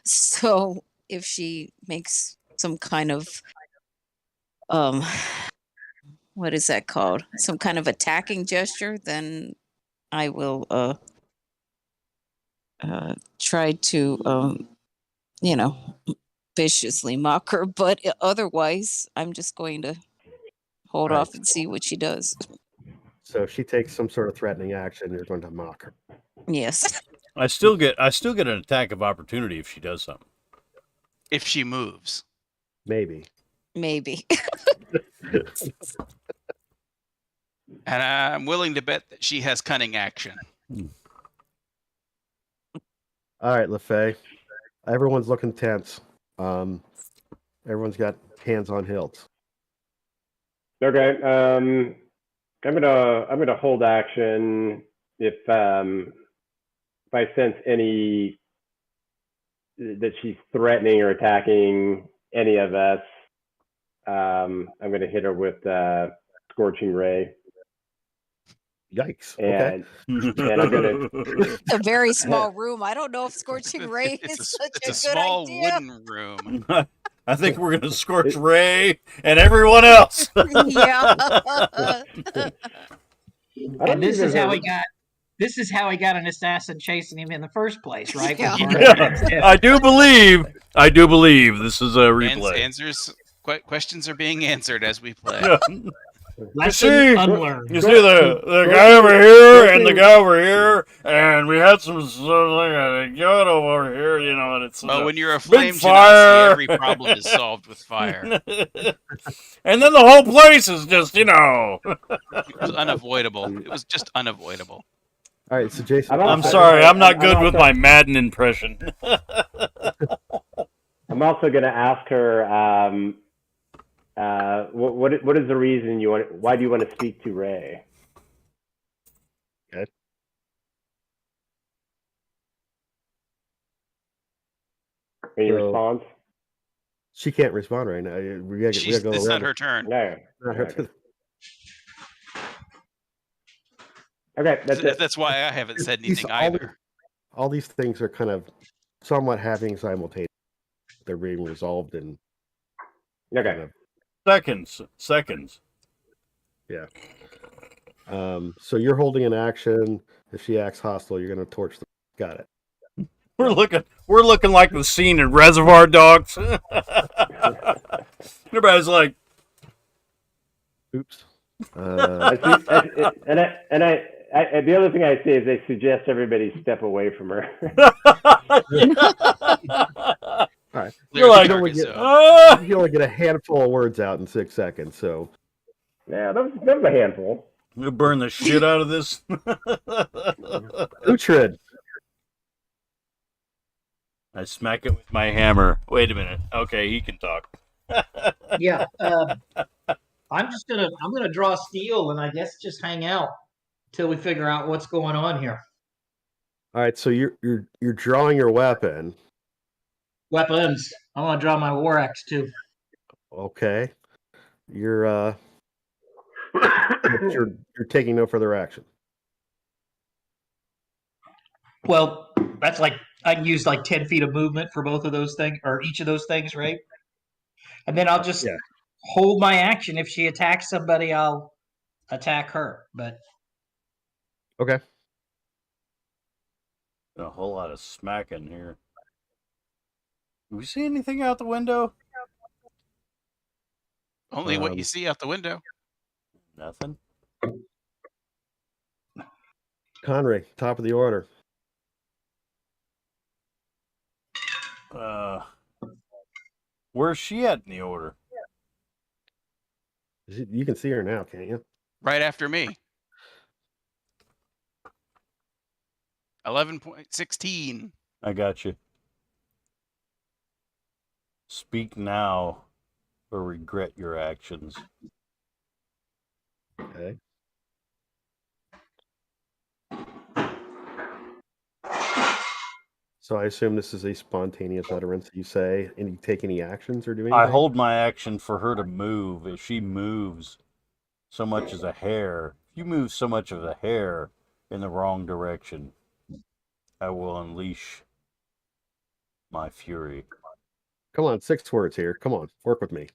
So if she makes some kind of what is that called? Some kind of attacking gesture, then I will try to viciously mock her, but otherwise I'm just going to hold Right. off and see what she does. So if she takes some sort of threatening action, you're going to mock her. Yes. I still get an attack of opportunity if she does something. If she moves. Maybe. Maybe. And I'm willing to bet that she has cunning action. All right, LaFay. Everyone's looking tense. Everyone's got hands on hilts. Okay. I'm gonna hold action if I sense any that she's threatening or attacking any of us. I'm gonna hit her with Scorching Ray. Yikes. And, okay. and I'm gonna. A very small room. I don't know if Scorching Ray is such It's a a good small idea. wooden room. I think we're gonna scorch Ray and everyone else. Yeah. And this is how he got. This is how he got an assassin chasing him in the first place, right? Yeah. I do believe this is a replay. Questions are being answered as we play. Yeah. Lesson unlearned. You see the guy over here and the guy over here, and we had some sort of like a gun over here, you know, and it's when you're a big flame fire. genasi, every problem is solved with fire. And then the whole place is just, you know. It was unavoidable. It was just unavoidable. All right, so Jason. I'm sorry, I'm not good with my Madden impression. I'm also going to ask her, what is the reason you want? Why do you want to speak to Ray? Okay. Any response? She can't respond right now. We gotta go it's around not her turn. No. Okay. Okay, that's it. That's why I haven't said anything either. All these things are kind of somewhat happening simultaneously. They're being resolved in Okay. Seconds. Yeah. So you're holding an action. If she acts hostile, you're going to torch them. Got it. We're looking like the scene in Reservoir Dogs. Everybody's like, "Oops." The other thing I say is I suggest everybody step away from her. All right. You're like, you only get a handful of words out in 6 seconds. So yeah, that was a handful. We'll burn the shit out of this. Uhtred. I smack it with my hammer. Wait a minute. Okay, he can talk. Yeah. I'm gonna draw steel and I guess just hang out till we figure out what's going on here. All right. So you're drawing your weapon. Weapons. I want to draw my war axe too. Okay. You're taking no further action. Well, that's like I can use like 10 feet of movement for both of those things, or each of those things, right? And then I'll just hold my action. If she attacks somebody, I'll attack her. But okay. A whole lot of smacking here. Do we see anything out the window? Only what you see out the window. Nothing. Conray, top of the order. Where's she at in the order? You can see her now, can't you? Right after me. 11.16. I got you. Speak now or regret your actions. Okay. So I assume this is a spontaneous utterance. You say, and you take any actions or do anything? I hold my action for her to move. If she moves so much as a hair, if you move so much of a hair in the wrong direction, I will unleash my fury. Come on, 6 words here. Come on, work with me.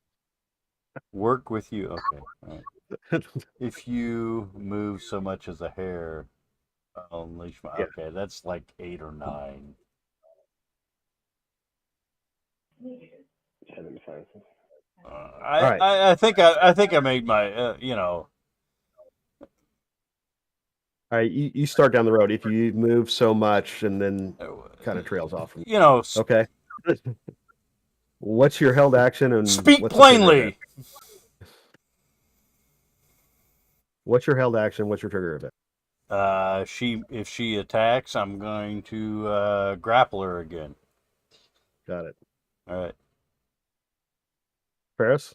Work with you? Okay. All right. If you move so much as a hair, I'll unleash my... Yeah. Okay, that's like 8 or 9. right. I think I made my All right, you start down the road. If you move so much and then kind of trails off. Okay. What's your held action and speak what's the trigger plainly. What's your held action? What's your trigger event? If she attacks, I'm going to grapple her again. Got it. All right. Ferris?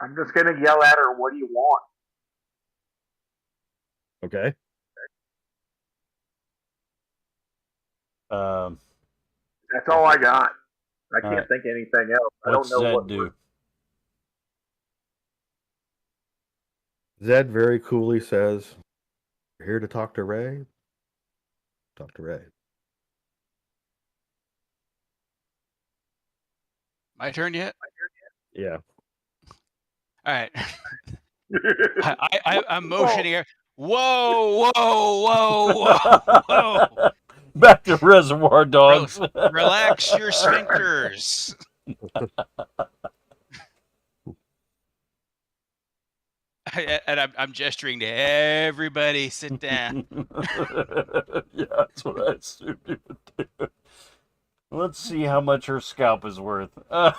I'm just gonna yell at her, "What do you want?" Okay. That's all I got. I can't right. think of anything else. I What's don't know Zed what do? Zed very coolly says, "You're here to talk to Ray? Talk to Ray." My turn yet? Yeah. All right. I'm motioning her. Whoa, whoa, whoa, whoa, whoa. Back to Reservoir Dogs. Relax your sphincters. And I'm gesturing to everybody. Sit down. Yeah, that's what I assumed you would do. Let's see how much her scalp is worth. All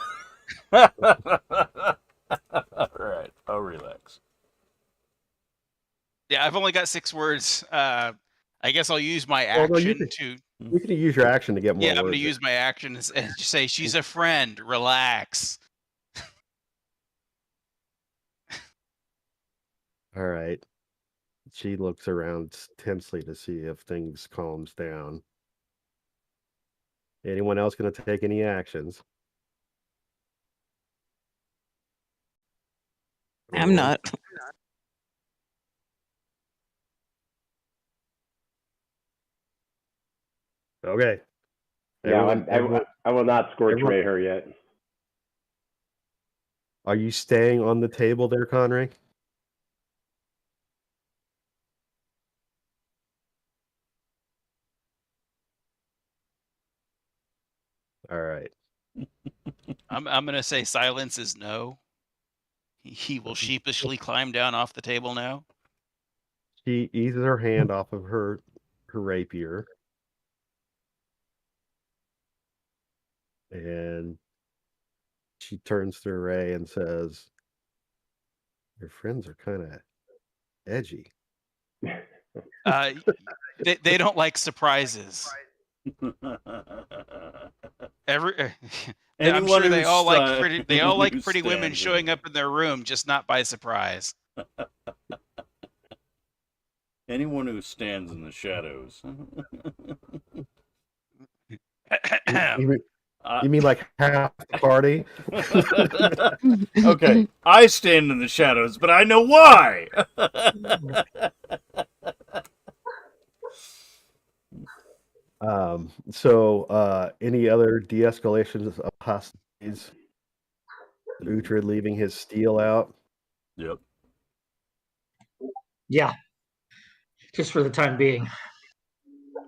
right, I'll relax. Yeah, I've only got 6 words. I guess I'll use my action to. You can use your action to get more Yeah, words. I'm going to use my action and say, "She's a friend. Relax." All right. She looks around tensely to see if things calms down. Anyone else going to take any actions? I'm not. Okay. No, I will not scorch ray her yet. Are you staying on the table there, Conray? All right. I'm going to say silence is no. He will sheepishly climb down off the table now. She eases her hand off of her rapier. And she turns to Ray and says, "Your friends are kind of edgy." They don't like surprises. I'm sure they all like pretty women showing up in their room, just not by surprise. Anyone who stands in the shadows. You mean like half the party? Okay, I stand in the shadows, but I know why. Any other de-escalations of hostilities? Uhtred leaving his steel out. Yep. Yeah. just for the time being. I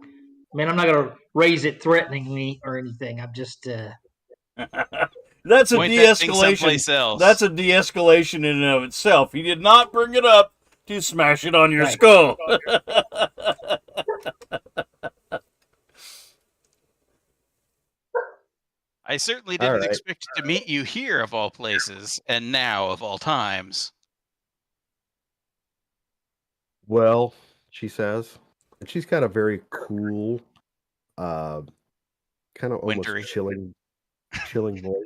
mean, I'm not going to raise it threateningly or anything. I'm just. That's a Point that thing de-escalation. someplace else. That's a de-escalation in and of itself. He did not bring it up to smash it on your Right. skull. I certainly All didn't right. expect to meet you here of all places, and now of all times. Well, she says, and she's got a very cool, uh, kind of almost Wintry. chilling voice.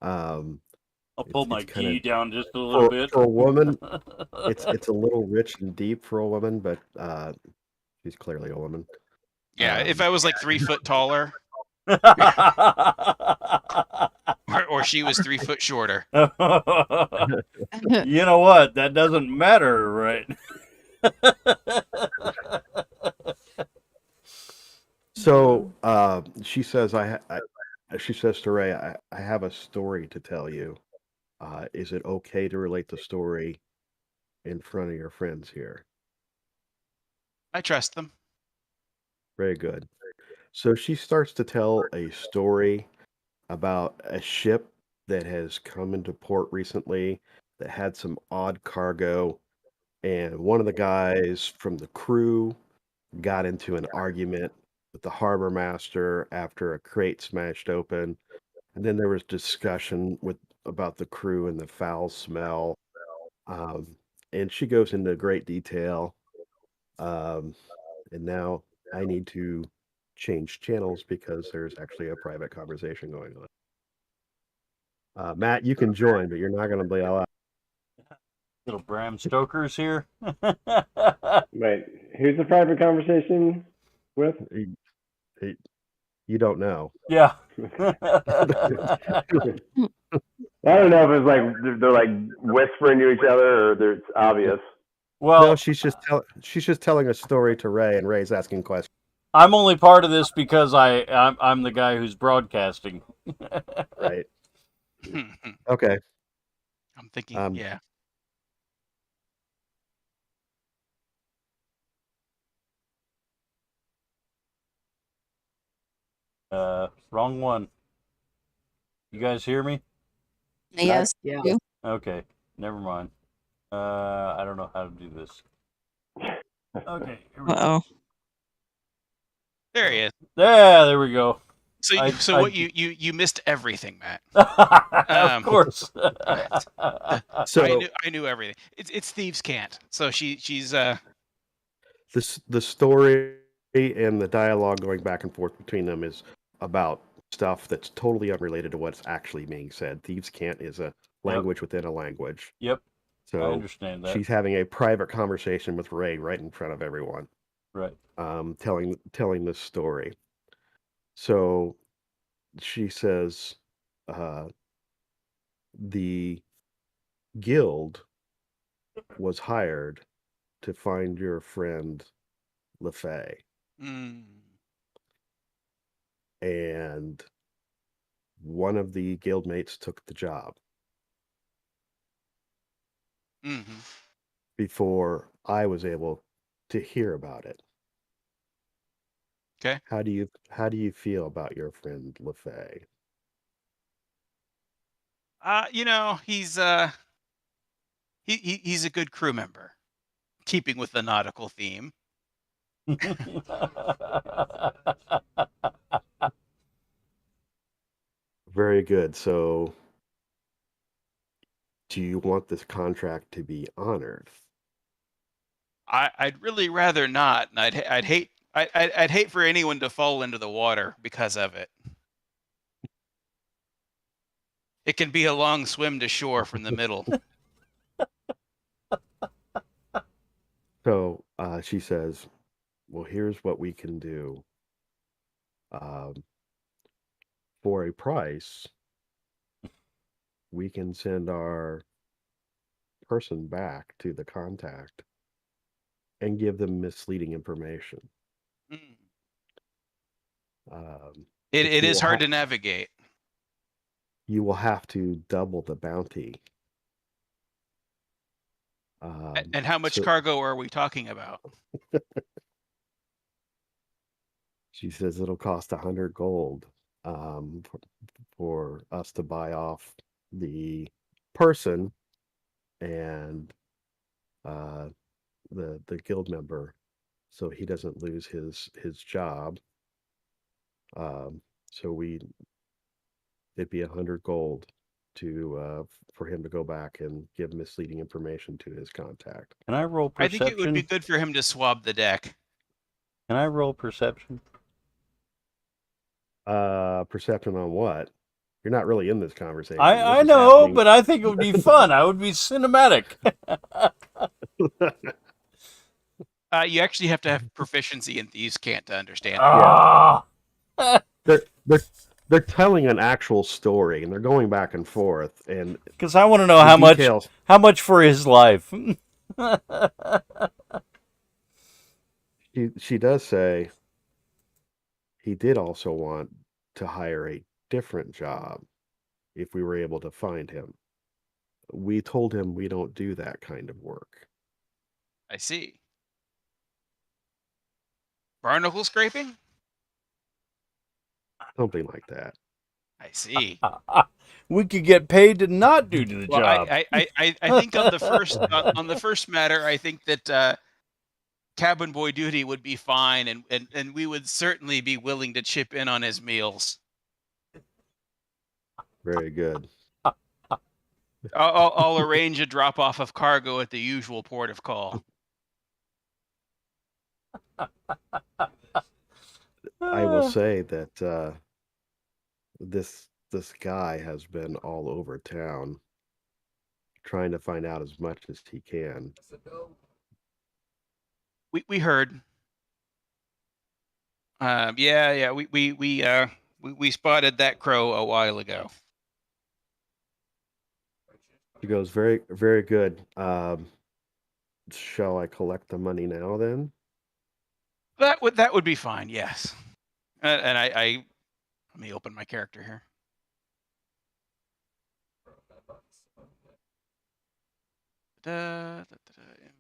I'll pull my It's kind of key down just a little bit. for a woman. It's a little rich and deep for a woman, but she's clearly a woman. Yeah, if I was like 3 foot taller, or she was 3 foot shorter. You know what? That doesn't matter, right? So she says, she says to Ray, I have a story to tell you. Is it okay to relate the story in front of your friends here? I trust them. Very good. So she starts to tell a story about a ship that has come into port recently that had some odd cargo, and one of the guys from the crew got into an argument with the harbor master after a crate smashed open, and then there was discussion about the crew and the foul smell. Um, and she goes into great detail. Um, and now I need to change channels because there's actually a private conversation going on. Matt, you can join, but you're not going to be allowed. Little Bram Stoker's here. Wait, who's the private conversation with? You don't know. Yeah. I don't know if it's like they're like whispering to each other or it's obvious. Well, no, she's just telling a story to Ray, and Ray's asking questions. I'm only part of this because I'm the guy who's broadcasting. Right. Okay. I'm thinking, yeah. Wrong one. You guys hear me? Yes. Yeah. you. Okay, never mind. I don't know how to do this. Okay, here we go. Uh-oh. There he is. There we go. So what you missed everything, Matt. Of course. So I knew everything. It's thieves can't. So she's the story and the dialogue going back and forth between them is about stuff that's totally unrelated to what's actually being said. Thieves can't is a language within a language. Yep. So I understand that. she's having a private conversation with Ray right in front of everyone. Right. Telling this story. So she says, the guild was hired to find your friend LeFay. And one of the guildmates took the job before I was able to hear about it. Okay. How do you feel about your friend LeFay? He's he's a good crew member, keeping with the nautical theme. Very good. So do you want this contract to be honored? I'd really rather not, and I'd hate for anyone to fall into the water because of it. It can be a long swim to shore from the middle. So she says, well, here's what we can do. For a price, we can send our person back to the contact and give them misleading information. It is hard to navigate. You will have to double the bounty. And how much cargo are we talking about? She says it'll cost 100 gold for us to buy off the person and the guild member, so he doesn't lose his job. So it'd be 100 gold to for him to go back and give misleading information to his contact. Can I roll I perception? think it would be good for him to swab the deck. Can I roll perception? Perception on what? You're not really in this conversation. I know, but I think it would be fun. I would be cinematic. You actually have to have proficiency in Thieves' Cant to understand. Ah. They're telling an actual story and they're going back and forth, and because I want to know how much for his life. She does say he did also want to hire a different job if we were able to find him. We told him we don't do that kind of work. I see. Barnacle scraping? Something like that. I see. We could get paid to not do the job. I think on the first matter, I think that cabin boy duty would be fine, and we would certainly be willing to chip in on his meals. Very good. I'll arrange a drop off of cargo at the usual port of call. I will say that this guy has been all over town trying to find out as much as he can. We heard. Yeah. We spotted that crow a while ago. He goes, very, very good. Shall I collect the money now then? That would be fine. Yes. And I let me open my character here.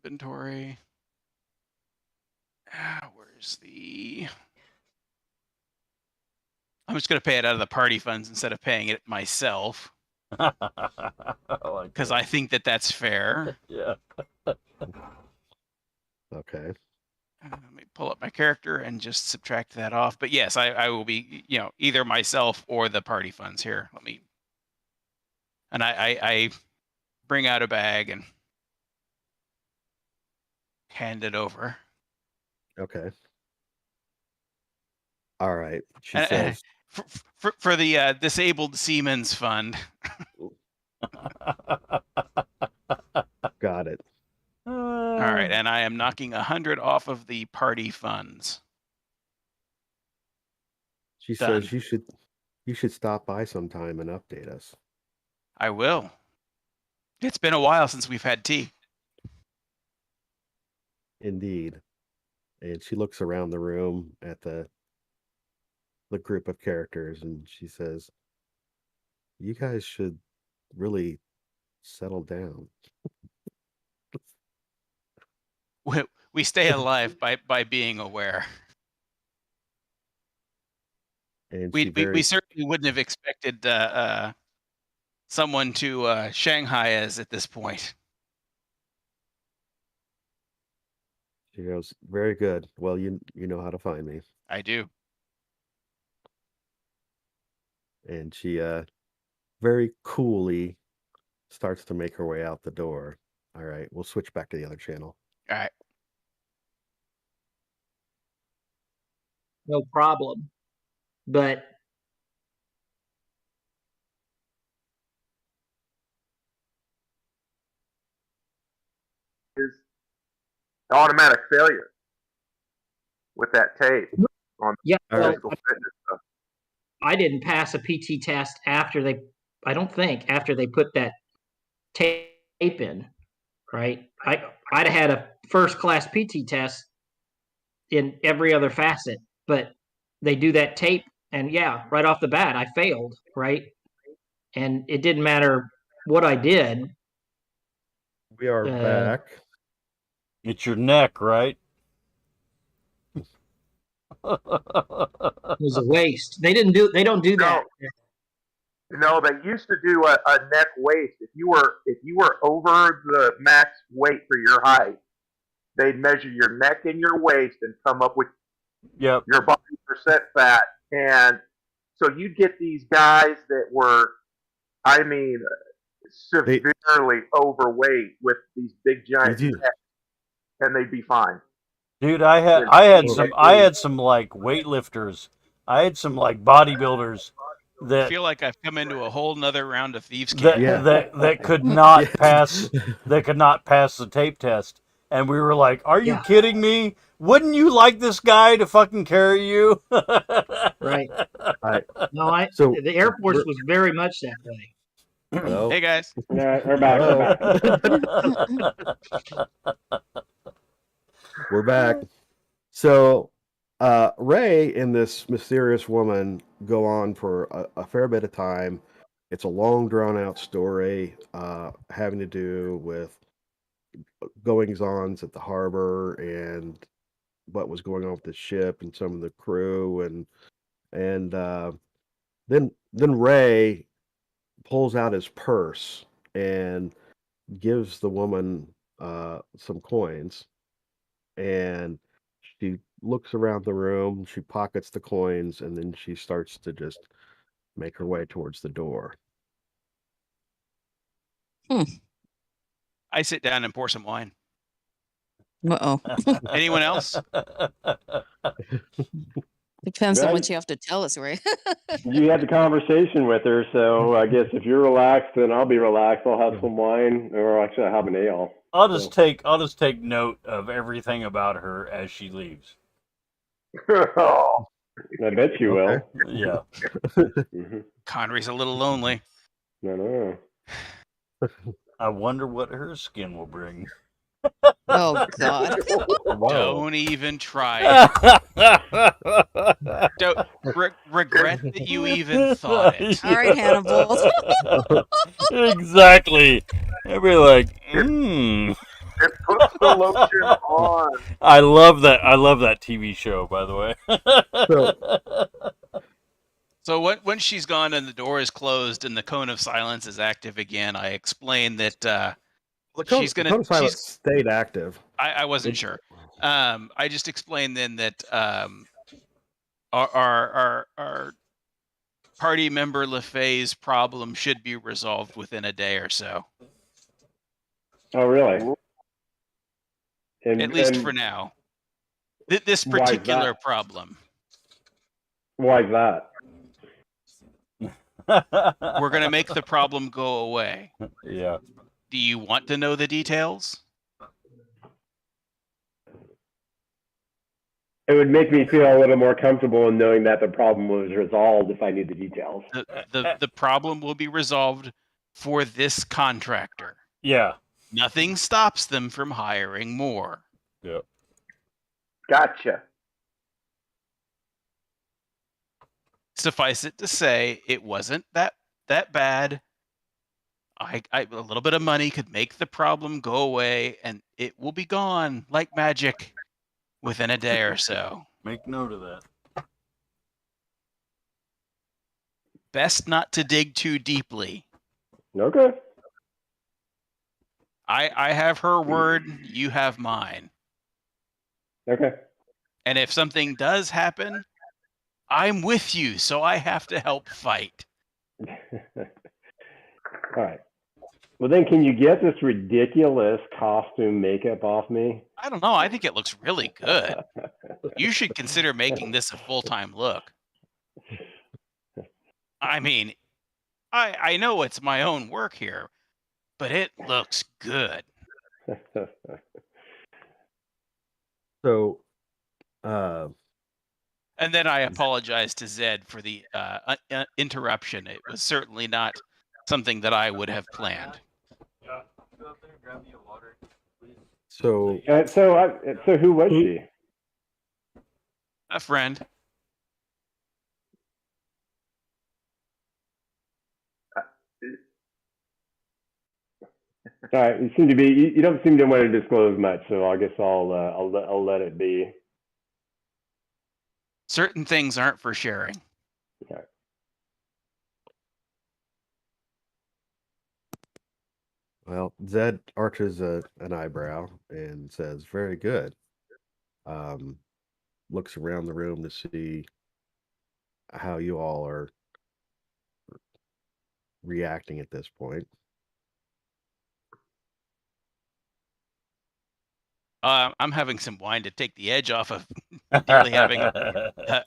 Inventory. Where's the? I'm just gonna pay it out of the party funds instead of paying it myself. Because I think that's fair. Yeah. Okay. Let me pull up my character and just subtract that off. But yes, I will be, either myself or the party funds here. Let me. And I bring out a bag and hand it over. Okay. All right. She says for the disabled seamen's fund. Got it. All right, and I am knocking 100 off of the party funds. She says you should stop by sometime and update us. I will. It's been a while since we've had tea. Indeed. And she looks around the room at the group of characters and she says, you guys should really settle down. We stay alive by being aware. And we certainly wouldn't have expected someone to Shanghai us at this point. She goes, very good. Well, you know how to find me. I do. And she very coolly starts to make her way out the door. All right, we'll switch back to the other channel. All right. No problem. But is automatic failure with that tape on yeah, physical fitness stuff. I didn't pass a PT test after they put that tape in, right? I'd have had a first class PT test in every other facet, but they do that tape and yeah, right off the bat, I failed, right? And it didn't matter what I did. We are back. It's your neck, right? It was a waste. They don't do that. No, they used to do a neck waist. If you were over the max weight for your height, they'd measure your neck and your waist and come up with Yep. your body percent fat. And so you'd get these guys that were, I mean, severely overweight with these big giant necks, and they'd be fine. Dude, I had some like weightlifters. I had some like bodybuilders I that feel like I've come into a whole nother round of thieves' that candy. that could not Yes. pass the tape test. And we were like, "Are you kidding me? Wouldn't you like this guy to fucking carry you?" Right. No, the Air Force was very much that way. Well, Hey guys. We're back. We're back. So, Ray and this mysterious woman go on for a fair bit of time. It's a long, drawn-out story having to do with goings-ons at the harbor and what was going on with the ship and some of the crew, and then Ray pulls out his purse and gives the woman some coins, and she looks around the room, she pockets the coins, and then she starts to just make her way towards the door. I sit down and pour some wine. Uh-oh. Anyone else? Depends on what you have to tell us, Ray. You had the conversation with her, so I guess if you're relaxed, then I'll be relaxed. I'll have some wine, or actually I'll have an ale. I'll just take note of everything about her as she leaves. Oh, I bet you will. Yeah. Connery's a little lonely. No. I wonder what her skin will bring. Oh God. Don't even try it. Don't regret that you even thought it. All right, Hannibal. Exactly. I'd be like, it puts the lotion on. I love that TV show, by the way. So when she's gone and the door is closed and the cone of silence is active again, I explain that she's gonna. Cone of Silence stayed active. I wasn't sure. I just explained then that our party member LaFay's problem should be resolved within a day or so. Oh, really? At least for now. This particular problem. Why is that? We're going to make the problem go away. Yeah. Do you want to know the details? It would make me feel a little more comfortable in knowing that the problem was resolved if I knew the details. The problem will be resolved for this contractor. Yeah. Nothing stops them from hiring more. Yeah. Gotcha. Suffice it to say, it wasn't that bad. A little bit of money could make the problem go away, and it will be gone like magic within a day or so. Make note of that. Best not to dig too deeply. Okay. I have her word, you have mine. Okay. And if something does happen, I'm with you, so I have to help fight. All right. Well, then can you get this ridiculous costume makeup off me? I don't know. I think it looks really good. You should consider making this a full-time look. I mean, I know it's my own work here, but it looks good. So, and then I apologize to Zed for the interruption. It was certainly not something that I would have planned. So who was she? A friend. All right, you don't seem to want to disclose much, so I guess I'll let it be. Certain things aren't for sharing. Okay. Well, Zed arches an eyebrow and says, "Very good." Looks around the room to see how you all are reacting at this point. I'm having some wine to take the edge off of nearly having a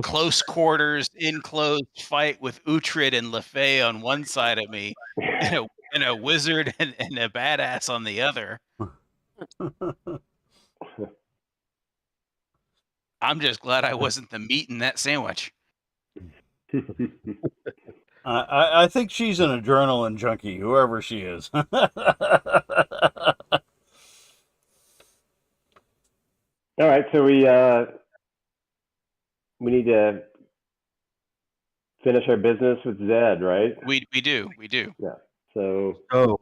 close quarters, enclosed fight with Uhtred and LeFay on one side of me, and a wizard and a badass on the other. I'm just glad I wasn't the meat in that sandwich. I think she's an adrenaline junkie, whoever she is. All right, so we need to finish our business with Zed, right? We do. Yeah. So. Oh,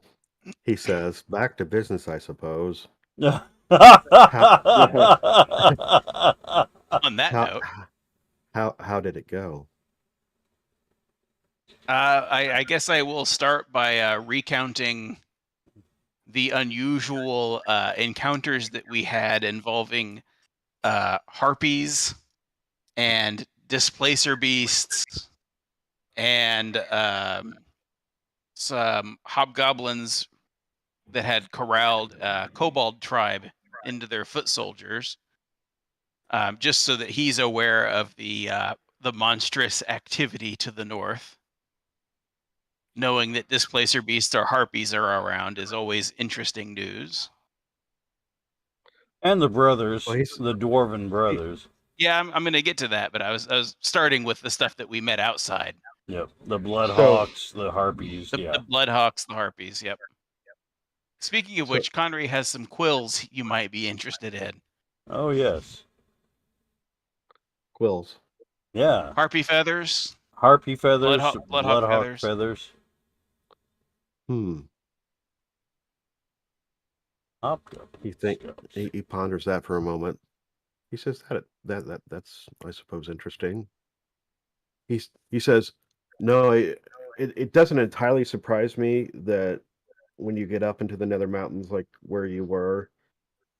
he says, "Back to business, I suppose." On that note, how did it go? I guess I will start by recounting the unusual encounters that we had involving harpies and displacer beasts and some hobgoblins that had corralled kobold tribe into their foot soldiers, just so that he's aware of the monstrous activity to the north. Knowing that displacer beasts or harpies are around is always interesting news. And the brothers, Well, the dwarven brothers. Yeah, I'm going to get to that, but I was starting with the stuff that we met outside. Yep, the bloodhawks, the harpies. The bloodhawks, the harpies. Yep. Speaking of which, Connery has some quills you might be interested in. Oh yes, quills. Yeah, harpy feathers. Harpy feathers, bloodhawk feathers. He ponders that for a moment. He says that's I suppose interesting. He says, "No, it doesn't entirely surprise me that when you get up into the Nether Mountains, like where you were,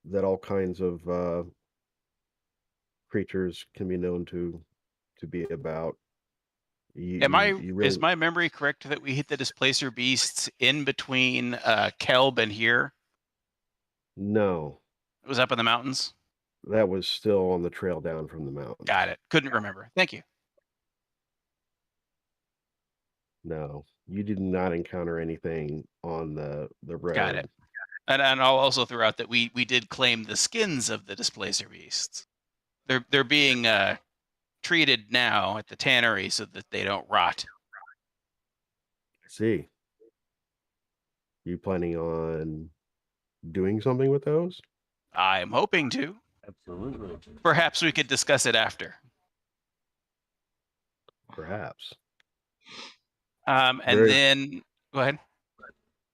that all kinds of creatures can be known to be about." Is my memory correct that we hit the displacer beasts in between Kelb and here? No. It was up in the mountains? That was still on the trail down from the mountains. Got it. Couldn't remember. Thank you. No, you did not encounter anything on the road. Got it. And I'll also throw out that we did claim the skins of the displacer beasts. They're being treated now at the tannery so that they don't rot. I see. You planning on doing something with those? I'm hoping to. Absolutely. Perhaps we could discuss it after. Perhaps. Then go ahead.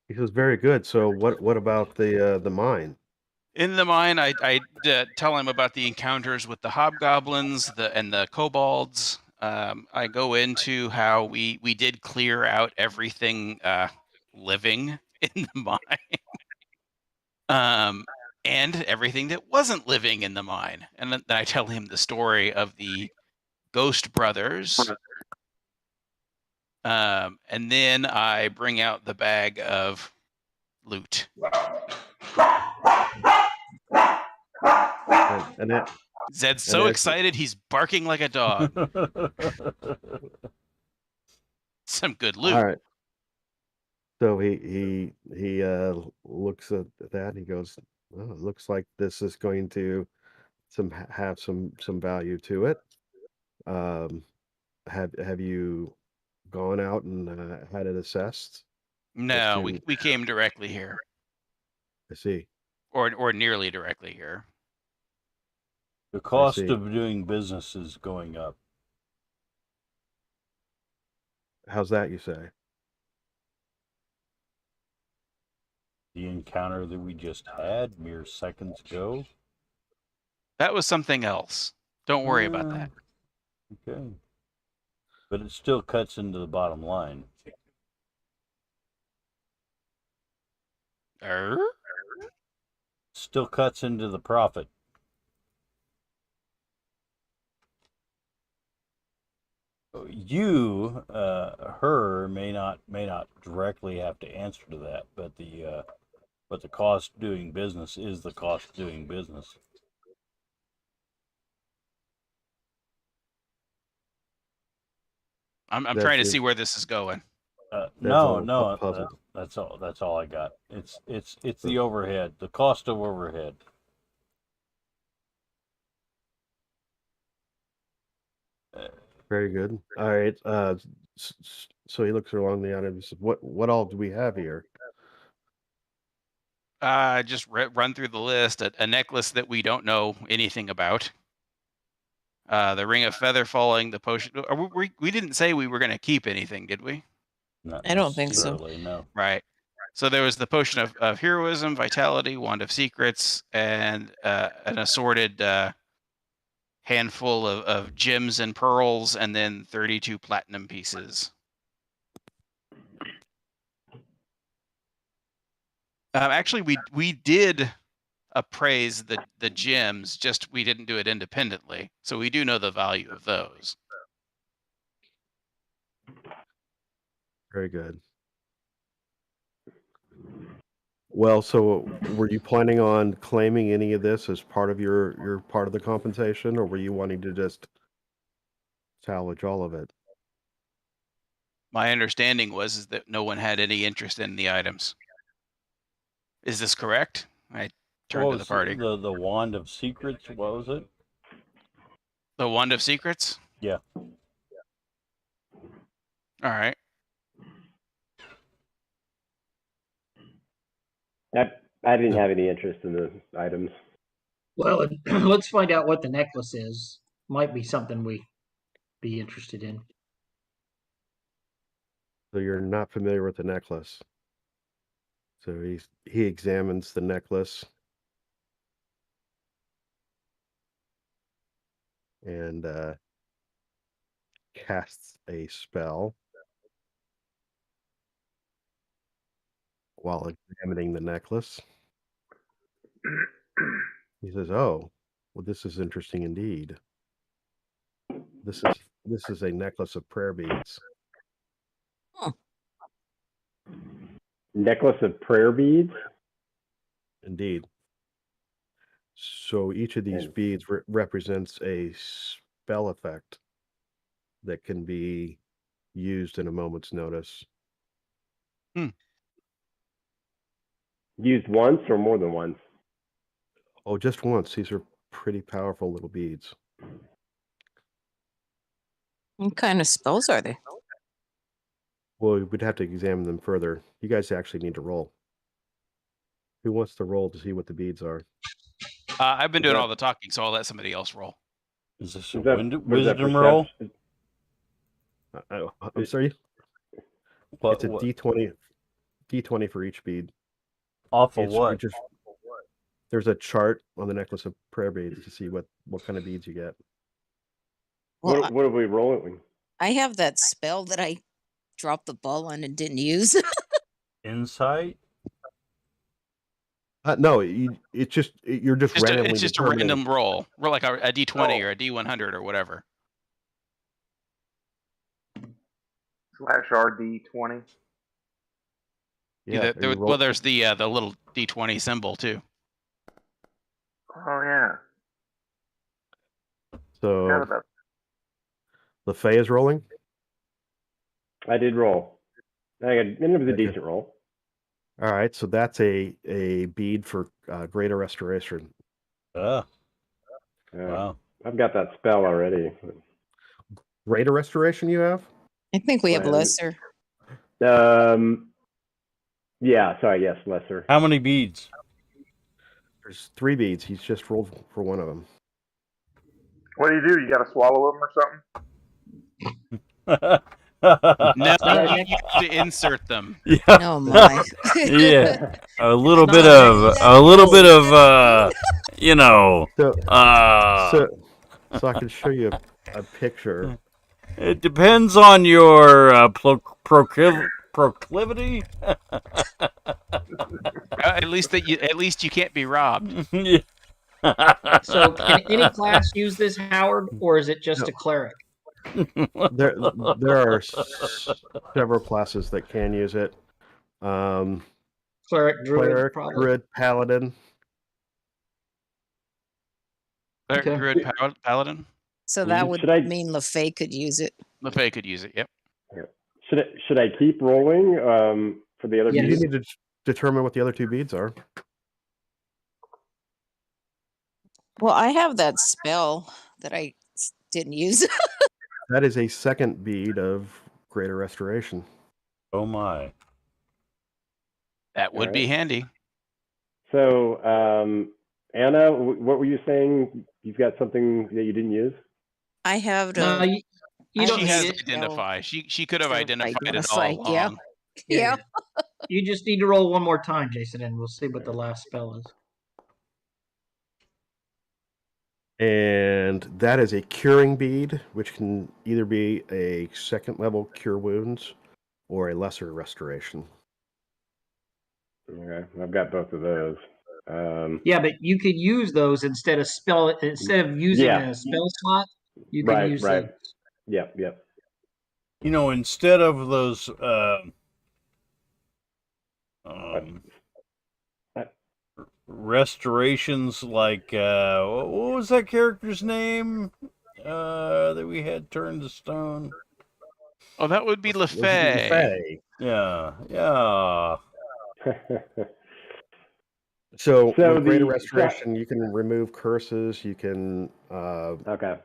He says, "Very good. So what about the mine?" In the mine, I tell him about the encounters with the hobgoblins and the kobolds. I go into how we did clear out everything living in the mine, and everything that wasn't living in the mine. And then I tell him the story of the Ghost Brothers. And then I bring out the bag of loot. Zed's so excited he's barking like a dog. Some good loot. All right. So he looks at that and he goes, "Oh, it looks like this is going to have some value to it." Have you gone out and had it assessed? No, we came directly here. I see. Or nearly directly here. The cost of doing business is going up. How's that, you say? The encounter that we just had mere seconds ago. That was something else. Don't worry about that. Okay. But it still cuts into the bottom line. Still cuts into the profit. You, her, may not directly have to answer to that, but the cost of doing business is the cost of doing business. I'm trying to see where this is going. No, that's all. That's all I got. It's the overhead, the cost of overhead. Very good. All right. So he looks along the items. What all do we have here? Just run through the list. A necklace that we don't know anything about. The ring of feather falling, the potion. We didn't say we were going to keep anything, did we? I don't think so. No. Right. So there was the potion of heroism, vitality, wand of secrets, and an assorted handful of gems and pearls, and then 32 platinum pieces. Actually, we did appraise the gems, just we didn't do it independently. So we do know the value of those. Very good. Well, so were you planning on claiming any of this as part of your part of the compensation, or were you wanting to just salvage all of it? My understanding is that no one had any interest in the items. Is this correct? I turned to the party. The wand of secrets, what was it? The wand of secrets? Yeah. All right. I didn't have any interest in the items. Well, let's find out what the necklace is. Might be something we be interested in. So you're not familiar with the necklace. So he examines the necklace and casts a spell while examining the necklace. He says, "Oh, well, this is interesting indeed. This is a necklace of prayer beads." Huh. Necklace of prayer beads? Indeed. So each of these beads represents a spell effect that can be used in a moment's notice. Used once or more than once? Oh, just once. These are pretty powerful little beads. What kind of spells are they? Well, we'd have to examine them further. You guys actually need to roll. Who wants to roll to see what the beads are? I've been doing all the talking, so I'll let somebody else roll. Is this a wisdom roll? I'm sorry? It's a D20 for each bead. Off of what? There's a chart on the necklace of prayer beads to see what kind of beads you get. Well, what are we rolling? I have that spell that I dropped the ball on and didn't use. Insight? No, you're just randomly. It's just a random roll. Roll like a D20 or a D100 or whatever. /RD20. Yeah. There's the little D20 symbol too. Oh yeah. So LaFay is rolling. I did roll. It was a decent roll. All right, so that's a bead for greater restoration. Wow. I've got that spell already. Greater restoration you have? I think we have lesser. Yeah, sorry, yes, lesser. How many beads? There's 3 beads. He's just rolled for one of them. What do? You got to swallow them or something? No, Not you yet. have to insert them. Yeah. Oh my. Yeah. A little Not bit yet. of you know, So, so I can show you a picture. it depends on your proclivity. At least you can't be robbed. Yeah. So, can any class use this, Howard, or is it just No. a cleric? There are several classes that can use it. Cleric, druid, Cleric, probably. Druid, Paladin. Okay. Druid Paladin. So that would Should I- mean LaFay could use it. LaFay could use it. Yep. Should I keep rolling for the other Yes. You beads? need to determine what the other two beads are. Well, I have that spell that I didn't use. That is a second bead of Greater Restoration. Oh my. That would be handy. So, Anna, what were you saying? You've got something that you didn't use? I have to. No, you I don't She need has it. identify. She could have To identified it identify, all yeah. along. Yeah. You just need to roll one more time, Jason, and we'll see what the last spell is. And that is a curing bead, which can either be a second level cure wounds or a lesser restoration. Okay, I've got both of those. Yeah, but you could use those instead of using Yeah. a spell slot. You can Right, use right. them. Yep. You know, instead of those restorations, like what was that character's name that we had turned to stone? Oh, that would be LaFay. LaFay. Yeah. So So with Greater the- Restoration, you can remove curses, you can Okay.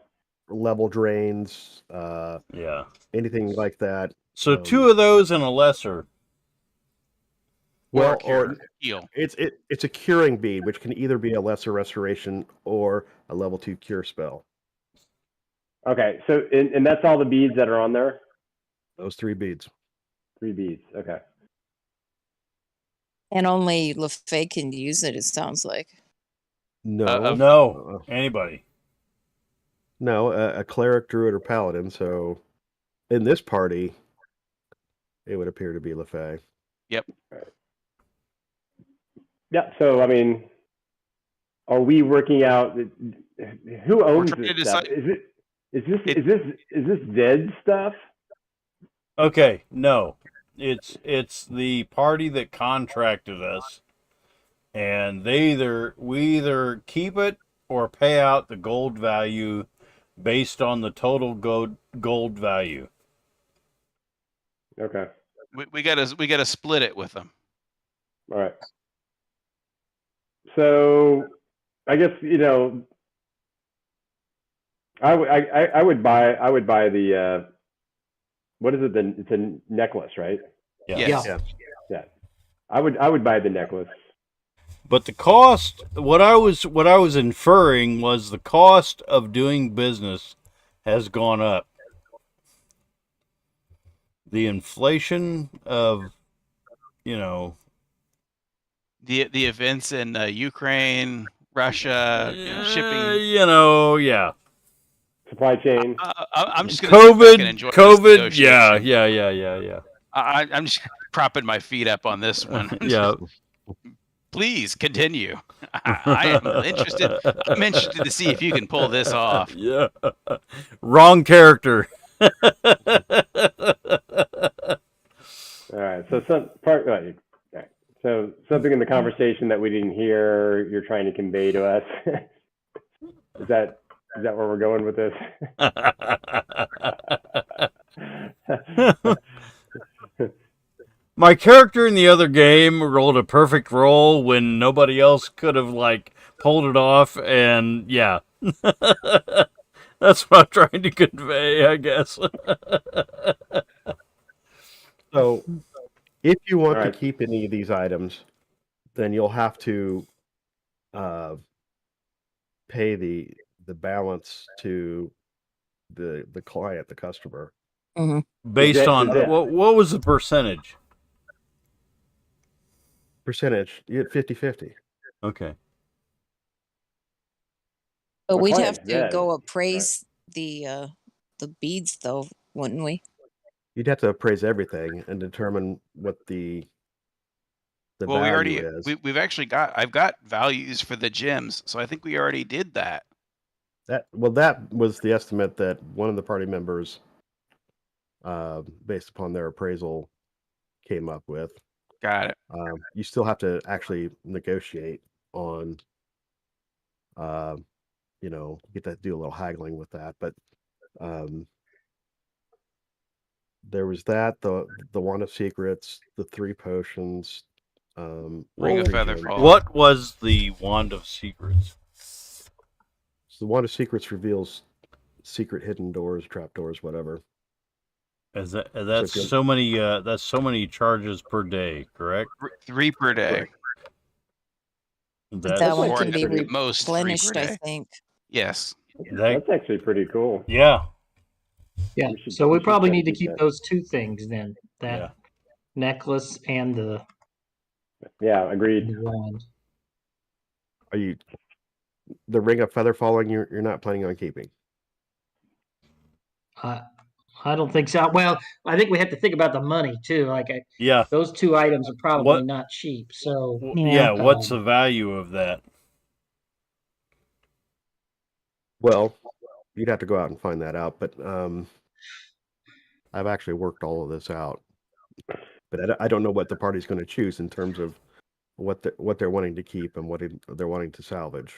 level drains, Yeah. anything like that. So two of those and a lesser. Or Well, or heal. it's a curing bead, which can either be a lesser restoration or a level 2 cure spell. Okay, so and that's all the beads that are on there? Those 3 beads. 3 beads, okay. And only LaFay can use it, it sounds like. No. No. Anybody. No, a cleric, druid, or paladin. So in this party, it would appear to be LaFay. Yep. Yeah, so I mean, are we working out who owns trying to this stuff? decide- Is this Zed stuff? Okay, no. It's the party that contracted us, and we either keep it or pay out the gold value based on the total gold value. Okay. We gotta split it with them. All right. So I guess, you know, I would buy the what is it? It's a necklace, right? Yes. Yeah. I would buy the necklace. But the cost, what I was inferring was the cost of doing business has gone up. The inflation of, you know, The events in Ukraine, Russia, shipping. you know, yeah. Supply chain. I'm just gonna sit back and enjoy this negotiation. Yeah. I'm just propping my feet up on this one. Yeah. Please continue. I am interested. I'm interested to see if you can pull this off. Yeah. Wrong character. All right. So right. So something in the conversation that we didn't hear, you're trying to convey to us. Is that where we're going with this? My character in the other game rolled a perfect roll when nobody else could have like pulled it off, and yeah. That's what I'm trying to convey, I guess. So if you want to keep any of these items, then you'll have to pay the balance to the client, the customer. Based on what was the percentage? Percentage, you get 50-50. Okay. But My we'd point have is to this, go appraise the beads, though, wouldn't we? You'd have to appraise everything and determine what the Well, value is. we've actually I've got values for the gems, so I think we already did that. That was the estimate that one of the party members, based upon their appraisal, came up with. Got it. You still have to actually negotiate on, get to do a little haggling with that. But there was that, the Wand of Secrets, the 3 potions, Ring of 3 Feather gems. Fall. What was the Wand of Secrets? So the Wand of Secrets reveals secret hidden doors, trapdoors, whatever. That's so many charges per day, correct? 3 per day. That one can be most 3 replenished, per I day. think. Yes. That's actually pretty cool. Yeah. Yeah. So we probably need to keep those 2 things then. That necklace and the agreed. The wand. Are you the Ring of Feather Falling? You're not planning on keeping? I don't think so. Well, I think we have to think about the money too. Like, those 2 items are probably not cheap. So what's the value of that? Well, you'd have to go out and find that out. But I've actually worked all of this out. But I don't know what the party's going to choose in terms of what they're wanting to keep and what they're wanting to salvage.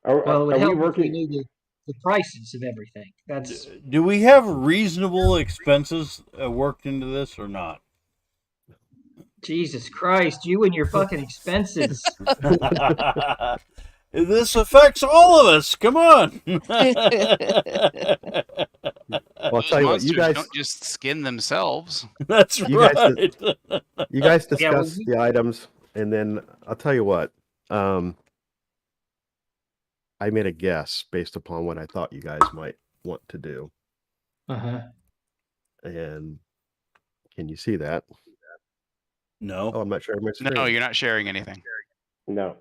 Well, it would help if we knew the prices of everything. That's. Do we have reasonable expenses worked into this or not? Jesus Christ, you and your fucking expenses. This affects all of us. Come on. Well, I'll tell you what, you guys don't just skin themselves. That's right. You guys discuss the items, and then I'll tell you what. I made a guess based upon what I thought you guys might want to do. And can you see that? No. Oh, I'm not sharing my screen. No, you're not sharing anything. No.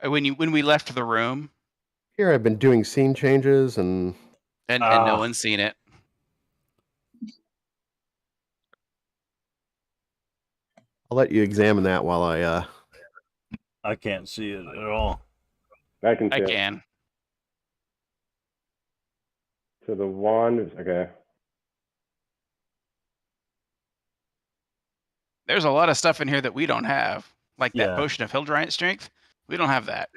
When we left the room. Here I've been doing scene changes and no one's seen it. I'll let you examine that while I can't see it at all. I can see it. can. So the wand is okay. There's a lot of stuff in here that we don't have. Like that potion of Hill Giant Strength. We don't have that.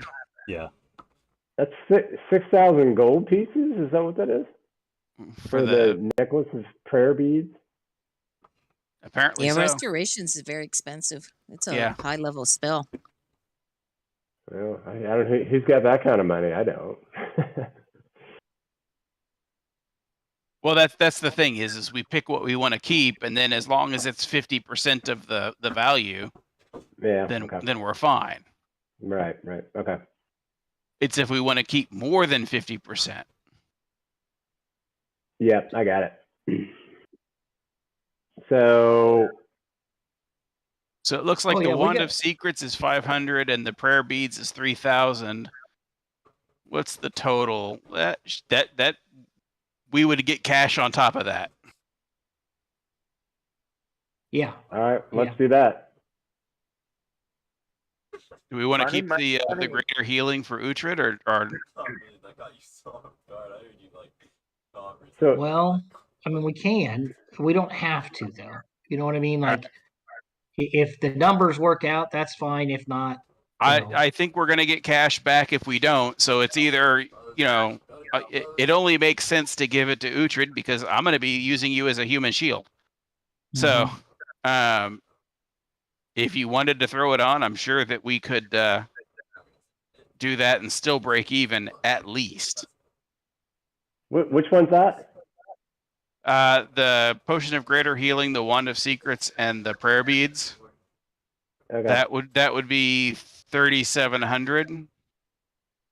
Yeah. That's 6,000 gold pieces? Is that what that is? For the necklace of prayer beads? Apparently so. Restorations is very expensive. It's a high level spell. Well, I don't know who's got that kind of money. I don't. Well, that's the thing is we pick what we want to keep, and then as long as it's 50% of the value, then we're fine. Right. Okay. It's if we want to keep more than 50%. Yeah, I got it. So it looks like the Wand of Secrets is 500 and the Prayer Beads is 3,000. What's the total? That we would get cash on top of that. Yeah. All right, let's do that. Do we want to keep the greater healing for Uhtred or? Well, I mean, we can. We don't have to, though. You know what I mean? Like, if the numbers work out, that's fine. If not, I think we're going to get cash back if we don't. So it's either, it only makes sense to give it to Uhtred because I'm going to be using you as a human shield. So, if you wanted to throw it on, I'm sure that we could do that and still break even at least. Which one's that? The Potion of Greater Healing, the Wand of Secrets, and the Prayer Beads. Okay. That would be 3,700,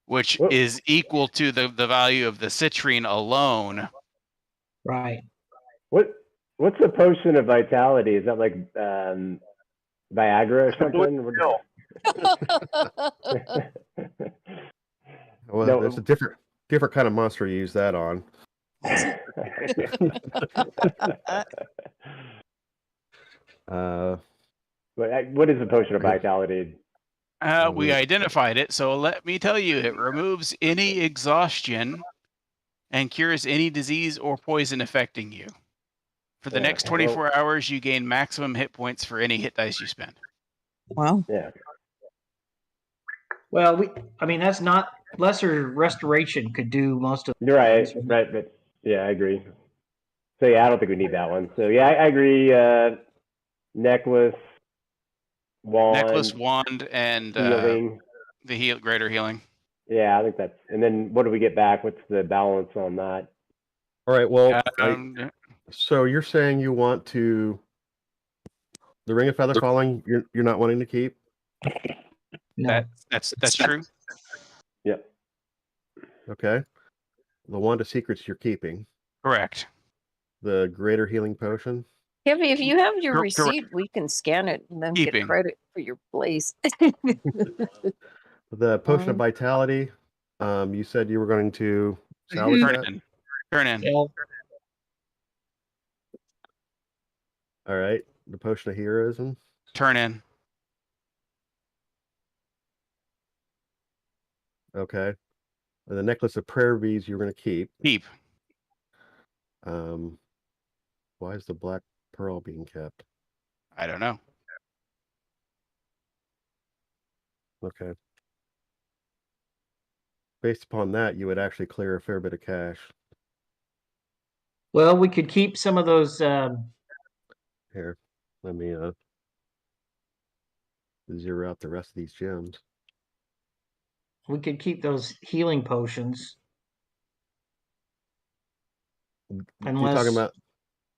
which is equal to the value of the citrine alone. Right. What's the potion of vitality? Is that like Viagra or something? Well, No. there's a different kind of monster you use that on. What is the potion of vitality? We identified it, so let me tell you, it removes any exhaustion and cures any disease or poison affecting you. For the next 24 hours, you gain maximum hit points for any hit dice you spend. Wow. Yeah. Well, that's not lesser restoration could do most of. You're right. Right. But yeah, I agree. So yeah, I don't think we need that one. So yeah, I agree. Necklace, wand, and healing. The greater healing. Yeah, I think that's. And then what do we get back? What's the balance on that? All right. Well, so you're saying you want the Ring of Feather Falling? You're not wanting to keep? No. That's true. Yep. Okay. The Wand of Secrets you're keeping. Correct. The Greater Healing Potion. Kevin, if you have your receipt, we can scan it and then Keeping. get credit for your place. The Potion of Vitality. You said you were going to salvage that? Turn in. Yeah. All right. The Potion of Heroism. Turn in. Okay. And the Necklace of Prayer Beads you're going to keep. Keep. Why is the Black Pearl being kept? I don't know. Okay. Based upon that, you would actually clear a fair bit of cash. Well, we could keep some of those. Here, let me zero out the rest of these gems. We could keep those healing potions. Unless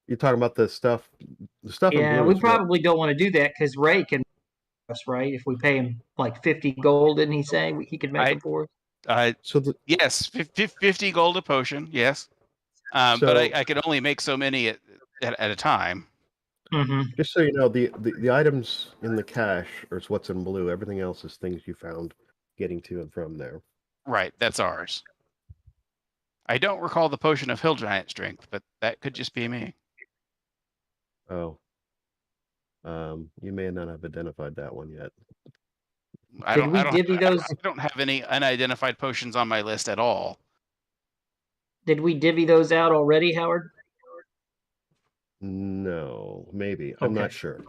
you're talking about the stuff. The stuff. Yeah, in blue we probably don't want to do that because Ray can us, right? If we pay him like 50 gold, didn't he say he could make them for us? Yes, 50 gold a potion. Yes, but I could only make so many at a time. Mm-hmm. Just so you know, the items in the cache are what's in blue. Everything else is things you found getting to and from there. Right, that's ours. I don't recall the potion of hill giant strength, but that could just be me. Oh. You may not have identified that one yet. I don't have any unidentified potions on my list at all. Did we divvy those out already, Howard? No, maybe. I'm not sure.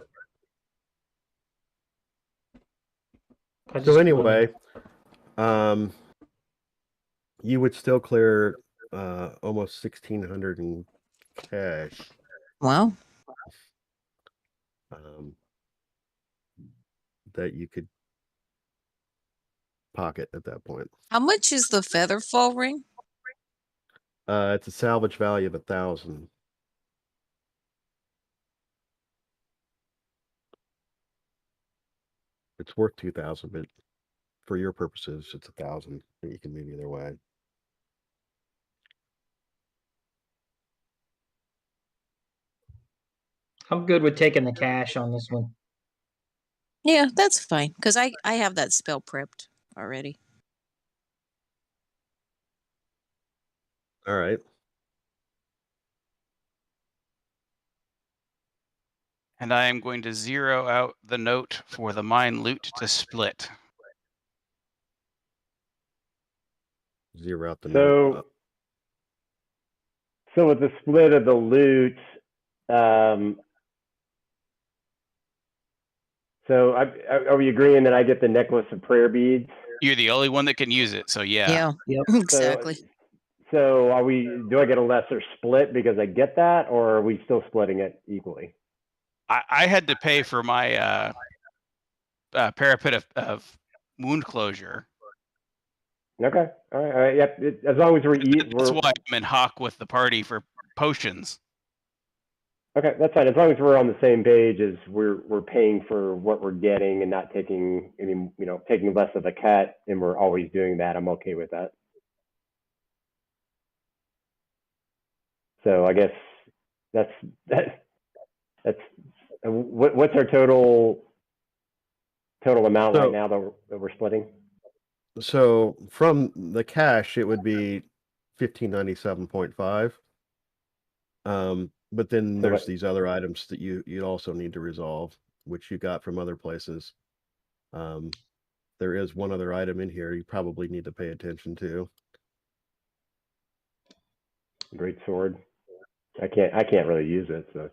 So anyway, you would still clear almost 1,600 in cash. Wow. That you could pocket at that point. How much is the feather fall ring? It's a salvage value of 1,000. It's worth 2,000, but for your purposes, it's 1,000. You can move either way. I'm good with taking the cash on this one. Yeah, that's fine because I have that spell prepped already. All right. And I am going to zero out the note for the mine loot to split. Zero out the note. So with the split of the loot, so are we agreeing that I get the Necklace of Prayer Beads? You're the only one that can use it, so yeah. Yeah, exactly. So do I get a lesser split because I get that, or are we still splitting it equally? I had to pay for my parapet of wound closure. Okay. All right. Yep. As long as That's why I'm in hock with the party for potions. Okay, that's fine. As long as we're on the same page as we're paying for what we're getting and not taking taking less of a cut, and we're always doing that, I'm okay with that. So I guess that's what's our total amount right now that we're splitting? So from the cash, it would be 1597.5. But then there's these other items that you'd also need to resolve, which you got from other places. There is one other item in here you probably need to pay attention to. Great sword. I can't really use it, so.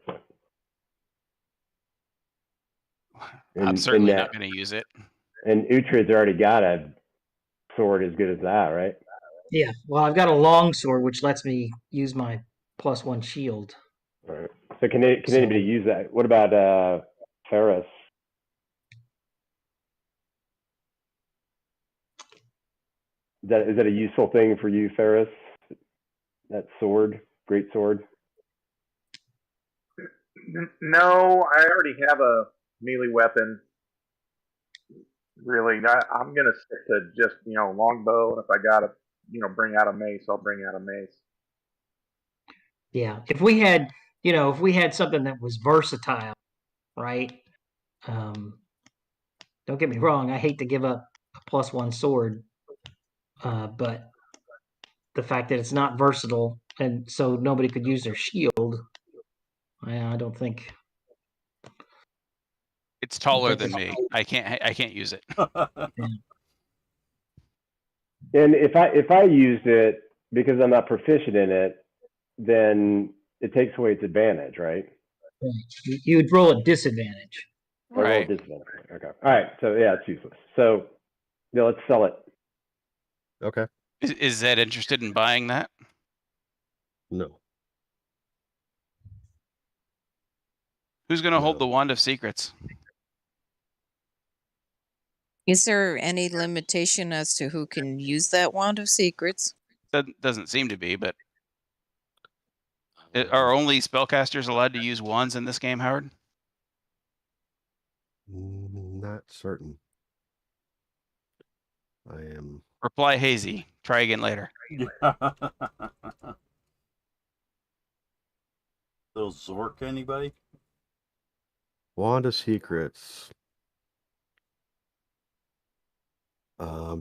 I'm certainly not going to use it. And Uhtred's already got a sword as good as that, right? Yeah. Well, I've got a long sword, which lets me use my +1 shield. All right. So can anybody use that? What about Ferris? Is that a useful thing for you, Ferris? That sword, great sword. No, I already have a melee weapon. Really, I'm gonna stick to just longbow, and if I gotta bring out a mace, I'll bring out a mace. Yeah, if we had something that was versatile, right? Don't get me wrong, I hate to give up a +1 sword, but the fact that it's not versatile and so nobody could use their shield, I don't think it's taller than me. I can't use it. And if I used it because I'm not proficient in it, then it takes away its advantage, right? You would roll a disadvantage. Right. Roll a disadvantage. Okay. All right. So yeah, it's useless. So let's sell it. Okay. Is Zed interested in buying that? No. Who's going to hold the Wand of Secrets? Is there any limitation as to who can use that Wand of Secrets? That doesn't seem to be, but are only spellcasters allowed to use wands in this game, Howard? Not certain. I am. Reply hazy. Try again later. Those Zork, anybody? Wand of Secrets.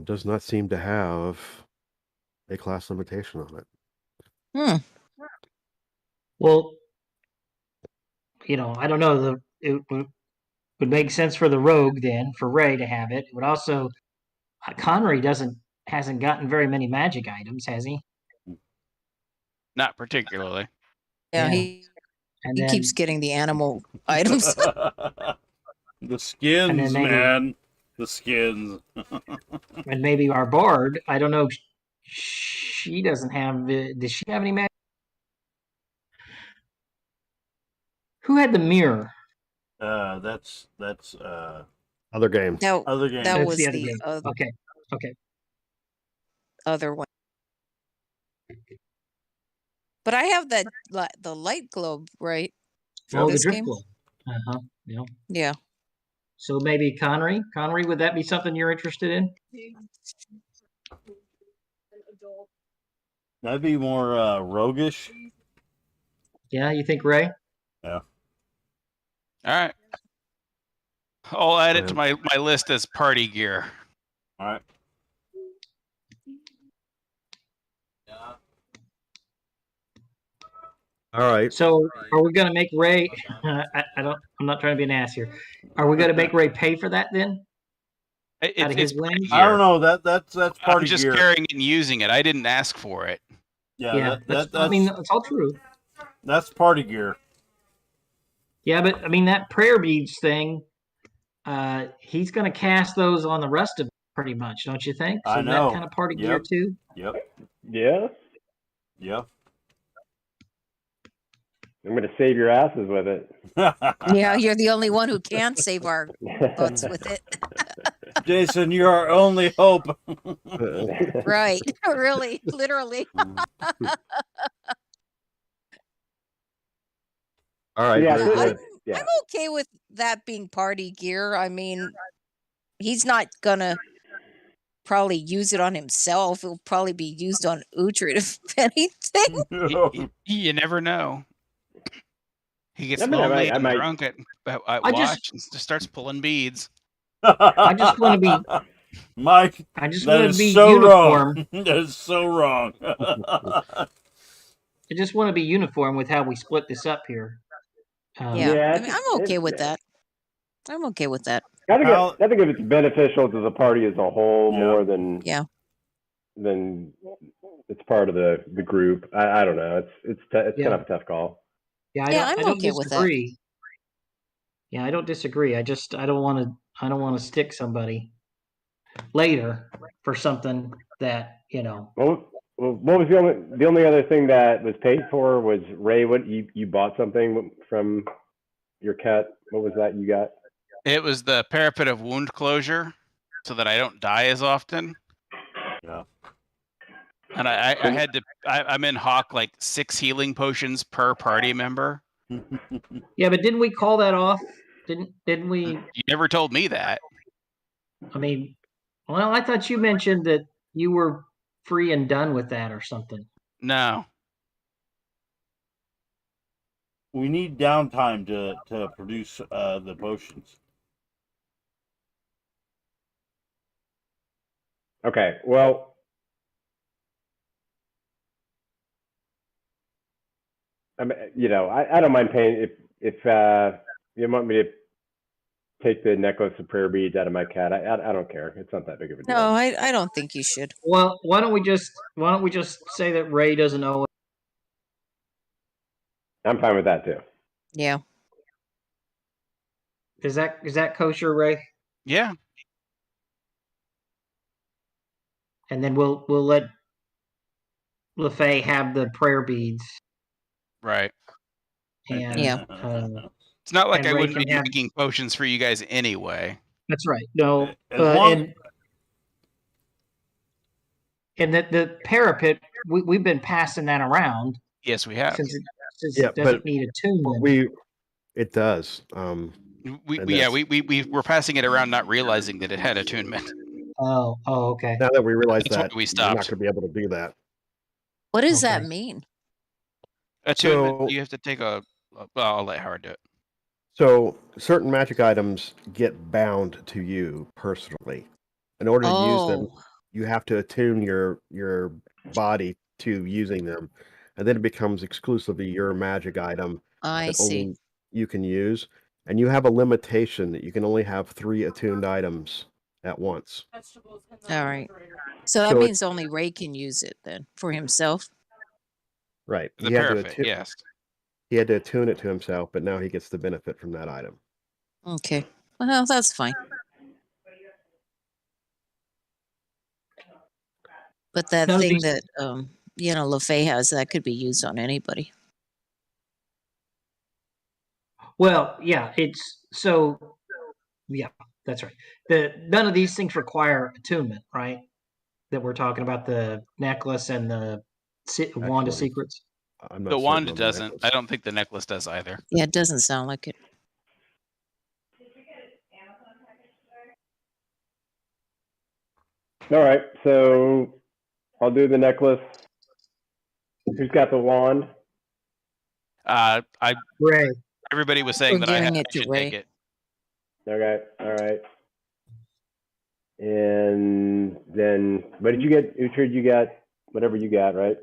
Does not seem to have a class limitation on it. Well, I don't know. It would make sense for the rogue then, for Ray to have it. It would also, Connery hasn't gotten very many magic items, has he? Not particularly. Yeah, he keeps getting the animal items. The skins, man. The skins. And maybe our bard, I don't know. She doesn't have. Does she have any magic? Who had the mirror? That's other games. Other games. That was the the okay. Other one. But I have the light globe, right? For this the drift globe. Yeah. Yeah. So maybe Connery, would that be something you're interested in? That'd be more roguish. Yeah, you think Ray? Yeah. All right. I'll add it to my list as party gear. All right. All right. So, are we going to make Ray? I'm not trying to be an ass here. Are we going to make Ray pay for that then? Out of his winnings? I don't know. That's party gear. I'm just carrying it and using it. I didn't ask for it. Yeah. That's all true. That's party gear. Yeah, but I mean that prayer beads thing. He's going to cast those on the rest of it pretty much, don't you think? So I know. That kind of party gear too. Yep. Yeah. Yeah. I'm going to save your asses with it. Yeah, you're the only one who can save our butts with it. Jason, you're our only hope. Right. Really, literally. All right. Yeah, I'm okay with that being party gear. I mean, he's not gonna probably use it on himself. It'll probably be used on Uhtred, if anything. You never know. He gets I mean, lonely I and might. drunk at I watch and just starts pulling beads. I just want to be. Mike, I just that want to is be so uniform. wrong. That is so wrong. I just want to be uniform with how we split this up here. Yeah, I mean, it's- I'm okay it's- with that. I'm okay with that. I think if it's beneficial to the party as a whole Yeah. more than it's part of the group. I don't know. It's kind of a tough call. Yeah, I'm I don't okay with that. disagree. Yeah, I don't disagree. I don't want to stick somebody later for something that, you know. Well, what was the only other thing that was paid for was Ray? What you bought something from your cat? What was that you got? It was the parapet of wound closure, so that I don't die as often. Yeah. And I had to. I'm in Hawk like 6 healing potions per party member. Yeah, but didn't we call that off? Didn't we? You never told me that. I mean, well, I thought you mentioned that you were free and done with that or something. No. We need downtime to produce the potions. Okay, well, I mean, I don't mind paying if you want me to take the necklace of prayer beads out of my cat. I don't care. It's not that big of a deal. No, I don't think you should. Well, why don't we just say that Ray doesn't owe it? I'm fine with that too. Yeah. Is that kosher, Ray? Yeah. And then we'll let LaFay have the prayer beads. Right. And it's not like and I Ray wouldn't can be have- making potions for you guys anyway. That's right. No, and that the parapet, we've been passing that around. Yes, we have. Since it doesn't need attunement. It does. We were passing it around, not realizing that it had attunement. Oh, okay. Now that we realize That's that, why we we're stopped. not going to be able to do that. What does that mean? Attunement. You have to take a. Well, I'll let Howard do it. So certain magic items get bound to you personally. In order to use them, you have to attune your body to using them, and then it becomes exclusively your magic item that only you can use. And you have a limitation that you can only have 3 attuned items at once. All right. So that means only Ray can use it then for himself. Right. The parapet, yes. He had to attune it to himself, but now he gets the benefit from that item. Okay. Well, that's fine. But that thing that LaFay has, that could be used on anybody. Well, yeah, that's right. None of these things require attunement, right? That we're talking about, the necklace and the wand of secrets. The wand doesn't. I don't think the necklace does either. Yeah, it doesn't sound like it. All right, so I'll do the necklace. Who's got the wand? Ray. Everybody was saying that I should take it. Okay, all right. And then, what did you get, Uhtred? You got whatever you got, right?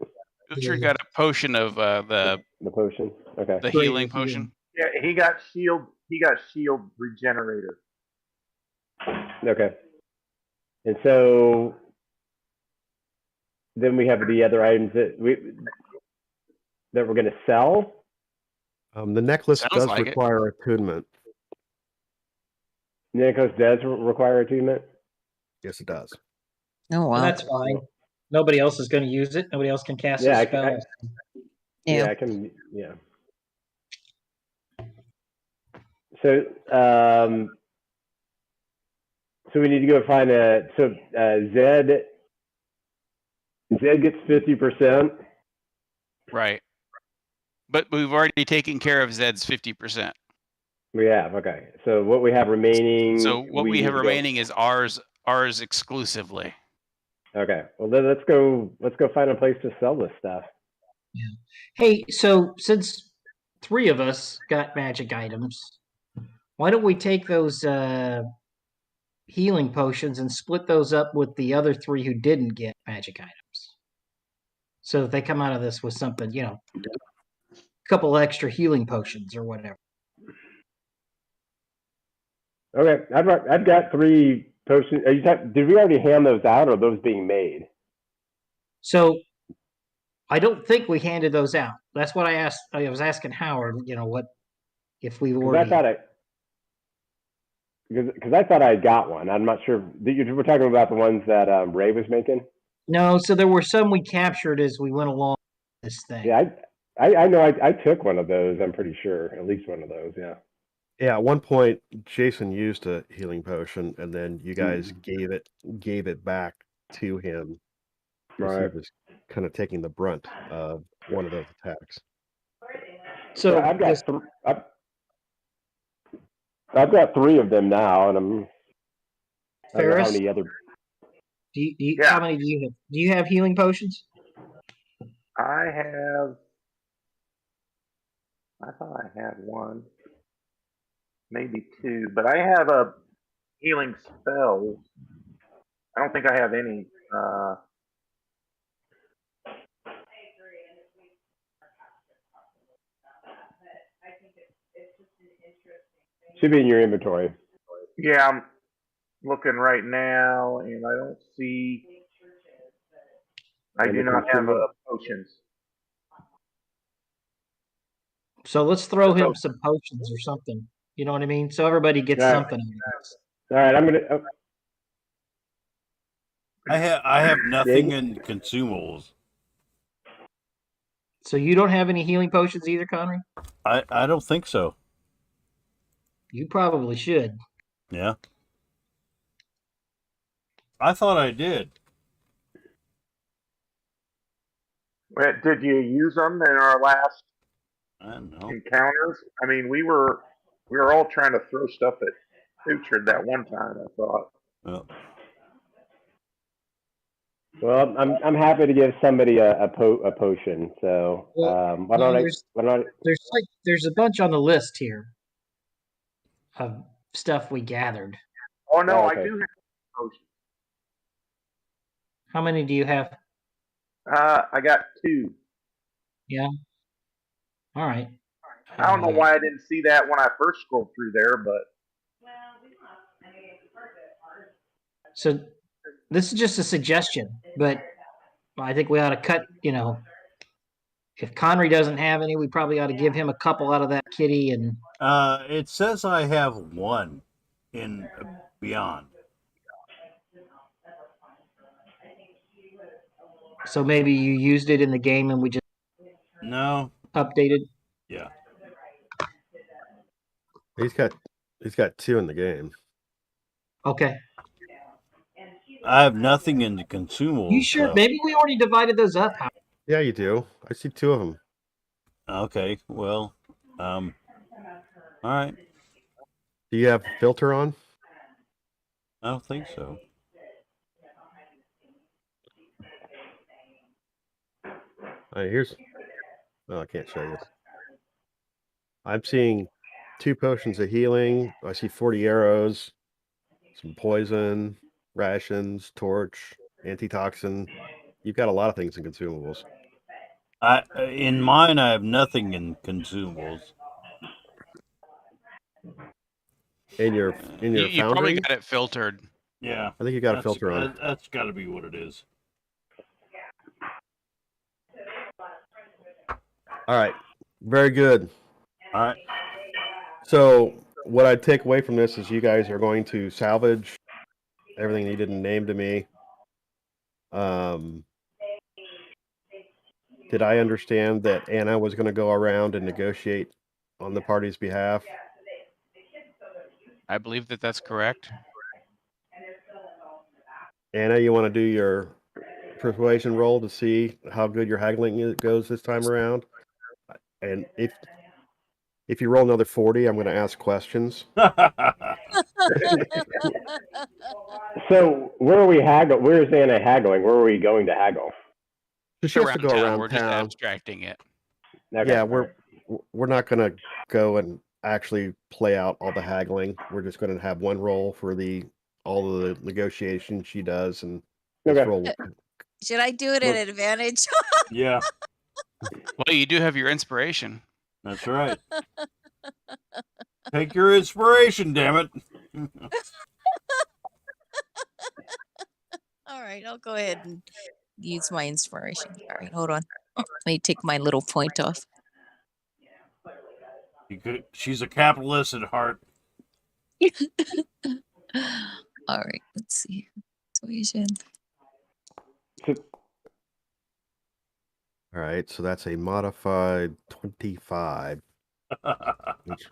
Uhtred got a potion of the potion. Okay. The healing potion. Yeah, he got shield. He got shield regenerator. Okay. And so then we have the other items that we're going to sell. The necklace does require attunement. The necklace does require attunement? Yes, it does. Oh, wow. Well, that's fine. Nobody else is going to use it. Nobody else can cast a spell. I can. Yeah. So, so we need to go find Zed. Zed gets 50%. Right. But we've already taken care of Zed's 50%. We have, okay. So what we have remaining. So what we have remaining is ours exclusively. Okay. Well, then let's go find a place to sell this stuff. Yeah. Hey, so since 3 of us got magic items, why don't we take those healing potions and split those up with the other 3 who didn't get magic items? So that they come out of this with something, a couple extra healing potions or whatever. Okay, I've got 3 potions. Did we already hand those out, or are those being made? So I don't think we handed those out. That's what I asked. I was asking Howard, what if we already. Because I thought I got one. I'm not sure. We're talking about the ones that Ray was making. No, so there were some we captured as we went along this thing. Yeah, I know. I took one of those. I'm pretty sure, at least one of those. Yeah. Yeah, at one point Jason used a healing potion, and then you guys gave it back to him. Right. He was kind of taking the brunt of one of those attacks. So I've got 3 of them now, and I'm. I don't know how many other. How many do you have? Do you have healing potions? I thought I had 1, maybe 2, but I have a healing spell. I don't think I have any. Should be in your inventory. Yeah, I'm looking right now, and I don't see. I do not have potions. So let's throw him some potions or something. You know what I mean? So everybody gets something. All right, I'm gonna. I have nothing in consumables. So you don't have any healing potions either, Connery? I don't think so. You probably should. Yeah. I thought I did. Did you use them in our last I don't know. encounters? I mean, we were all trying to throw stuff at Putrid that one time. I thought. Well, I'm happy to give somebody a potion. So why don't I? There's a bunch on the list here of stuff we gathered. Oh no, okay. I do have potions. How many do you have? I got 2. Yeah. All right. I don't know why I didn't see that when I first scrolled through there, but. So this is just a suggestion, but I think we ought to cut, if Connery doesn't have any, we probably ought to give him a couple out of that kitty. And it says I have 1 in Beyond. So maybe you used it in the game and we just updated. Yeah. He's got 2 in the game. Okay. I have nothing in the consumables. You sure? So. Maybe we already divided those up. Yeah, you do. I see 2 of them. Okay. Well, all right. Do you have filter on? I don't think so. All right, I can't show you. I'm seeing 2 potions of healing. I see 40 arrows, some poison, rations, torch, antitoxin. You've got a lot of things in consumables. In mine, I have nothing in consumables. In your you foundry? Probably got it filtered. Yeah, I think you got a filter on. That's got to be what it is. All right, very good. All right. So what I take away from this is you guys are going to salvage everything you didn't name to me. Did I understand that Anna was going to go around and negotiate on the party's behalf? I believe that that's correct. Anna, you want to do your persuasion roll to see how good your haggling goes this time around? And if you roll another 40, I'm going to ask questions. So where are we haggling? Where is Anna haggling? Where are we going to haggle? She has to go town. around We're just town. abstracting it. Okay. Yeah, we're not going to go and actually play out all the haggling. We're just going to have one roll for all of the negotiations she does, and this Okay. roll. Should I do it at advantage? Yeah, Well, you do have your inspiration. that's right. Take your inspiration, damn it. All right, I'll go ahead and use my inspiration. All right, hold on. Let me take my little point off. She's a capitalist at heart. All right, let's see. Persuasion. All right, so that's a modified 25, which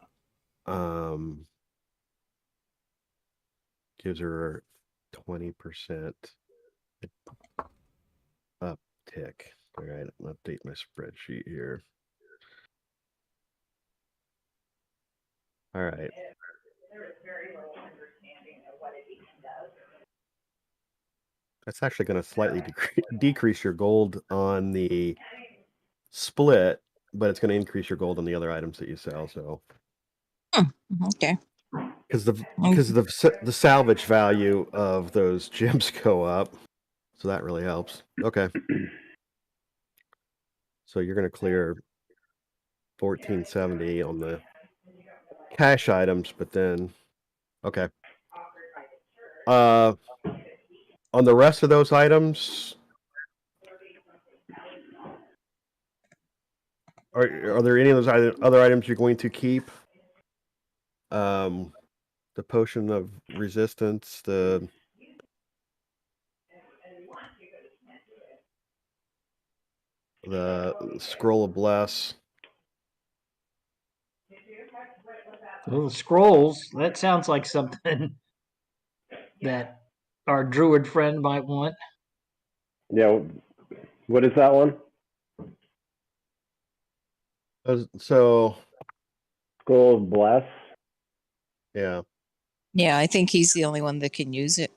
gives her 20% uptick. All right, I'll update my spreadsheet here. All right. That's actually going to slightly decrease your gold on the split, but it's going to increase your gold on the other items that you sell. So, Okay. because the salvage value of those gems go up, so that really helps. Okay. So you're going to clear 1470 on the cash items, but then okay. On the rest of those items, are there any of those other items you're going to keep? The potion of resistance, the scroll of bless. Well, the scrolls, that sounds like something that our druid friend might want. Yeah. What is that one? So, Scroll of Bless. Yeah. Yeah, I think he's the only one that can use it.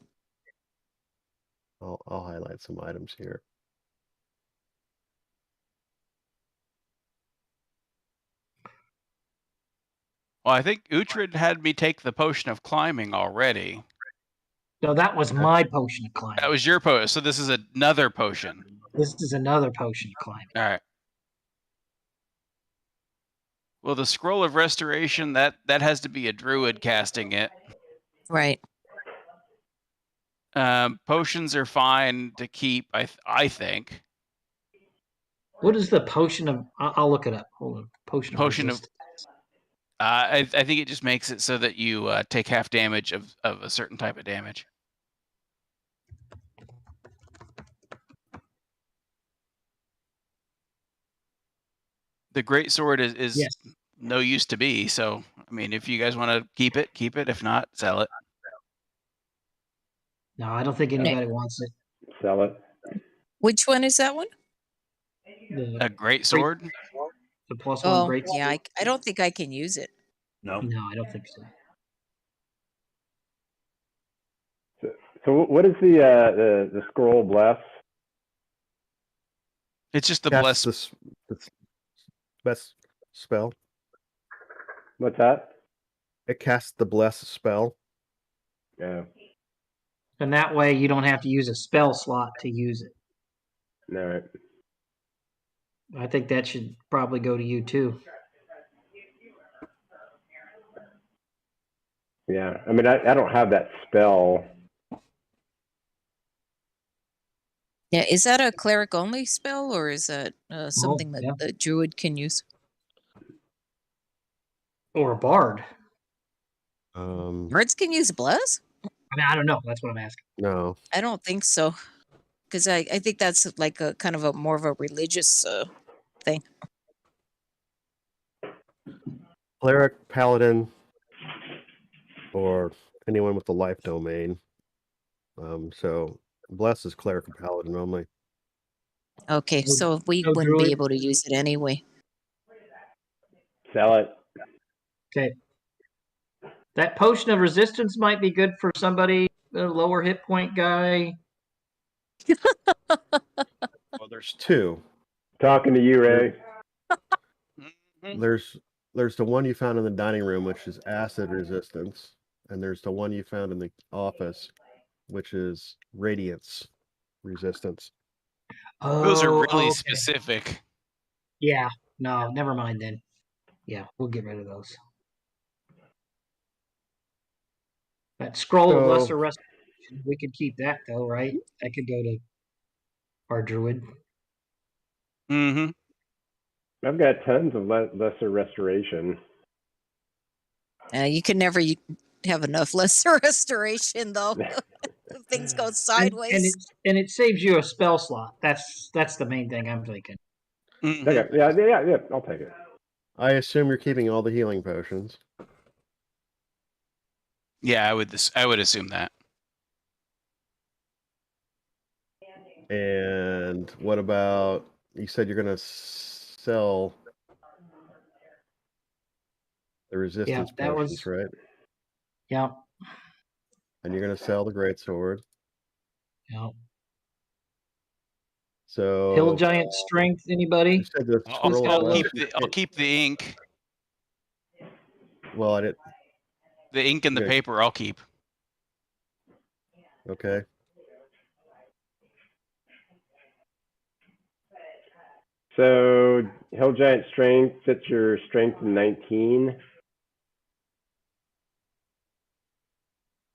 I'll highlight some items here. Well, I think Uhtred had me take the potion of climbing already. No, that was my potion of climbing. That was your potion. So this is another potion. This is another potion of climbing. All right. Well, the scroll of restoration, that has to be a druid casting it. Right. Potions are fine to keep, I think. What is the potion of? I'll look it up. Hold on. Potion of resistance. I think it just makes it so that you take half damage of a certain type of damage. The great sword is Yes. no use to me. So, I mean, if you guys want to keep it, keep it. If not, sell it. No, I don't think anybody wants it. Sell it. Which one is that one? A great sword? The +1 Oh, great sword. yeah, I don't think I can use it. No, I don't think so. So what is the scroll bless? It's just the bless. The best spell. What's that? It casts the bless spell. Yeah. And that way you don't have to use a spell slot to use it. No. I think that should probably go to you too. Yeah. I mean, I don't have that spell. Yeah, is that a cleric only spell, or is that something that yeah. the druid can use? Or a bard. Bards can use bless? I mean, I don't know. That's what I'm asking. No. I don't think so. Because I think that's like a kind of a more of a religious thing. Cleric, paladin, or anyone with the life domain. So bless is cleric and paladin only. Okay, so we wouldn't druid? be able to use it anyway. Sell it. Okay. That potion of resistance might be good for somebody, a lower hit point guy. Well, there's two. Talking to you, Ray. There's the one you found in the dining room, which is acid resistance, and there's the one you found in the office, which is radiance resistance. Those are Oh, really okay. specific. Yeah. No, never mind then. Yeah, we'll get rid of those. That scroll of lesser restoration, we could keep that though, right? That could go to our druid. Mm-hmm. I've got tons of lesser restoration. You can never have enough lesser restoration, though. If things go sideways. And it saves you a spell slot. That's the main thing I'm thinking. Mm-hmm. Okay, yeah, I'll take it. I assume you're keeping all the healing potions. Yeah, I would assume that. And what about, you said you're going to sell the resistance potions, right? Yeah. And you're going to sell the greatsword. Yeah. So Hill giant strength, anybody? you said the scroll of I'll keep the ink. Well, I didn't. The ink and the paper I'll keep. Okay. So Hill Giant Strength fits your strength in 19.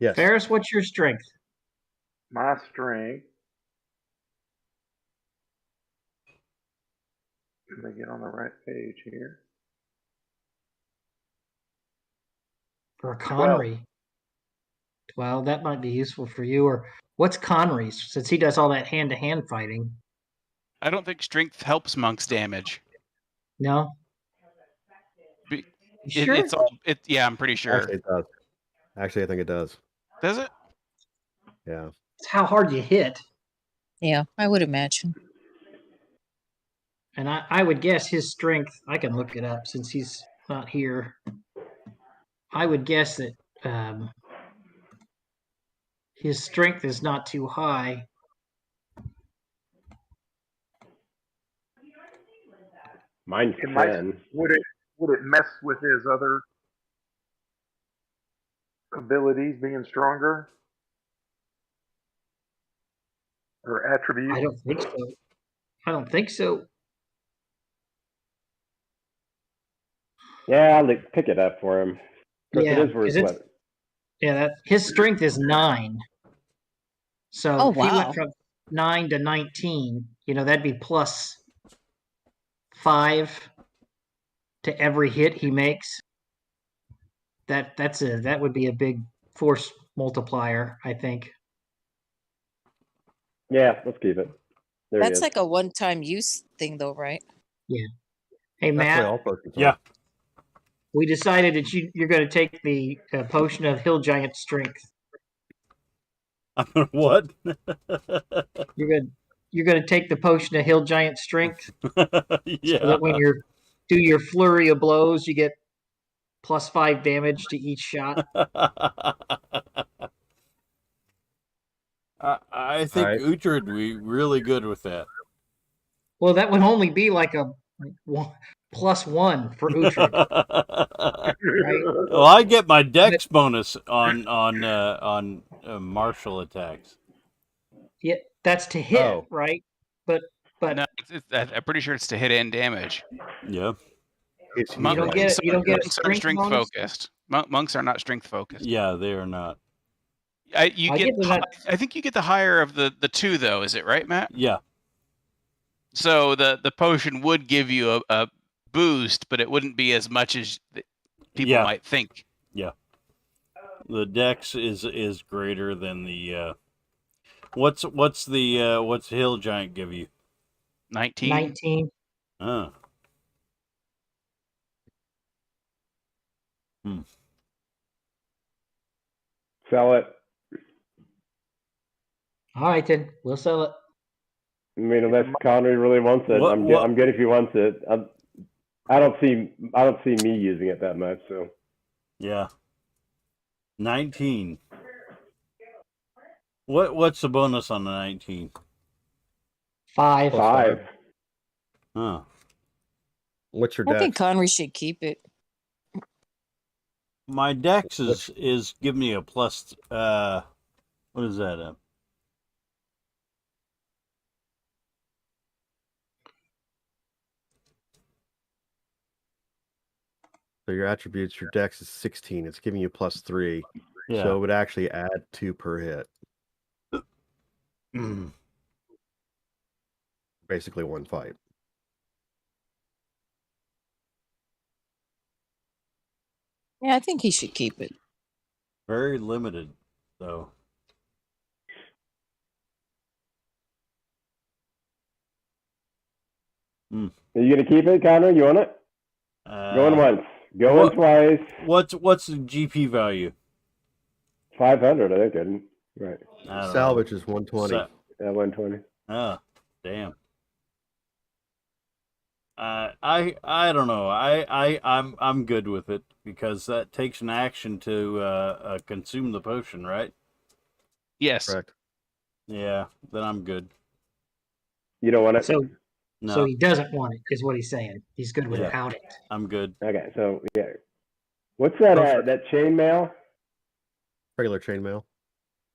Yes. Ferris, what's your strength? My strength. Let me get on the right page here. For Connery. Well, that might be useful for you. Or what's Connery's? Since he does all that hand-to-hand fighting. I don't think strength helps monks damage. No. Sure? Yeah, I'm pretty sure. Actually, it does. Actually, I think it does. Does it? Yeah. It's how hard you hit. Yeah, I would imagine. And I would guess his strength, I can look it up since he's not here. I would guess that his strength is not too high. Mine's 10. Would it mess with his other abilities being stronger? Or attributes? I don't think so. I don't think so. Yeah, I'll pick it up for him. Yeah, it is worth what? Yeah, his strength is 9. So Oh, if he went wow. from 9 to 19, that'd be plus 5 to every hit he makes. That would be a big force multiplier, I think. Yeah, let's keep it. That's like a one-time use thing, though, right? Yeah. Hey, Matt. Yeah. We decided that you're going to take the potion of Hill Giant Strength. What? You're going to take the potion of Hill Giant Strength. Yeah. So that when you do your flurry of blows, you get plus 5 damage to each shot. I think Uhtred would be really good with that. Well, that would only be like a +1 for Uhtred. Right? Well, I get my dex bonus on martial attacks. Yeah, that's to hit, right? But no, I'm pretty sure it's to hit and damage. Yeah. You don't get a strength bonus? Focused. Monks are not strength focused. Yeah, they are not. I think you get the higher of the two, though. Is it right, Matt? Yeah. So the potion would give you a boost, but it wouldn't be as much as people might think. Yeah. The dex is greater than the. What's Hill Giant give you? 19. 19. Oh. Sell it. All right, then we'll sell it. I mean, unless Connery really wants it, I'm good if he wants it. I don't see me using it that much. So. Yeah. 19. What's the bonus on the 19? 5. Plus 5. Huh. What's your I think dex? Connery should keep it. My dex is giving me a plus. What is that? So your attributes, your dex is 16. It's giving you plus 3. Yeah. So it would actually add 2 per hit. Basically one fight. Yeah, I think he should keep it. Very limited, though. Are you gonna keep it, Connor? You want it? Going once, going twice. What's the GP value? 500, I think. Right. Salvage is 120. Yeah, 120. Ah, damn. I don't know. I'm good with it because that takes an action to consume the potion, right? Yes. Correct. Yeah, then I'm good. You don't want it? So No, he doesn't want it, is what he's saying. He's good without it. I'm good. Okay, so yeah. What's that? That chainmail? Regular chainmail.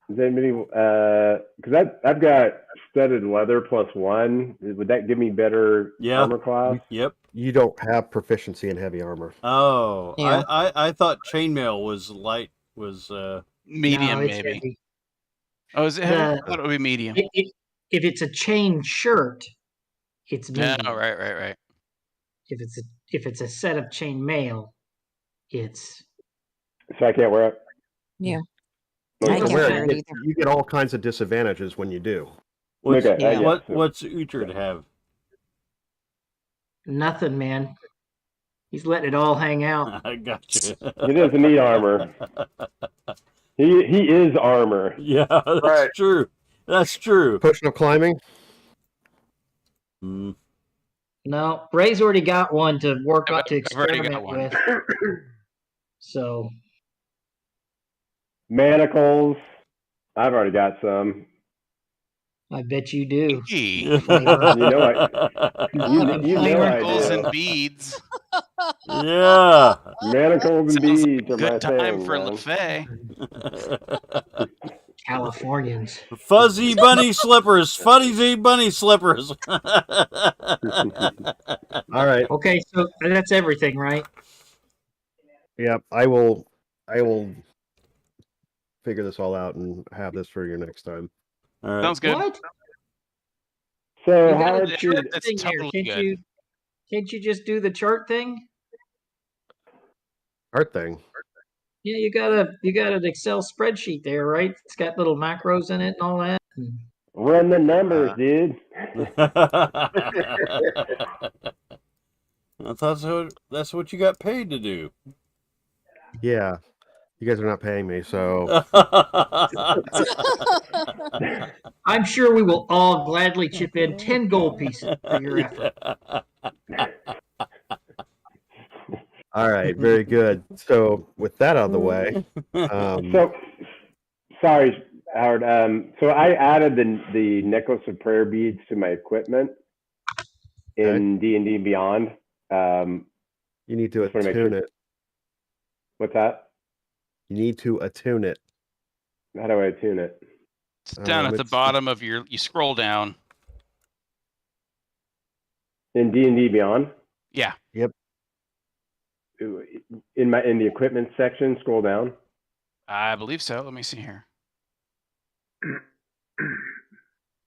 Is anybody? Because I've got studded leather +1. Would that give me better armor class? Yep. You don't have proficiency in heavy armor. Oh, Yeah. I thought chainmail was light. Medium, No, it's maybe. heavy. Oh, is it heavy? I thought it would be medium. If it's a chain shirt, it's medium. Yeah, right. If it's a set of chain mail, it's. So I can't wear it. Yeah. You I can can't wear wear it. it either. You get all kinds of disadvantages when you do. What's Okay, what's Uhtred have? Nothing, man. He's letting it all hang out. I got you. He doesn't need armor. He is armor. Yeah, that's true. That's true. Potion of climbing? No, Ray's already got one to work on to I've already got experiment one. with. So manacles. I've already got some. I bet you do. Hey. Flavor. You know I. You know I Manacles do. and beads. Yeah. Manacles and Sounds beads are my good time thing, for man. LaFay. Californians. Fuzzy bunny slippers. Fuzzy bunny slippers. All right. Okay, so that's everything, right? Yep. I will figure this all out and have this for you next time. All right. Sounds good. What? So You got Howard a should. That's thing totally here. good. Can't you just do the chart thing? Art thing. Yeah, you got an Excel spreadsheet there, right? It's got little macros in it and all that. Run the numbers, dude. I thought that's what you got paid to do. Yeah. You guys are not paying me, so I'm sure we will all gladly chip in 10 gold pieces for your effort. all right, very good. So with that out of the way, So sorry, Howard. So I added the necklace of prayer beads to my equipment in D&D Beyond. you need to attune it. What's that? You need to attune it. How do I attune it? It's down at the bottom of you scroll down. In D&D Beyond? Yeah. Yep. In the equipment section, scroll down. I believe so. Let me see here.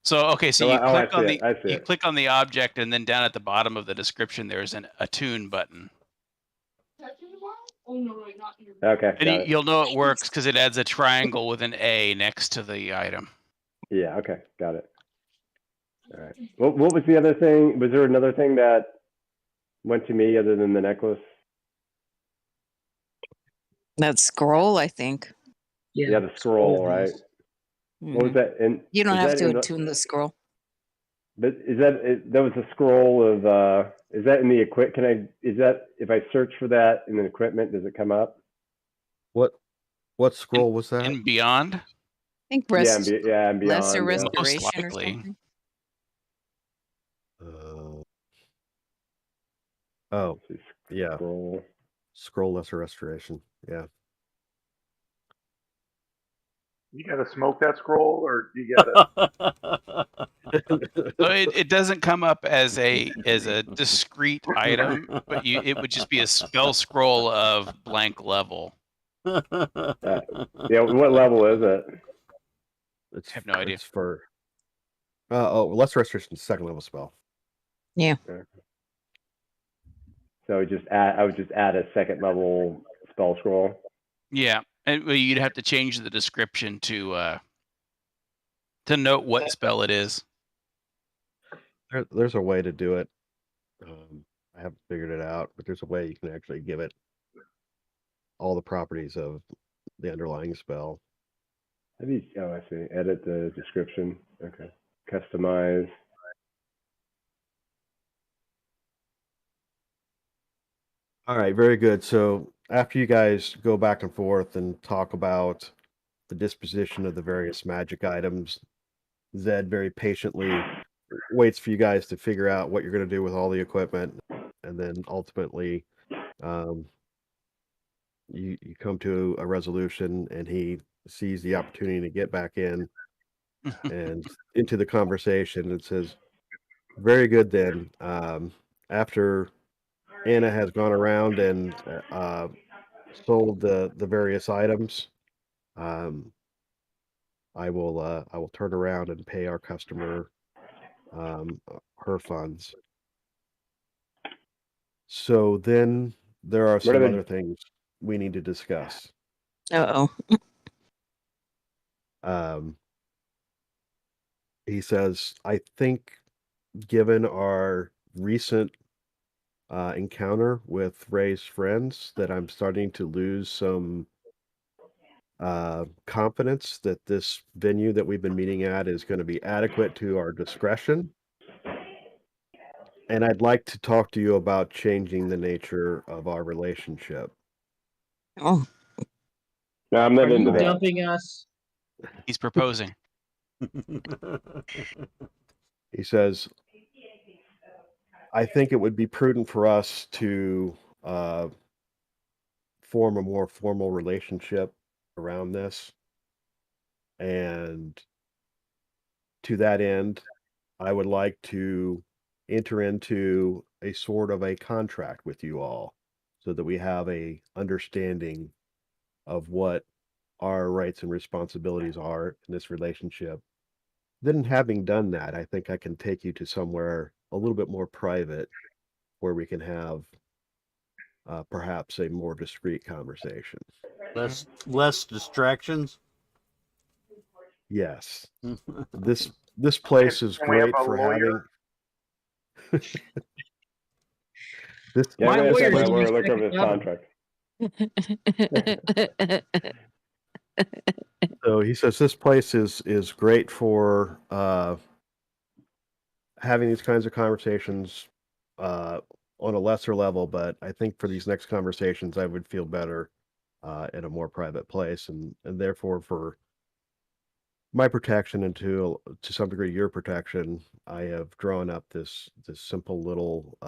So you click on the object, and then down at the bottom of the description, there's an attune button. Okay. And you'll know it works because it adds a triangle with an A next to the item. Yeah. Okay. Got it. All right. What was the other thing? Was there another thing that went to me other than the necklace? That scroll, I think. Yeah, the scroll, right? What was that? And you don't have to attune the scroll. But that was a scroll of is that in the is that if I search for that in the equipment, does it come up? What What scroll was that? In Beyond? I think Yeah, and beyond. lesser yeah. restoration Most or likely. something. Oh, yeah. Scroll. Scroll lesser restoration. Yeah. You gotta smoke that scroll, or you gotta. So it doesn't come up as a discrete item, but it would just be a spell scroll of blank level. Yeah, what level is it? I have no idea. It's for lesser restoration is second level spell. Yeah. So I would just add a second level spell scroll. Yeah, and you'd have to change the description to note what spell it is. There's a way to do it. I haven't figured it out, but there's a way you can actually give it all the properties of the underlying spell. I see. Edit the description. Okay. Customize. All right, very good. So after you guys go back and forth and talk about the disposition of the various magic items, Zed very patiently waits for you guys to figure out what you're going to do with all the equipment, and then ultimately you come to a resolution, and he sees the opportunity to get back in and into the conversation and says, very good then. After Anna has gone around and sold the various items, I will turn around and pay our customer her funds. So then there are some other things we need to discuss. He says, I think given our recent encounter with Ray's friends, that I'm starting to lose some confidence that this venue that we've been meeting at is going to be adequate to our discretion. And I'd like to talk to you about changing the nature of our relationship. Oh, No, I'm not Are into you that. dumping us? He's proposing. He says, I think it would be prudent for us to form a more formal relationship around this. And to that end, I would like to enter into a sort of a contract with you all so that we have a understanding of what our rights and responsibilities are in this relationship. Then having done that, I think I can take you to somewhere a little bit more private where we can have perhaps a more discreet conversation. Less distractions. Yes. This place is Can we have great a for lawyer? having this. Yeah, My I'm lawyer's my in lawyer the look over second his level. contract. So he says this place is great for having these kinds of conversations on a lesser level, but I think for these next conversations, I would feel better in a more private place, and therefore for my protection and to some degree your protection, I have drawn up this simple little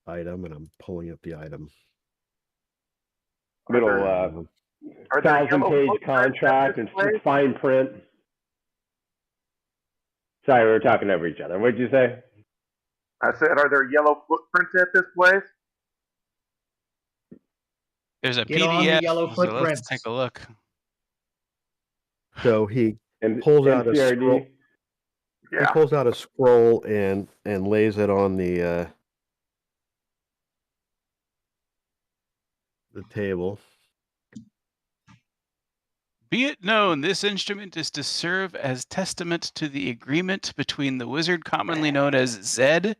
item, and I'm pulling up the item. Little Are there 1,000-page yellow contract and fine print. Sorry, we were talking over each other. What did you say? I said, are there yellow footprints at this place? There's a Get PDF. on the yellow So footprints. let's take a look. So he And pulls out a NCRD? scroll. Yeah. He pulls out a scroll and lays it on the table. Be it known, this instrument is to serve as testament to the agreement between the wizard commonly known as Zed,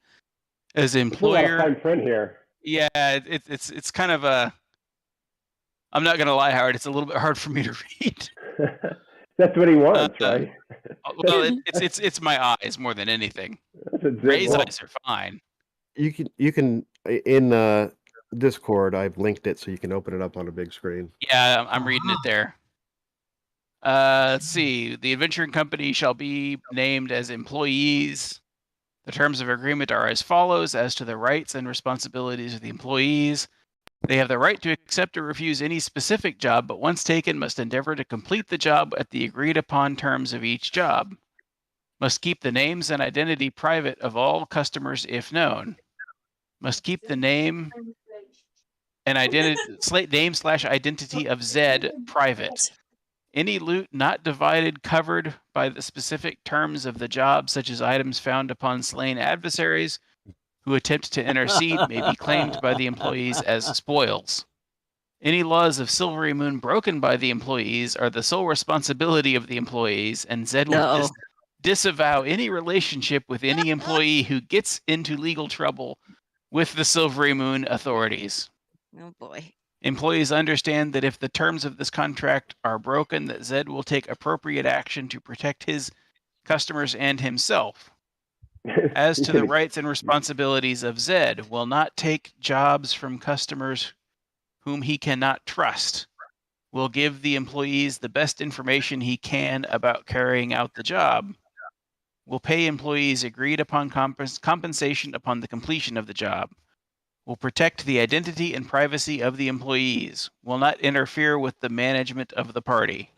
as employer. There's a lot of fine print here. Yeah, it's kind of a. I'm not gonna lie, Howard. It's a little bit hard for me to read. That's what he wants, right? Well, it's my eyes more than anything. Ray's eyes are fine. You can in Discord. I've linked it so you can open it up on a big screen. Yeah, I'm reading it there. Let's see. The adventuring company shall be named as employees. The terms of agreement are as follows as to the rights and responsibilities of the employees. They have the right to accept or refuse any specific job, but once taken, must endeavor to complete the job at the agreed upon terms of each job. Must keep the names and identity private of all customers if known. Must keep the name and name/identity of Zed private. Any loot not divided covered by the specific terms of the job, such as items found upon slain adversaries who attempt to intercede, may be claimed by the employees as spoils. Any laws of Silvery Moon broken by the employees are the sole responsibility of the employees, and Zed will disavow any relationship with any employee who gets into legal trouble with the Silvery Moon authorities. Oh boy. Employees understand that if the terms of this contract are broken, that Zed will take appropriate action to protect his customers and himself. As to the rights and responsibilities of Zed, will not take jobs from customers whom he cannot trust. Will give the employees the best information he can about carrying out the job. Will pay employees agreed upon compensation upon the completion of the job. Will protect the identity and privacy of the employees. Will not interfere with the management of the party.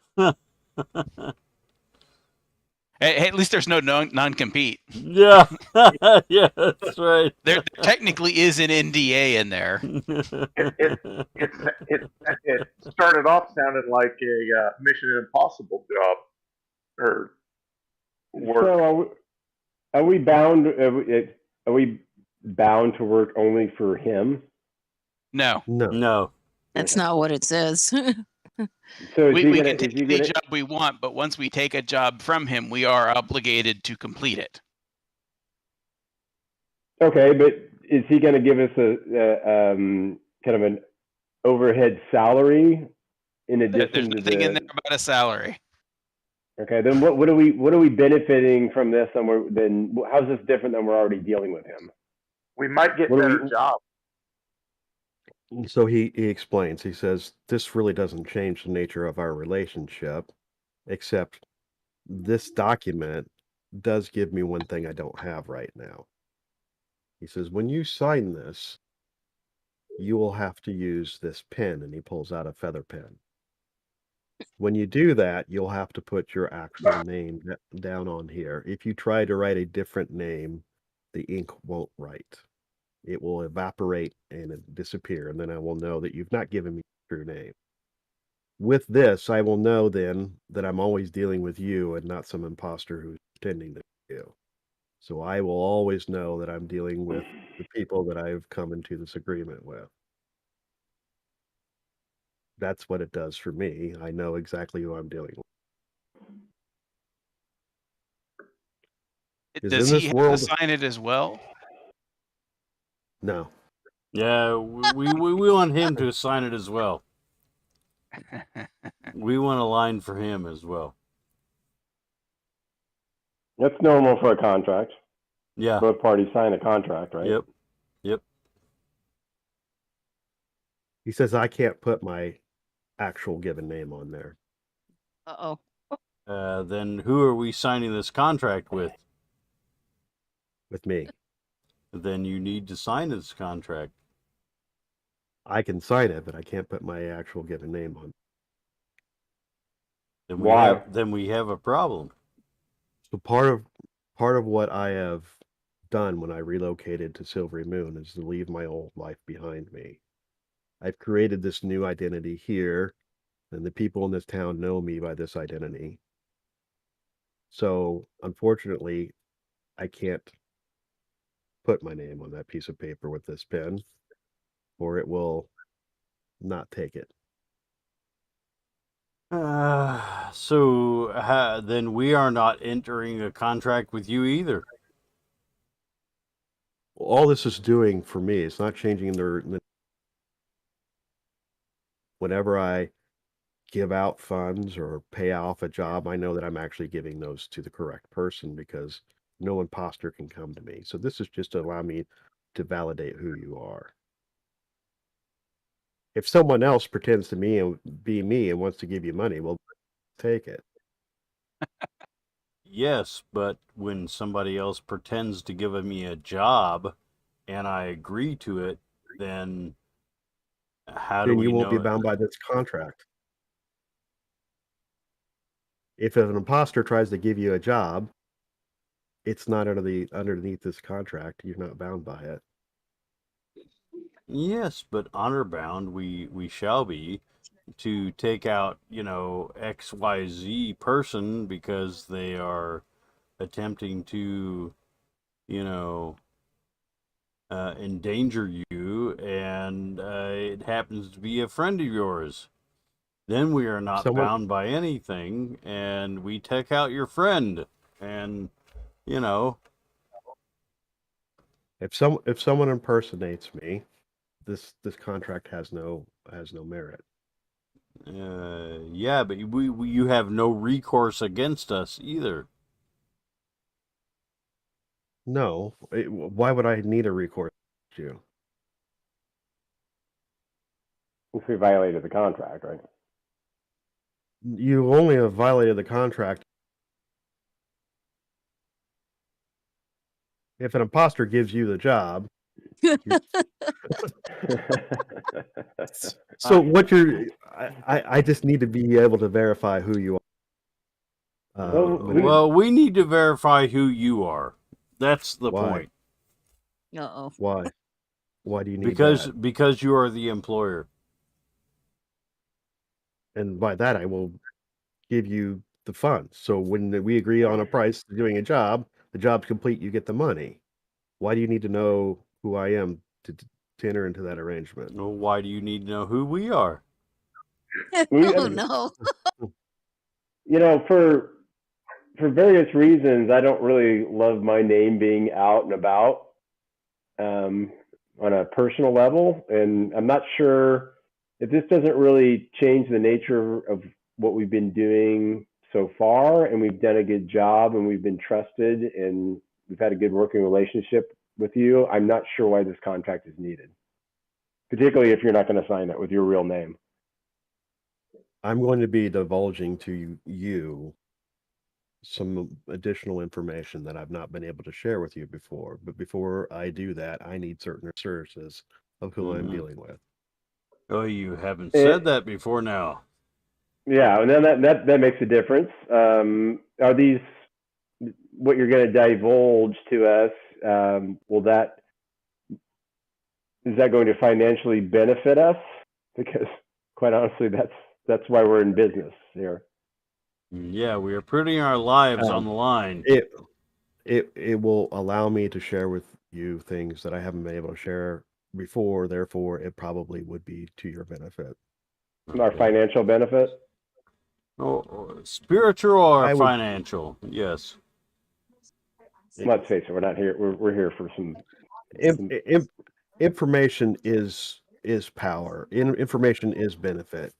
At least there's no non-compete. Yeah, yeah, that's right. There technically is an NDA in there. It started off sounding like a Mission Impossible job or work. So are we bound? Are we bound to work only for him? No. No. That's not what it says. So we can take any job we want, but once we take a job from him, we are obligated to complete it. Okay, but is he going to give us a kind of an overhead salary in addition There's to nothing in there about a salary. Okay, then what are we benefiting from this? And then how's this different than we're already dealing with him? We might get better jobs. So he explains, he says, this really doesn't change the nature of our relationship, except this document does give me one thing I don't have right now. He says, when you sign this, you will have to use this pen, and he pulls out a feather pen. When you do that, you'll have to put your actual name down on here. If you try to write a different name, the ink won't write. It will evaporate and disappear, and then I will know that you've not given me your true name. With this, I will know then that I'm always dealing with you and not some imposter who's pretending to be you. So I will always know that I'm dealing with the people that I've come into this agreement with. That's what it does for me. I know exactly who I'm dealing with. Does he have to sign it as well? No. Yeah, we want him to sign it as well. We want a line for him as well. That's normal for a contract. Yeah. Both parties sign a contract, right? Yep. He says I can't put my actual given name on there. Uh-oh. Then who are we signing this contract with? With me. Then you need to sign this contract. I can sign it, but I can't put my actual given name on. Then Why? Then we have a problem. So part of what I have done when I relocated to Silvery Moon is to leave my old life behind me. I've created this new identity here, and the people in this town know me by this identity. So unfortunately, I can't put my name on that piece of paper with this pen, or it will not take it. So then we are not entering a contract with you either. All this is doing for me, it's not changing the whenever I give out funds or pay off a job, I know that I'm actually giving those to the correct person because no imposter can come to me. So this is just to allow me to validate who you are. If someone else pretends to be me and wants to give you money, well, take it. Yes, but when somebody else pretends to give me a job and I agree to it, then how do Then you we won't be know? bound by this contract. If an imposter tries to give you a job, it's not underneath this contract. You're not bound by it. Yes, but honor bound we shall be to take out, XYZ person because they are attempting to, endanger you, and it happens to be a friend of yours. Then we are not bound by anything, and we take out your friend, and if someone impersonates me, this contract has no merit. Yeah, but you have no recourse against us either. No, why would I need a recourse against you? If we violated the contract, right? You only have violated the contract if an imposter gives you the job. So what I just need to be able to verify who you are. Well, we need to verify who you are. That's the point. Uh-oh. Why? Why do you need that? Because you are the employer. And by that, I will give you the funds. So when we agree on a price for doing a job, the job's complete, you get the money. Why do you need to know who I am to enter into that arrangement? Well, why do you need to know who we are? Oh, no. For various reasons, I don't really love my name being out and about on a personal level. And I'm not sure if this doesn't really change the nature of what we've been doing so far, and we've done a good job, and we've been trusted, and we've had a good working relationship with you. I'm not sure why this contract is needed, particularly if you're not going to sign it with your real name. I'm going to be divulging to you some additional information that I've not been able to share with you before. But before I do that, I need certain assurances of who I'm dealing with. Oh, you haven't said that before now. Yeah, and then that makes a difference. Are these what you're going to divulge to us? Is that going to financially benefit us? Because quite honestly, that's why we're in business here. Yeah, we are putting our lives on the line. It will allow me to share with you things that I haven't been able to share before. Therefore, it probably would be to your benefit. Our financial benefit? Oh, spiritual or financial? Yes. Let's face it, we're not here. We're here for some. Information is power. Information is benefit.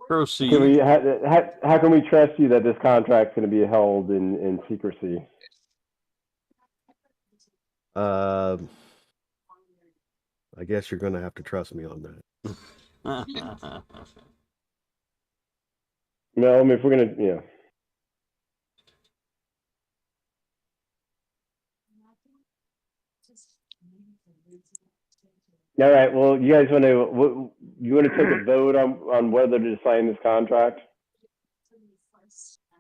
Proceed. How can we trust you that this contract's going to be held in secrecy? I guess you're going to have to trust me on that. No, I mean, if we're going to, All right. Well, you guys want to take a vote on whether to sign this contract?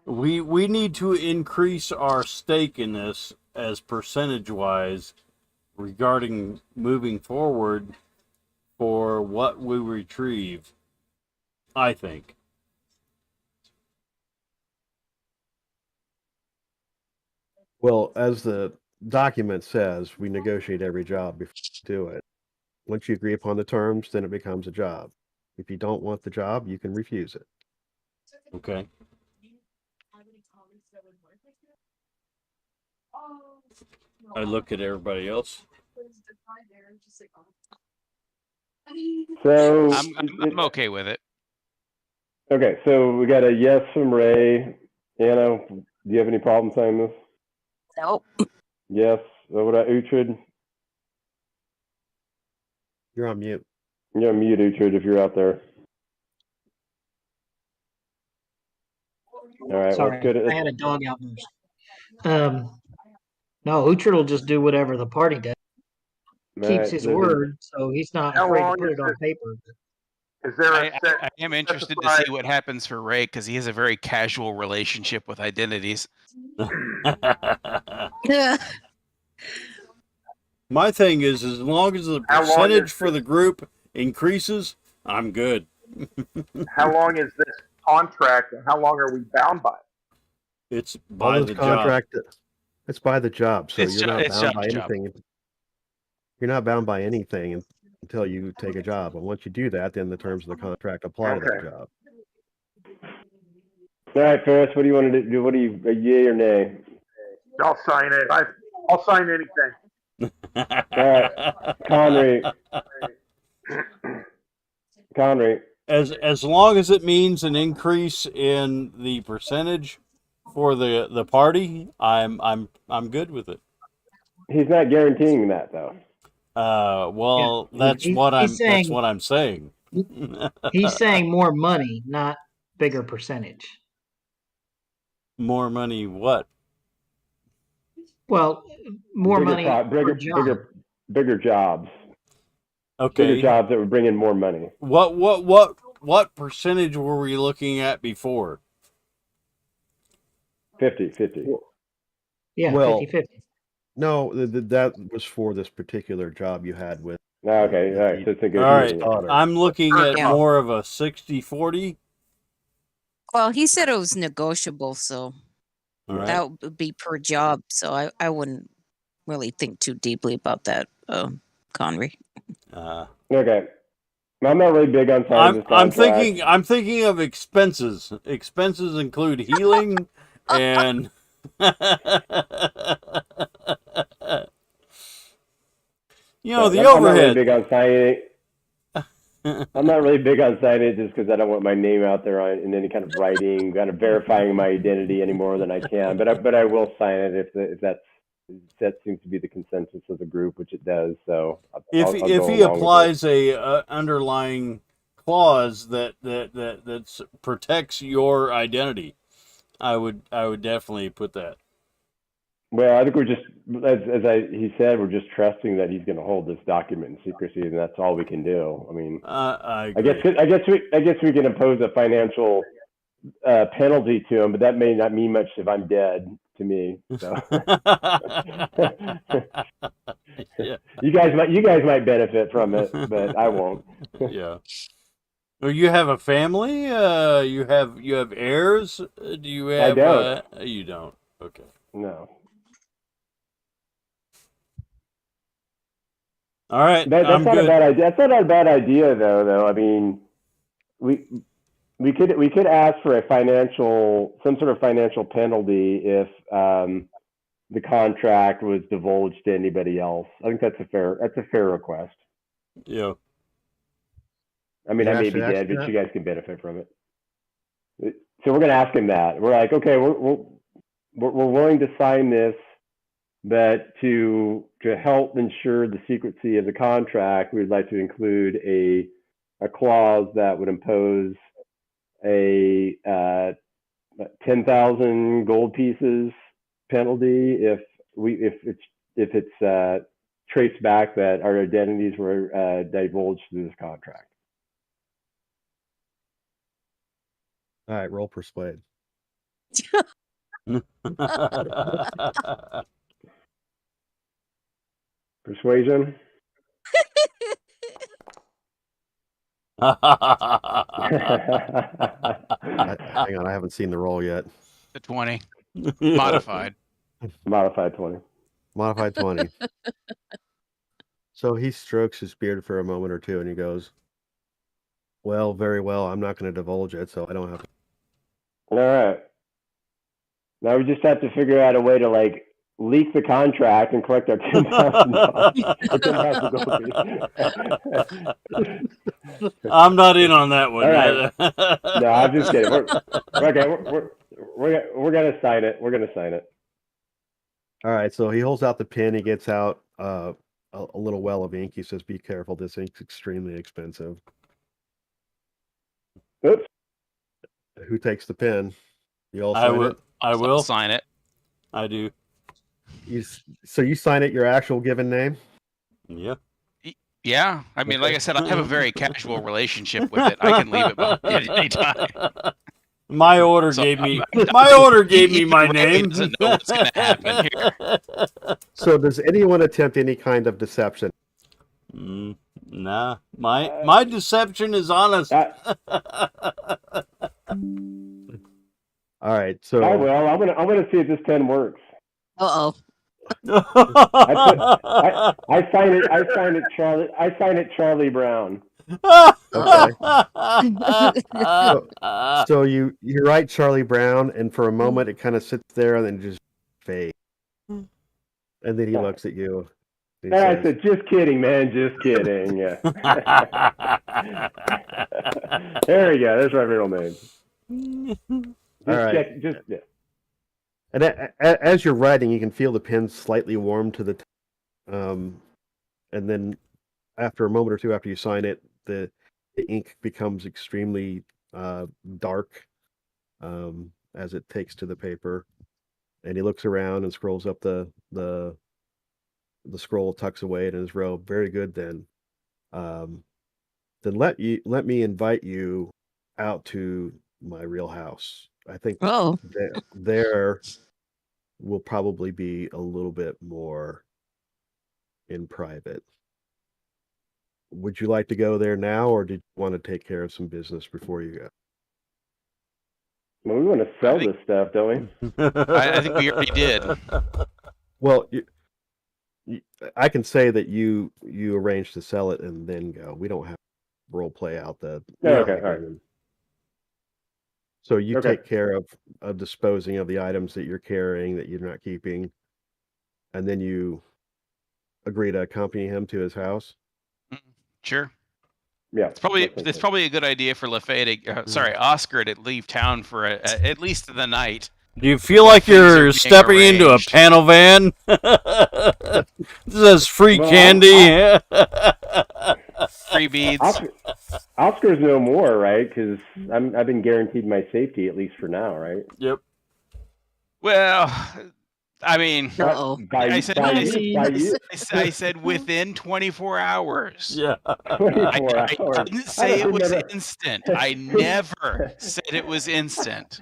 We need to increase our stake in this as percentage-wise regarding moving forward for what we retrieve, I think. Well, as the document says, we negotiate every job before we do it. Once you agree upon the terms, then it becomes a job. If you don't want the job, you can refuse it. Okay. I look at everybody else. So I'm okay with it. Okay, so we got a yes from Ray. Anna, do you have any problem signing this? Nope. Yes. What about Uhtred? You're on mute. You're on mute, Uhtred, if you're out there. All right. Sorry, Well, it's good. I had a dog outburst. No, Uhtred will just do whatever the party does. Keeps his word, so he's not How afraid long to put is it on it- paper. Is there a I, set? I am interested to specified- see what happens for Ray because he has a very casual relationship with identities. My thing is, as long as the How long percentage is for the group increases, I'm good. How long is this contract, and how long are we bound by? It's All by this the contract, it's by the job, so It's you're jo- not it's bound job by to job. anything. You're not bound by anything until you take a job, and once you do that, then the terms of the contract apply to that Okay. job. All right, Ferris, what do you want to do? What do you, a yay or nay? I'll sign it. I'll sign anything. right. Connery. Connery. As long as it means an increase in the percentage for the party, I'm good with it. He's not guaranteeing that though. Well, Yeah, that's he's what saying- I'm saying. He's saying more money, not bigger percentage. More money, what? Well, more money bigger, per job. bigger jobs. Okay. Bigger jobs that would bring in more money. What percentage were we looking at before? 50-50. Yeah, Well, 50-50. No, that was for this particular job you had with. Okay, all right. So it's a good. All right, daughter. I'm looking at Yeah. more of a 60-40. Well, he said it was negotiable, so All right. that would be per job. So I wouldn't really think too deeply about that, Conry. Okay. I'm not really big on signing this contract. I'm thinking of expenses. Expenses include healing and the overhead. I'm not really big on signing it. I'm not really big on signing it just because I don't want my name out there in any kind of writing, kind of verifying my identity any more than I can. But I will sign it if that seems to be the consensus of the group, which it does. So If he applies a underlying clause that protects your identity, I would definitely put that. Well, I think we're just, he said, we're just trusting that he's going to hold this document in secrecy, and that's all we can do. I mean, I guess we can impose a financial penalty to him, but that may not mean much if I'm dead to me. So yeah. you guys might benefit from it, but I won't. Yeah. Well, you have a family. You have heirs. Do you have? I don't. You don't. Okay. No. All right. That's I'm not good. a bad idea. That's not a bad idea, though. I mean, we could ask for some sort of financial penalty if the contract was divulged to anybody else. I think that's a fair request. Yeah. I mean, I may be dead, but you guys can benefit from it. So we're going to ask him that. We're like, okay, we're willing to sign this, but to help ensure the secrecy of the contract, we'd like to include a clause that would impose a 10,000 gold pieces penalty if it's traced back that our identities were divulged through this contract. All right, roll persuade. Persuasion. Hang on, I haven't seen the roll yet. The 20 modified. Modified 20. Modified 20. So he strokes his beard for a moment or two, and he goes, "Well, very well. I'm not going to divulge it, so I don't have to." All right. Now we just have to figure out a way to leak the contract and collect our $10,000. I'm not in on that one. All right. No, I'm just kidding. We're gonna sign it. We're gonna sign it. All right, so he holds out the pen. He gets out a little well of ink. He says, "Be careful. This ink's extremely expensive." Oops. Who takes the pen? You all I sign will. it. I So I'll will. sign it. I do. So you sign it your actual given name. Yeah. Yeah, I mean, like Okay. I said, I have a very casual relationship with it. I can leave it behind at any time. My order So gave me. I'm My order gave me even my Ray name. doesn't know what's going to happen here. So does anyone attempt any kind of deception? Nah. My deception is honest. I All right, will. so I'm gonna see if this pen works. Uh-oh. I sign it Charlie Brown. okay. Uh-oh. So you write Charlie Brown, and for a moment it kind of sits there, and then just fades. And then he looks at you. And he And I says, said, just kidding, man, just kidding. Yeah. There you go. There's my real name. All Just right. check. Just yeah. And as you're writing, you can feel the pen slightly warm to the and then after a moment or two after you sign it, the ink becomes extremely dark as it takes to the paper. And he looks around and scrolls up the scroll, tucks away in his robe. Very good, then. Then let me invite you out to my real house. I think Oh, there will probably be a little bit more in private. Would you like to go there now, or did you want to take care of some business before you go? Well, we want to sell think- this stuff, don't we? I think we already did. Well, I can say that you arranged to sell it and then go. We don't have to role play out the. Oh, okay, all right. So you Okay. take care of disposing of the items that you're carrying that you're not keeping, and then you agree to accompany him to his house. Sure. Yeah. It's probably a good idea for LaFay to Oscar to leave town for at least the night. Do you feel like Things are you're being stepping into a arranged. panel van? This is free Well, candy. Free beads. Oscar's no more, right? Because I've been guaranteed my safety at least for now, right? Yep. Well, I mean, uh-oh. I said by you. I said within 24 hours. Yeah. 24 I hours. didn't say it was remember. instant. I never said it was instant.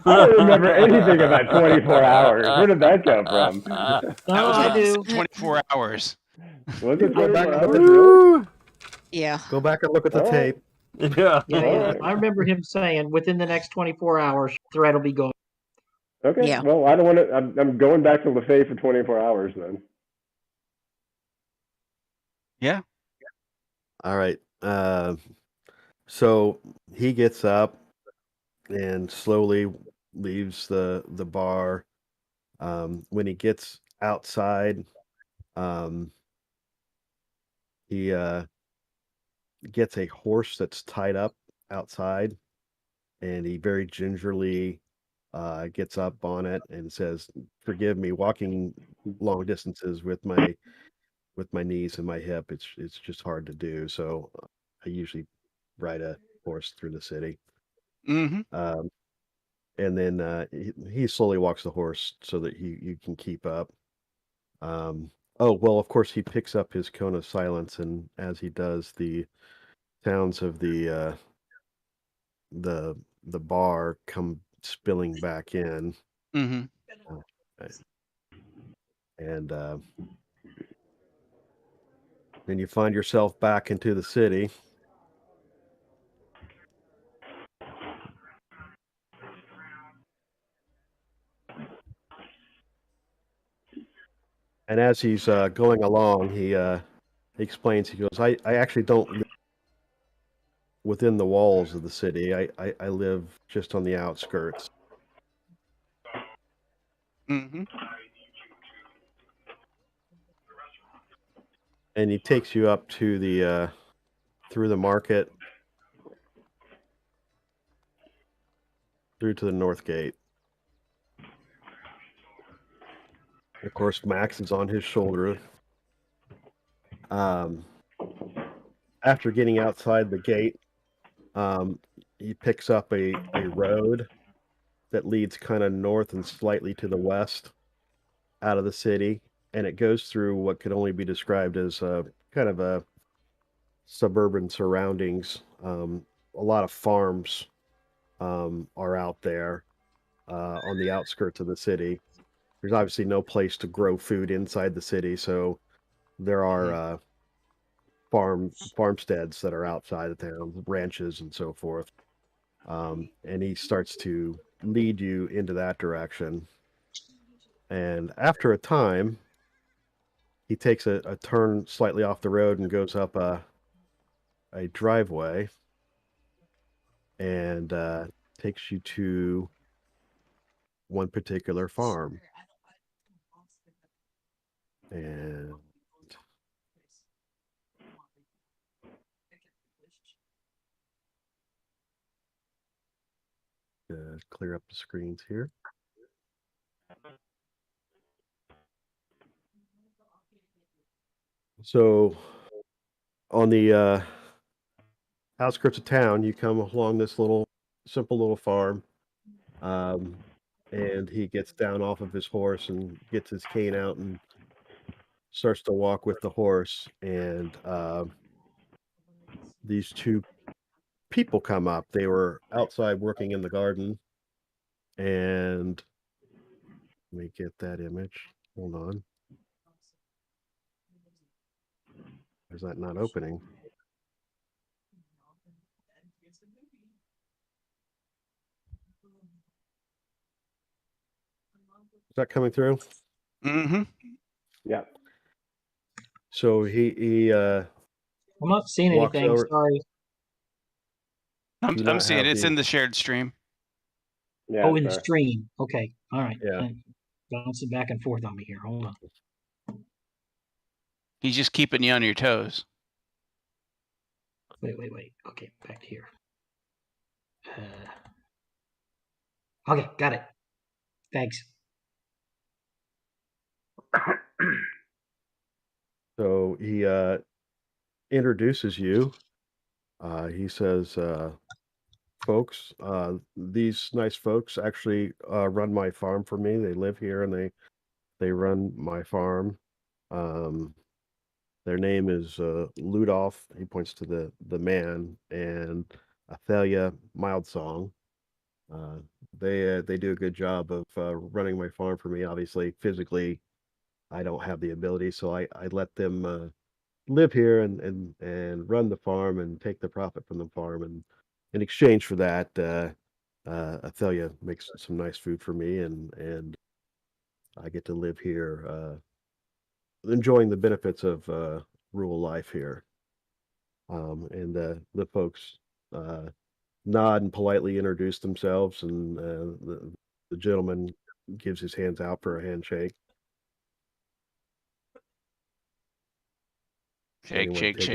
I don't remember anything about 24 hours. Where did that come from? That No, was I within do. 24 hours. Was it Go back 24 and hours? look at Really? Yeah. Go back and look at the Oh. tape. Yeah. Yeah, Alright. I remember him saying within the next 24 hours, threat will be gone. Okay. Yeah. Well, I don't want to. I'm going back to LaFay for 24 hours then. Yeah. All right. So he gets up and slowly leaves the bar. When he gets outside, he gets a horse that's tied up outside, and he very gingerly gets up on it and says, "Forgive me, walking long distances with my knees and my hip. It's just hard to do. So I usually ride a horse through the city." Mm-hmm. And then he slowly walks the horse so that you can keep up. Oh, well, of course, he picks up his cone of silence, and as he does, the sounds of the bar come spilling back in. Mm-hmm. And then you find yourself back into the city. And as he's going along, he explains, he goes, I actually don't live within the walls of the city. I live just on the outskirts. Mm-hmm. And he takes you up to the through the market, through to the north gate. Of course, Max is on his shoulder. After getting outside the gate, um, he picks up a road that leads kind of north and slightly to the west out of the city, and it goes through what could only be described as a kind of a suburban surroundings. A lot of farms are out there on the outskirts of the city. There's obviously no place to grow food inside the city, so there are farmsteads that are outside of town, ranches and so forth. And he starts to lead you into that direction. And after a time, he takes a turn slightly off the road and goes up a driveway and takes you to one particular farm. And clear up the screens here. So on the outskirts of town, you come along this simple little farm, and he gets down off of his horse and gets his cane out and starts to walk with the horse. And these two people come up. They were outside working in the garden, and let me get that image. Hold on. Is that not opening? Is that coming through? Mm-hmm. Yeah. So he I'm not seeing walks anything. over. Sorry. I'm seeing it. It's in the shared stream. Yeah. Oh, in the stream. Okay. All right. Yeah. Bouncing back and forth on me here. Hold on. He's just keeping you on your toes. Wait. Okay, back here. Okay, got it. Thanks. So he introduces you. He says, folks, these nice folks actually run my farm for me. They live here and they run my farm. Their name is Ludolf. He points to the man, and Athalia Mildsong. Uh, they do a good job of running my farm for me. Obviously, physically, I don't have the ability, so I let them live here and run the farm and take the profit from the farm. And in exchange for that, Athalia makes some nice food for me, and I get to live here, enjoying the benefits of rural life here. And the folks uh, nod and politely introduce themselves, and the gentleman gives his hands out for a handshake. Shake. And Shake his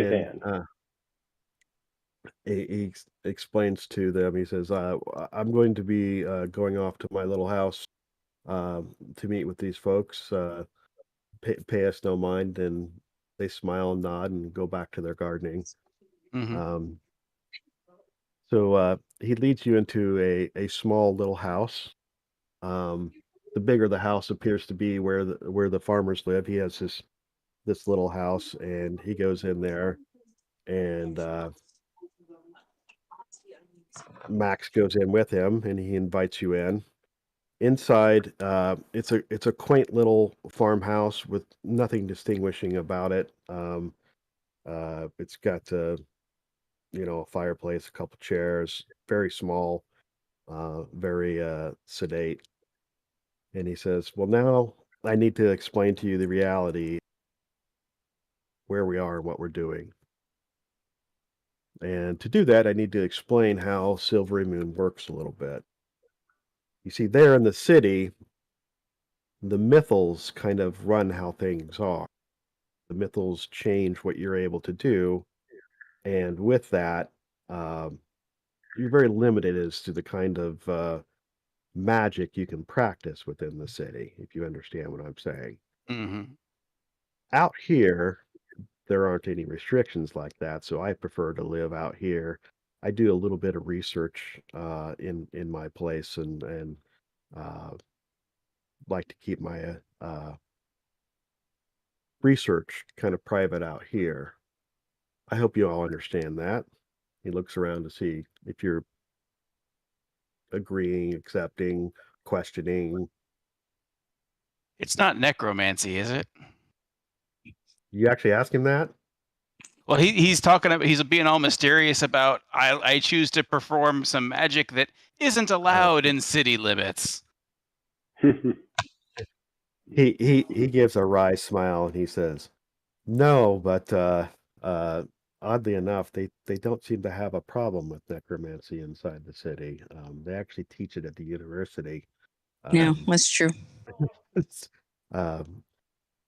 then hand. he explains to them. He says, "I'm going to be going off to my little house to meet with these folks. Pay us no mind." And they smile and nod and go back to their gardening. Mm-hmm. So he leads you into a small little house. The bigger the house appears to be where the farmers live. He has this little house, and he goes in there, and Max goes in with him, and he invites you in. Inside, it's a quaint little farmhouse with nothing distinguishing about it. It's got a fireplace, a couple chairs, very small, very sedate. And he says, "Well, now I need to explain to you the reality, where we are and what we're doing. And to do that, I need to explain how Silvery Moon works a little bit. You see, there in the city, the mythals kind of run how things are. The mythals change what you're able to do, and with that, um, you're very limited as to the kind of magic you can practice within the city, if you understand what I'm saying. Mm-hmm. Out here, there aren't any restrictions like that, so I prefer to live out here. I do a little bit of research in my place, and uh, like to keep my research kind of private out here. I hope you all understand that. He looks around to see if you're agreeing, accepting, questioning. It's not necromancy, is it? You actually ask him that? Well, he's talking about, he's being all mysterious about, I choose to perform some magic that isn't allowed in city limits. He gives a wry smile and he says, "No, but oddly enough, they don't seem to have a problem with necromancy inside the city. They actually teach it at the university. Yeah, Um, that's true. it's, um,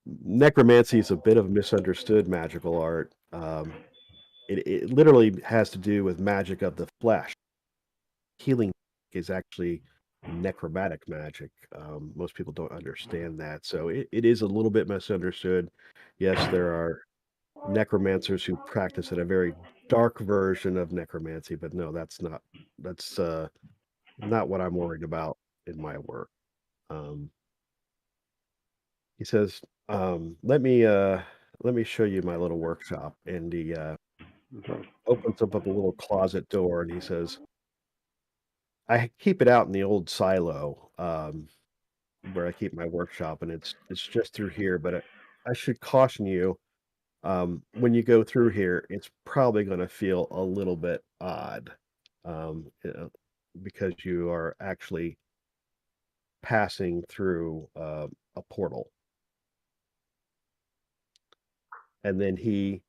necromancy is a bit of a misunderstood magical art. It literally has to do with magic of the flesh. Healing is actually necromantic magic. Most people don't understand that, so it is a little bit misunderstood. Yes, there are necromancers who practice at a very dark version of necromancy, but no, that's not what I'm worried about in my work. Um, he says, let me show you my little workshop," and he opens up a little closet door, and he says, "I keep it out in the old silo, where I keep my workshop, and it's just through here, but I should caution you, when you go through here, it's probably gonna feel a little bit odd, you know, because you are actually passing through, a portal." And then he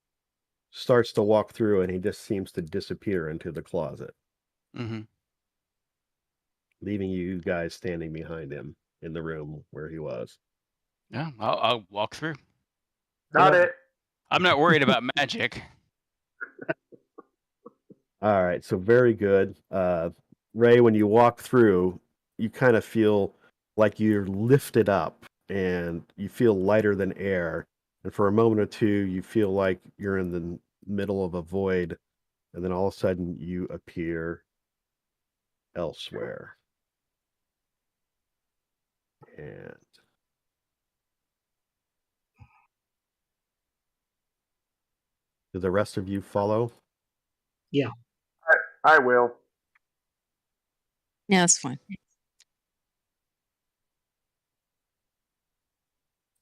starts to walk through, and he just seems to disappear into the closet, Mm-hmm. leaving you guys standing behind him in the room where he was. Yeah, I'll walk through. Not it. I'm not worried about magic. All right, so very good. Ray, when you walk through, you kind of feel like you're lifted up and you feel lighter than air. And for a moment or two, you feel like you're in the middle of a void. And then all of a sudden, you appear elsewhere. And do the rest of you follow? I will. Yeah, that's fine.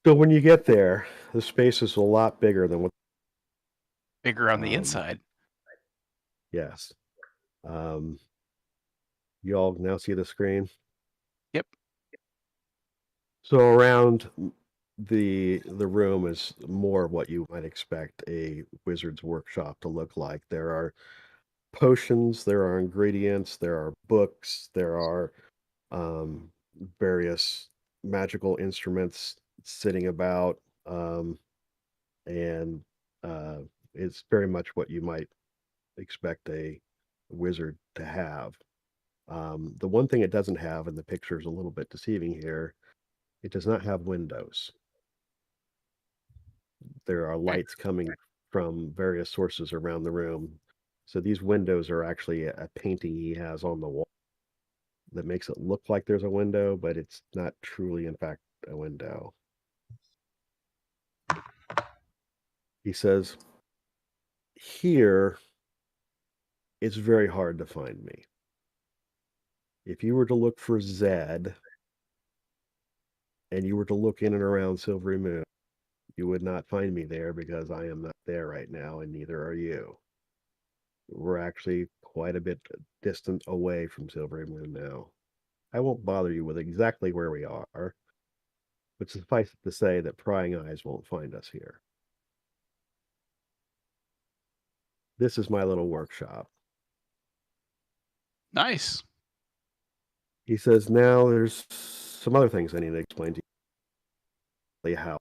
So when you get there, the space is a lot bigger than what. Bigger on the Um, inside. Yes. You all now see the screen? Yep. So around the room is more what you might expect a wizard's workshop to look like. There are potions, there are ingredients, there are books, there are um, various magical instruments sitting about, and uh, it's very much what you might expect a wizard to have. The one thing it doesn't have, and the picture is a little bit deceiving here, it does not have windows. There are lights coming from various sources around the room. So these windows are actually a painting he has on the wall that makes it look like there's a window, but it's not truly, in fact, a window. He says, "Here, it's very hard to find me. If you were to look for Zed and you were to look in and around Silvery Moon, you would not find me there because I am not there right now, and neither are you. We're actually quite a bit distant away from Silvery Moon now. I won't bother you with exactly where we are, but suffice it to say that prying eyes won't find us here. This is my little workshop." Nice. He says, "Now there's some other things I need to explain to you how."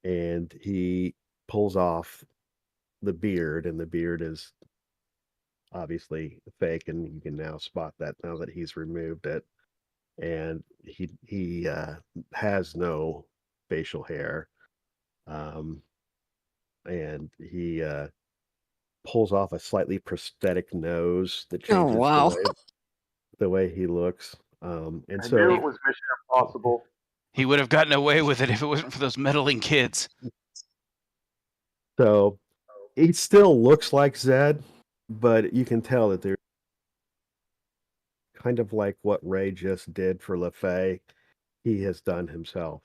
And he pulls off the beard, and the beard is obviously fake, and you can now spot that now that he's removed it. And he has no facial hair, um, and he pulls off a slightly prosthetic nose that Oh, changes wow. the way he looks. And I so knew it was Mission Impossible. He would have gotten away with it if it wasn't for those meddling kids. so he still looks like Zed, but you can tell that they're kind of like what Ray just did for LaFay. He has done himself.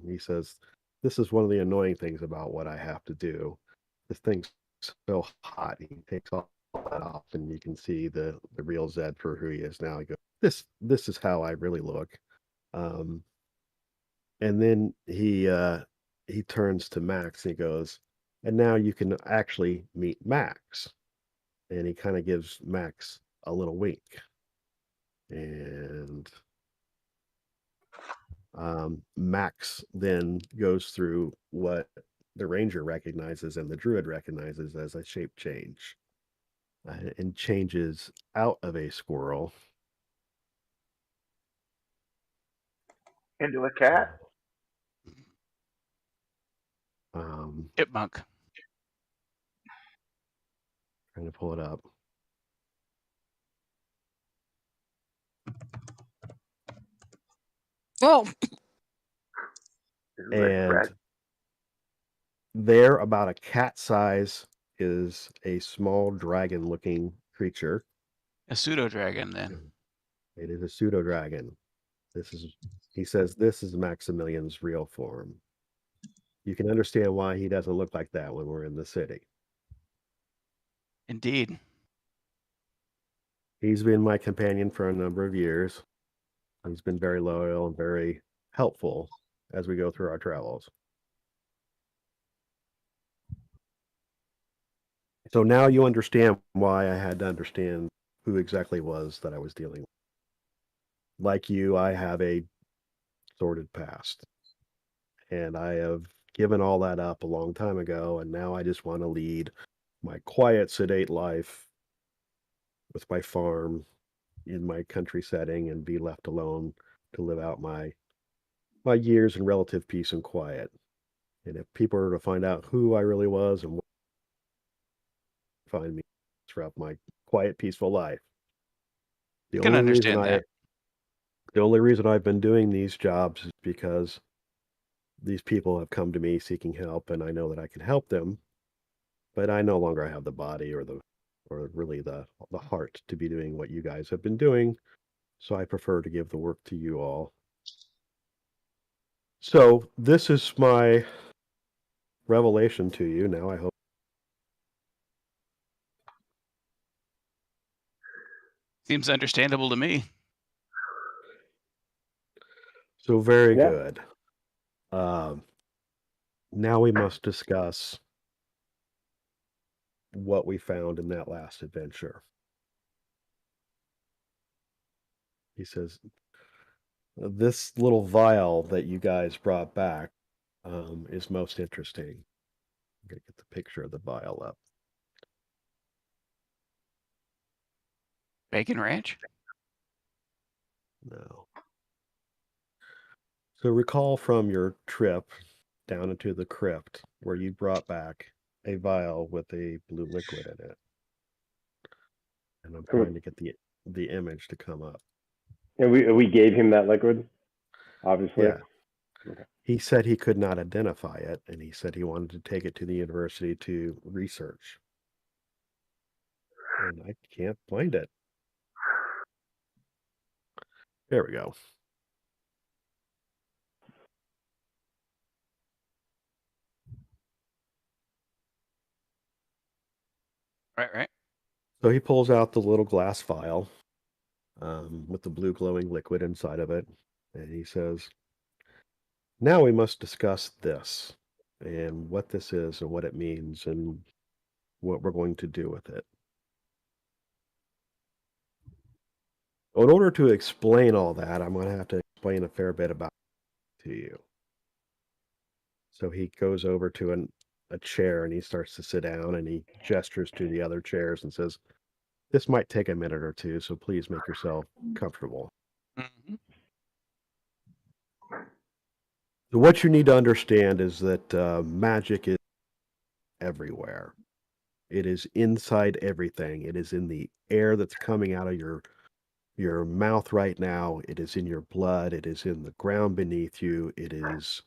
He says, "This is one of the annoying things about what I have to do. This thing's so hot." He takes all that off, and you can see the real Zed for who he is now. He goes, "This is how I really look." Um, and then he turns to Max and he goes, "And now you can actually meet Max." And he kind of gives Max a little wink. And Max then goes through what the ranger recognizes and the druid recognizes as a shape change, and changes out of a squirrel Into a cat. um, Chipmunk. trying to pull it up. Oh, Red And Fred. there, about a cat size, is a small dragon looking creature. A pseudo dragon, then. It is a pseudo dragon. He says, this is Maximilian's real form. You can understand why he doesn't look like that when we're in the city. Indeed. He's been my companion for a number of years. He's been very loyal and very helpful as we go through our travels. So now you understand why I had to understand who exactly it was that I was dealing with. Like you, I have a sordid past, and I have given all that up a long time ago, and now I just want to lead my quiet, sedate life with my farm in my country setting and be left alone to live out my years in relative peace and quiet. And if people were to find out who I really was and find me throughout my quiet, peaceful life, the Can only reason understand I that. the only reason I've been doing these jobs is because these people have come to me seeking help, and I know that I can help them, but I no longer have the body or really the heart to be doing what you guys have been doing. So I prefer to give the work to you all. So this is my revelation to you. Now I hope. Seems understandable to me. So very Yeah. good. Now we must discuss what we found in that last adventure. He says, this little vial that you guys brought back is most interesting. I'm going to get the picture of the vial up. Bacon Ranch? No. So recall from your trip down into the crypt where you brought back a vial with a blue liquid in it. And I'm trying to get the image to come up. And we gave him that liquid, obviously. Yeah. Okay. He said he could not identify it, and he said he wanted to take it to the university to research. And I can't find it. There we go. Right. So he pulls out the little glass vial with the blue glowing liquid inside of it, and he says, now we must discuss this and what this is and what it means and what we're going to do with it. In order to explain all that, I'm going to have to explain a fair bit about it to you. So he goes over to a chair and he starts to sit down and he gestures to the other chairs and says, This might take a minute or two, so please make yourself comfortable. Mhm. So what you need to understand is that magic is everywhere. It is inside everything. It is in the air that's coming out of your mouth right now. It is in your blood. It is in the ground beneath you. It is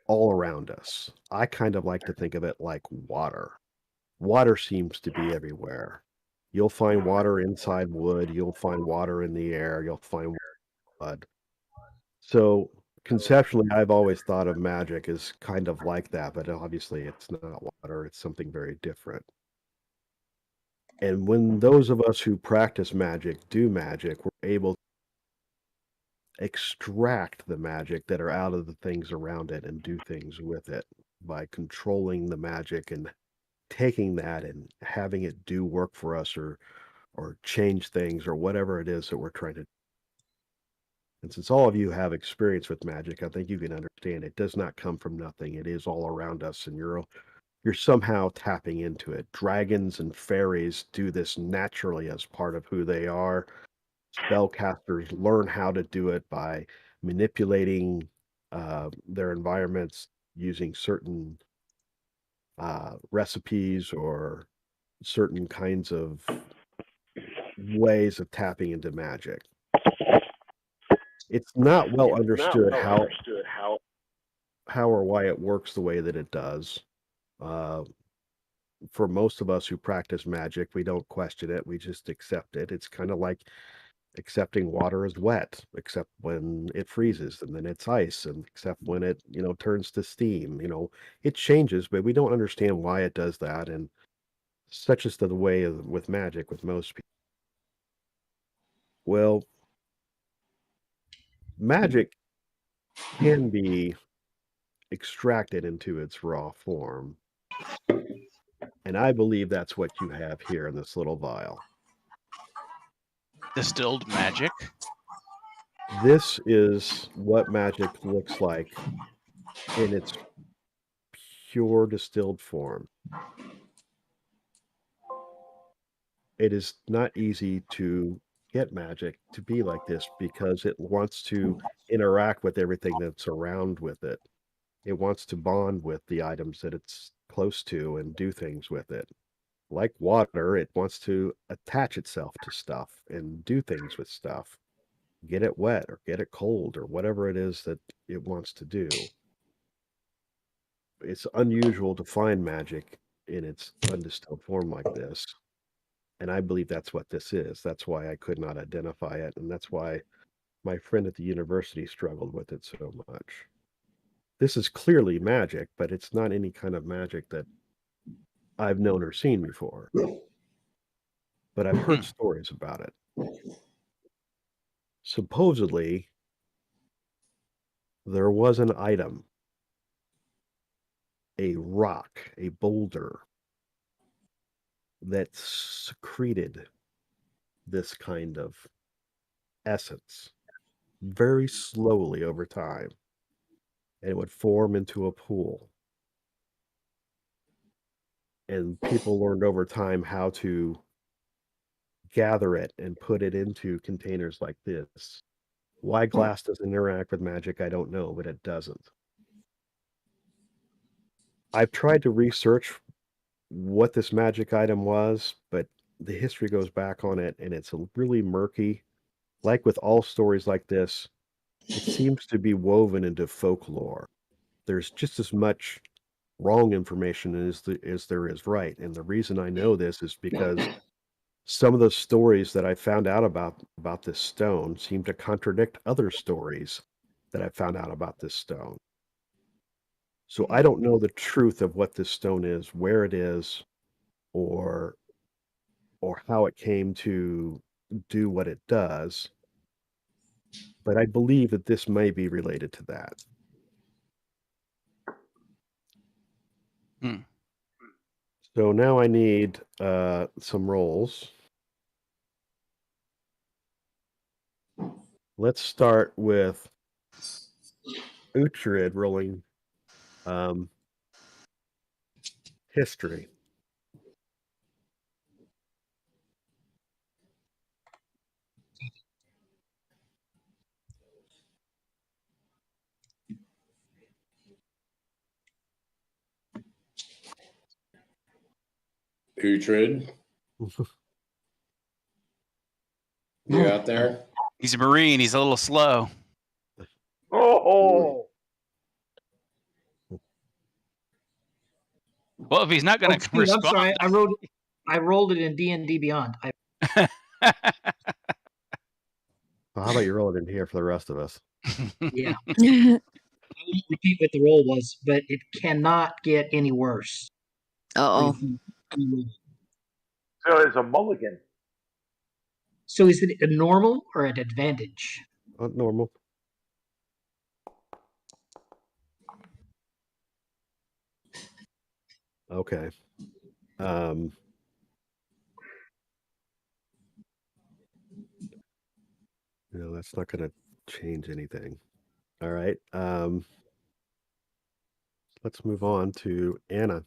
all around us. I kind of like to think of it like water. Water seems to be everywhere. You'll find water inside wood. You'll find water in the air. You'll find blood. So conceptually, I've always thought of magic as kind of like that, but obviously it's not water. It's something very different. And when those of us who practice magic do magic, we're able to extract the magic that are out of the things around it and do things with it by controlling the magic and taking that and having it do work for us or change things or whatever it is that we're trying to. And since all of you have experience with magic, I think you can understand it does not come from nothing. It is all around us, and you're somehow tapping into it. Dragons and fairies do this naturally as part of who they are. Spellcasters learn how to do it by manipulating their environments using certain recipes or certain kinds of ways of tapping into magic. It's not well understood how or why it works the way that it does. Uh, for most of us who practice magic, we don't question it. We just accept it. It's kind of like accepting water as wet, except when it freezes, and then it's ice, and except when it, turns to steam. It changes, but we don't understand why it does that. And such is the way with magic with most people. Well, magic can be extracted into its raw form. And I believe that's what you have here in this little vial. Distilled magic. This is what magic looks like in its pure distilled form. It is not easy to get magic to be like this because it wants to interact with everything that's around with it. It wants to bond with the items that it's close to and do things with it. Like water, it wants to attach itself to stuff and do things with stuff, get it wet or get it cold or whatever it is that it wants to do. It's unusual to find magic in its undistilled form like this. And I believe that's what this is. That's why I could not identify it. And that's why my friend at the university struggled with it so much. This is clearly magic, but it's not any kind of magic that I've known or seen before. But I've heard stories about it. Supposedly, there was an item, a rock, a boulder, that secreted this kind of essence very slowly over time, and it would form into a pool. And people learned over time how to gather it and put it into containers like this. Why glass doesn't interact with magic, I don't know, but it doesn't. I've tried to research what this magic item was, but the history goes back on it and it's really murky. Like with all stories like this, it seems to be woven into folklore. There's just as much wrong information as there is right. And the reason I know this is because some of the stories that I found out about this stone seem to contradict other stories that I found out about this stone. So I don't know the truth of what this stone is, where it is, or how it came to do what it does, but I believe that this may be related to that. Hmm. So now I need some rolls. Let's start with Uhtred rolling history. Uhtred, you out there? He's a Marine. He's a little slow. Oh, Well, if he's not going to Steve, respond, I'm sorry. I rolled it in D&D Beyond. Well, how about you roll it in here for the rest of us? Yeah. I won't repeat what the roll was, but it cannot get any worse. Oh, so it's a mulligan. So is it a normal or an advantage? Normal. Okay. No, that's not going to change anything. All right. Let's move on to Anna.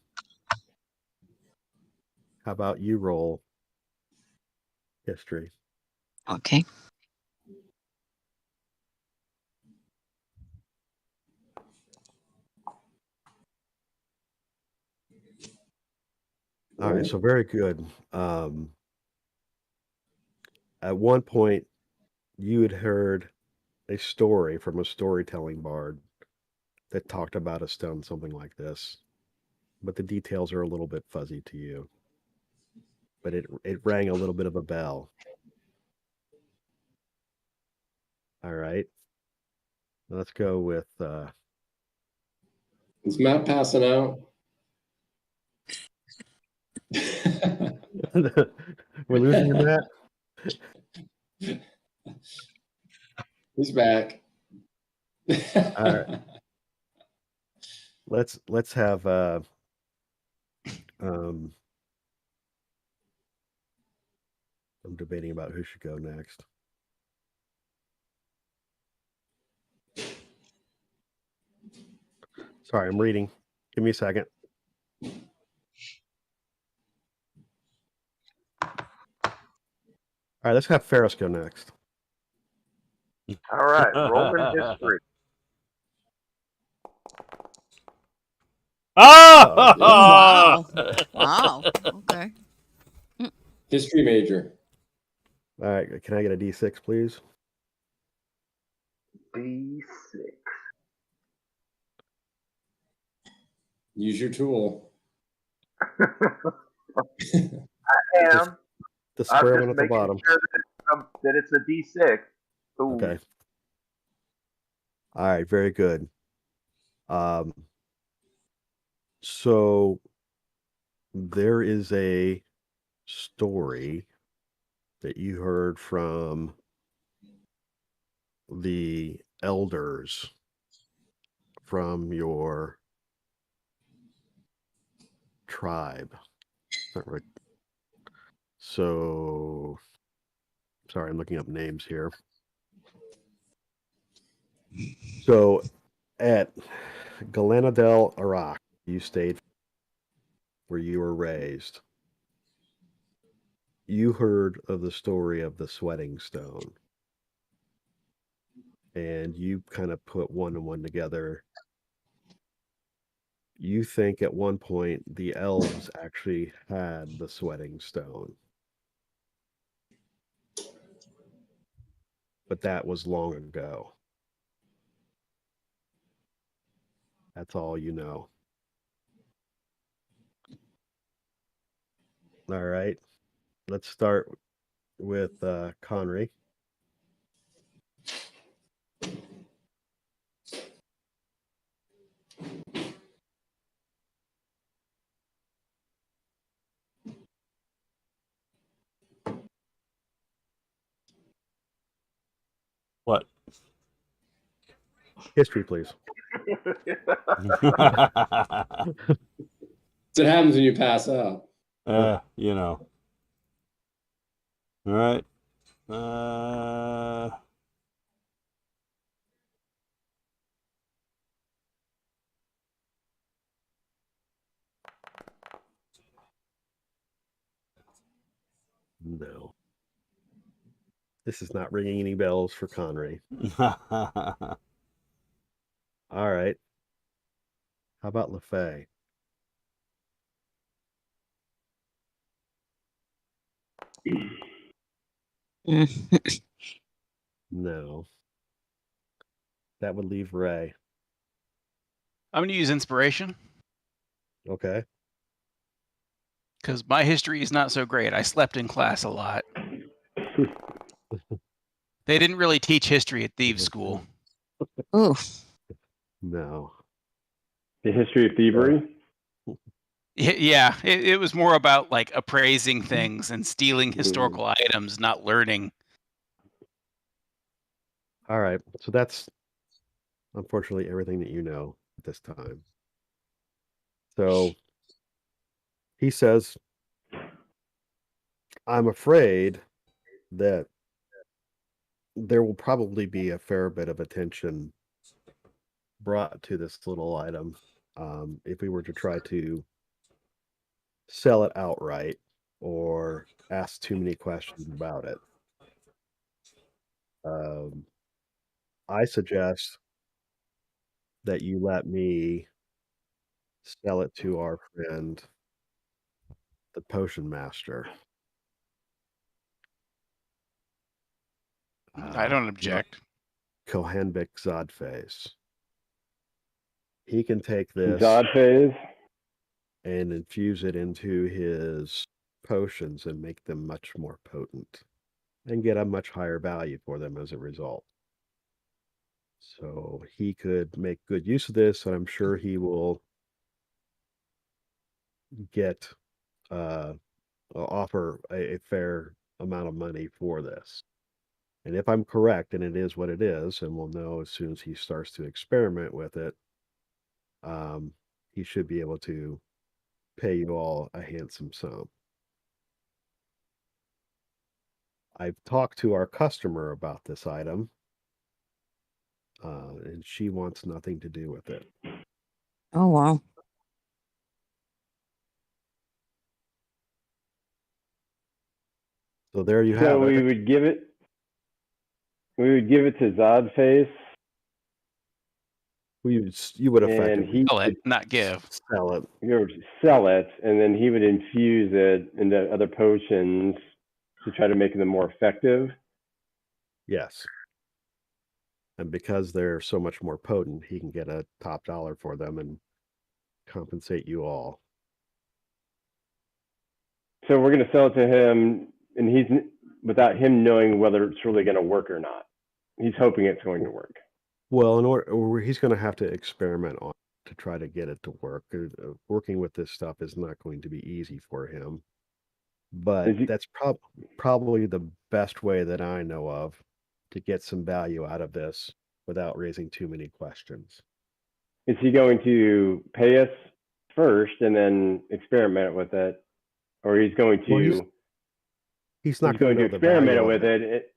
How about you roll history? okay. All right, so very good. At one point, you had heard a story from a storytelling bard that talked about us done something like this, but the details are a little bit fuzzy to you. But it rang a little bit of a bell. All right, let's go with. Is Matt passing out? We're losing you, Matt. He's back. All right. Let's have I'm debating about who should go next. Sorry, I'm reading. Give me a second. All right, let's have Ferris go next. All right, rolling history. Oh! Wow. Wow. Okay. History major. All right, can I get a D6, please? D6. Use your tool. I am. The I'm square just one at the making bottom. sure that it's a D6. Ooh. Okay. All right, very good. So there is a story that you heard from the elders from your tribe. Not right. So, sorry, I'm looking up names here. So, at Galena del Iraq, you stayed where you were raised. You heard of the story of the sweating stone. And you kind of put one and one together. You think at one point the elves actually had the sweating stone. But that was long ago. That's all you know. All right. Let's start with Conry. What? History, please. That's what happens when you pass out. You know. All right. No. This is not ringing any bells for Conry. All right. How about LaFay? No. That would leave Ray. I'm going to use inspiration Okay. because my history is not so great. I slept in class a lot. They didn't really teach history at thieves' school. Ooh. No. The history of thievery. Yeah, it was more about like appraising things and stealing historical items, not learning. All right. So that's unfortunately everything that you know at this time. So he says, I'm afraid that there will probably be a fair bit of attention brought to this little item if we were to try to sell it outright or ask too many questions about it. I suggest that you let me sell it to our friend, the potion master. I don't object. Kohenbik Zodface. He can take this Zod phase. and infuse it into his potions and make them much more potent and get a much higher value for them as a result. So he could make good use of this, and I'm sure he will get offer a fair amount of money for this. And if I'm correct, and it is what it is, and we'll know as soon as he starts to experiment with it, he should be able to pay you all a handsome sum. I've talked to our customer about this item, and she wants nothing to do with it. Oh, wow. So there you have So it. we would give it to Zod face. You would And effectively he Sell it, not give. sell it. You would sell it, and then he would infuse it into other potions to try to make them more effective. Yes. And because they're so much more potent, he can get a top dollar for them and compensate you all. So we're going to sell it to him, and he's without him knowing whether it's really going to work or not. He's hoping it's going to work. Well, in order, he's going to have to experiment on it to try to get it to work. Working with this stuff is not going to be easy for him, but that's probably the best way that I know of to get some value out of this without raising too many questions. Is he going to pay us first and then experiment with it, or he's going to? Well, he's not going to experiment with it.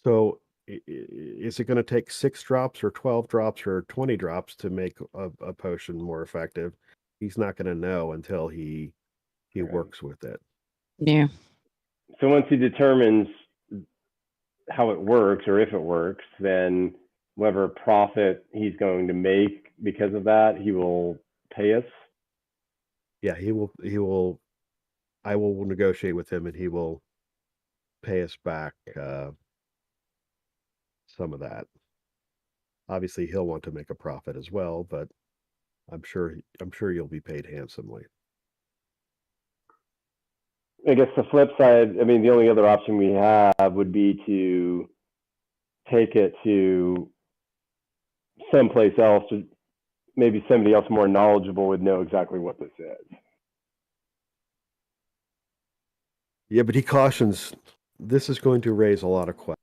So is it going to take 6 drops or 12 drops or 20 drops to make a potion more effective? He's not going to know until he works with it. Yeah. So once he determines how it works or if it works, then whatever profit he's going to make because of that, he will pay us. Yeah, he will. I will negotiate with him, and he will pay us back some of that. Obviously, he'll want to make a profit as well, but I'm sure you'll be paid handsomely. I guess the flip side, I mean, the only other option we have would be to take it to someplace else, maybe somebody else more knowledgeable would know exactly what this is. Yeah, but he cautions this is going to raise a lot of questions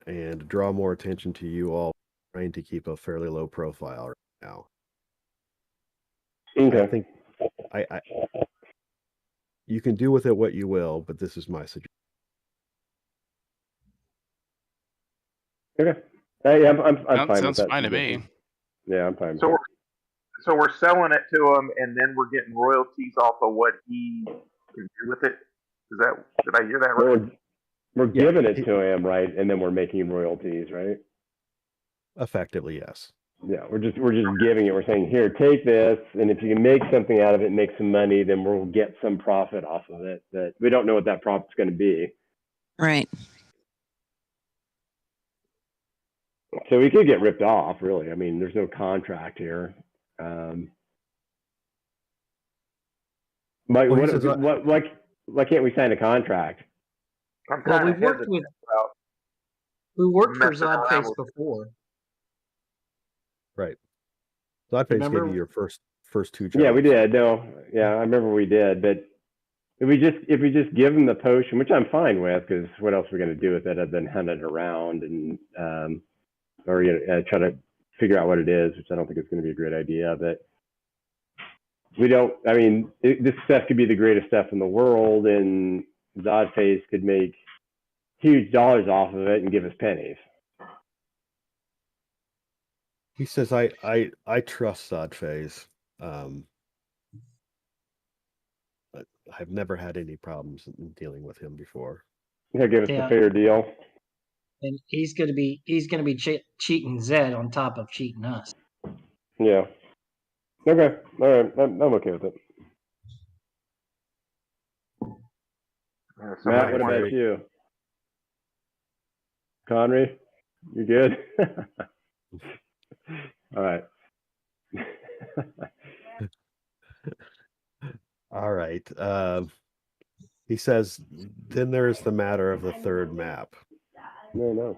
and draw more attention to you all trying to keep a fairly low profile right now. Okay. I think you can do with it what you will, but this is my suggestion. Okay. Yeah, I'm fine with that. Sounds fine to me. Yeah, I'm fine. So we're selling it to him, and then we're getting royalties off of what he can do with it. Did I hear that right? We're giving it to him, right, and then we're making royalties, right? Effectively, yes. Yeah, we're just giving it. We're saying, here, take this, and if you can make something out of it, and make some money, then we'll get some profit off of it. That we don't know what that profit's going to be, Right. So we could get ripped off, really. I mean, there's no contract here. But Well, he says, why can't we sign a contract? I'm Well, kind of we've worked hesitant with about we worked for messing around Zodface with. before. right. Zodface gave you Remember? your first two Yeah, we jobs. did. No, yeah, I remember we did. But if we just give them the potion, which I'm fine with, because what else are we going to do with it other than hunt it around and or try to figure out what it is, which I don't think is going to be a great idea. But we don't. I mean, this stuff could be the greatest stuff in the world, and Zodface could make huge dollars off of it and give us pennies. He says, I trust Zodface. I've never had any problems in dealing with him before. He'll give us a Yeah. fair deal. And he's gonna be cheating Zed on top of cheating us. Yeah. Okay. All right. I'm okay with it. Matt, what about you? Connery, you good? All right. All right. He says, then there's the matter of the third map. No.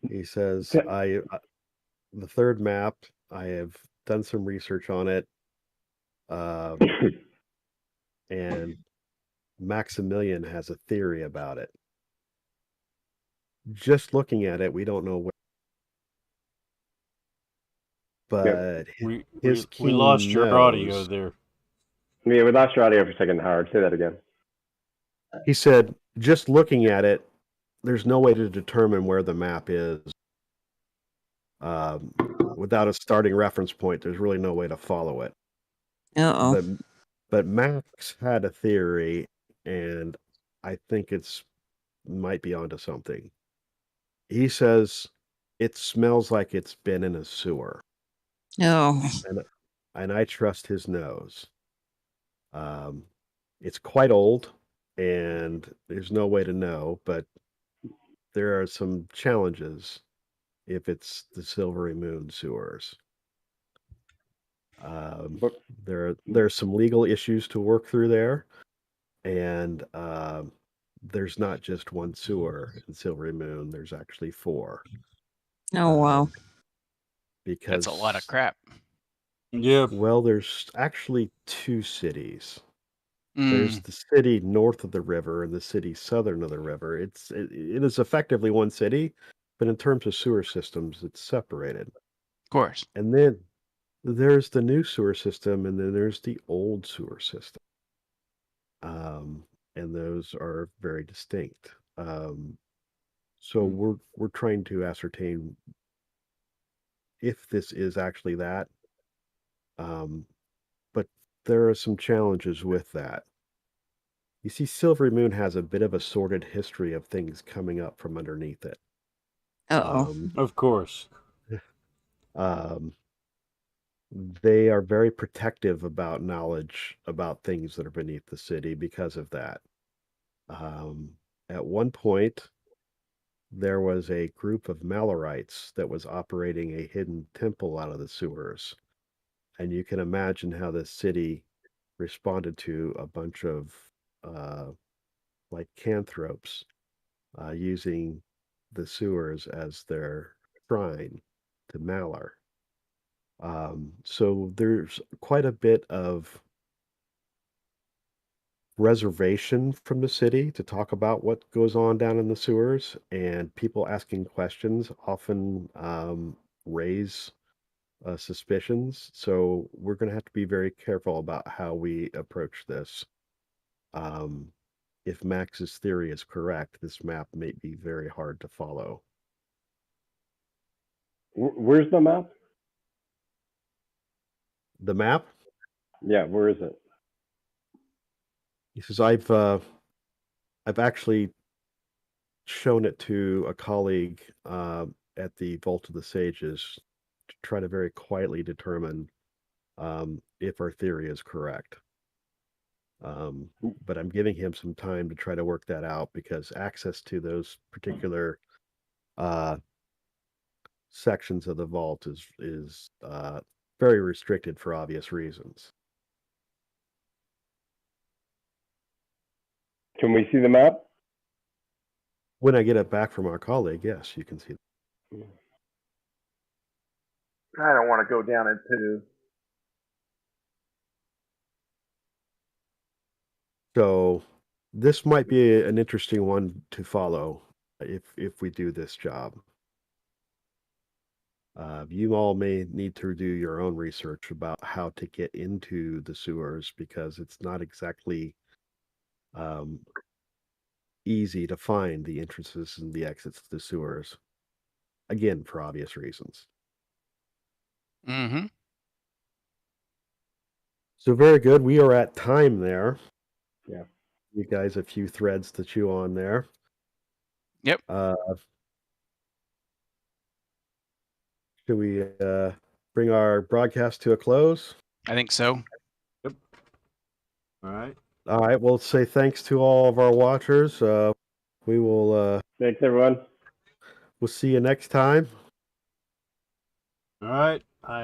He says, the third map, I have done some research on it. And Maximilian has a theory about it. Just looking at it, we don't know where. But we king lost your audio knows. there. Yeah, we lost your audio for a second, Howard. Say that again. He said, just looking at it, there's no way to determine where the map is. Without a starting reference point, there's really no way to follow it. Uh-oh. But Max had a theory, and I think might be onto something. He says it smells like it's been in a sewer. Oh. And I trust his nose. It's quite old, and there's no way to know, but there are some challenges if it's the Silvery Moon sewers. There's some legal issues to work through there, and there's not just one sewer in Silvery Moon. There's actually 4. Oh, wow. That's a lot of crap. Yeah. Well, there's actually 2 cities. Mm. There's the city north of the river and the city southern of the river. It is effectively one city, but in terms of sewer systems, it's separated. Of course. And then there's the new sewer system, and then there's the old sewer system. And those are very distinct. So we're trying to ascertain if this is actually that. But there are some challenges with that. You see, Silvery Moon has a bit of a sordid history of things coming up from underneath it. Uh-oh. Of course. They are very protective about knowledge about things that are beneath the city because of that. At one point, there was a group of Malorites that was operating a hidden temple out of the sewers. And you can imagine how the city responded to a bunch of lycanthropes using the sewers as their shrine to Malar. So there's quite a bit of reservation from the city to talk about what goes on down in the sewers, and people asking questions often raise suspicions. So we're going to have to be very careful about how we approach this. If Max's theory is correct, this map may be very hard to follow. Where's the map? The map? Yeah, where is it? He says, I've actually shown it to a colleague at the Vault of the Sages to try to very quietly determine if our theory is correct. But I'm giving him some time to try to work that out because access to those particular sections of the vault is very restricted for obvious reasons. Can we see the map? When I get it back from our colleague, yes, you can see. I don't want to go down into. So this might be an interesting one to follow if we do this job. You all may need to do your own research about how to get into the sewers because it's not exactly easy to find the entrances and the exits to the sewers. Again, for obvious reasons. Mm-hmm. So very good. We are at time there. Yeah. You guys, a few threads to chew on there. Yep. Should we bring our broadcast to a close? I think so. Yep. All right. All right. We'll say thanks to all of our watchers. We will. Thanks, everyone. We'll see you next time. All right.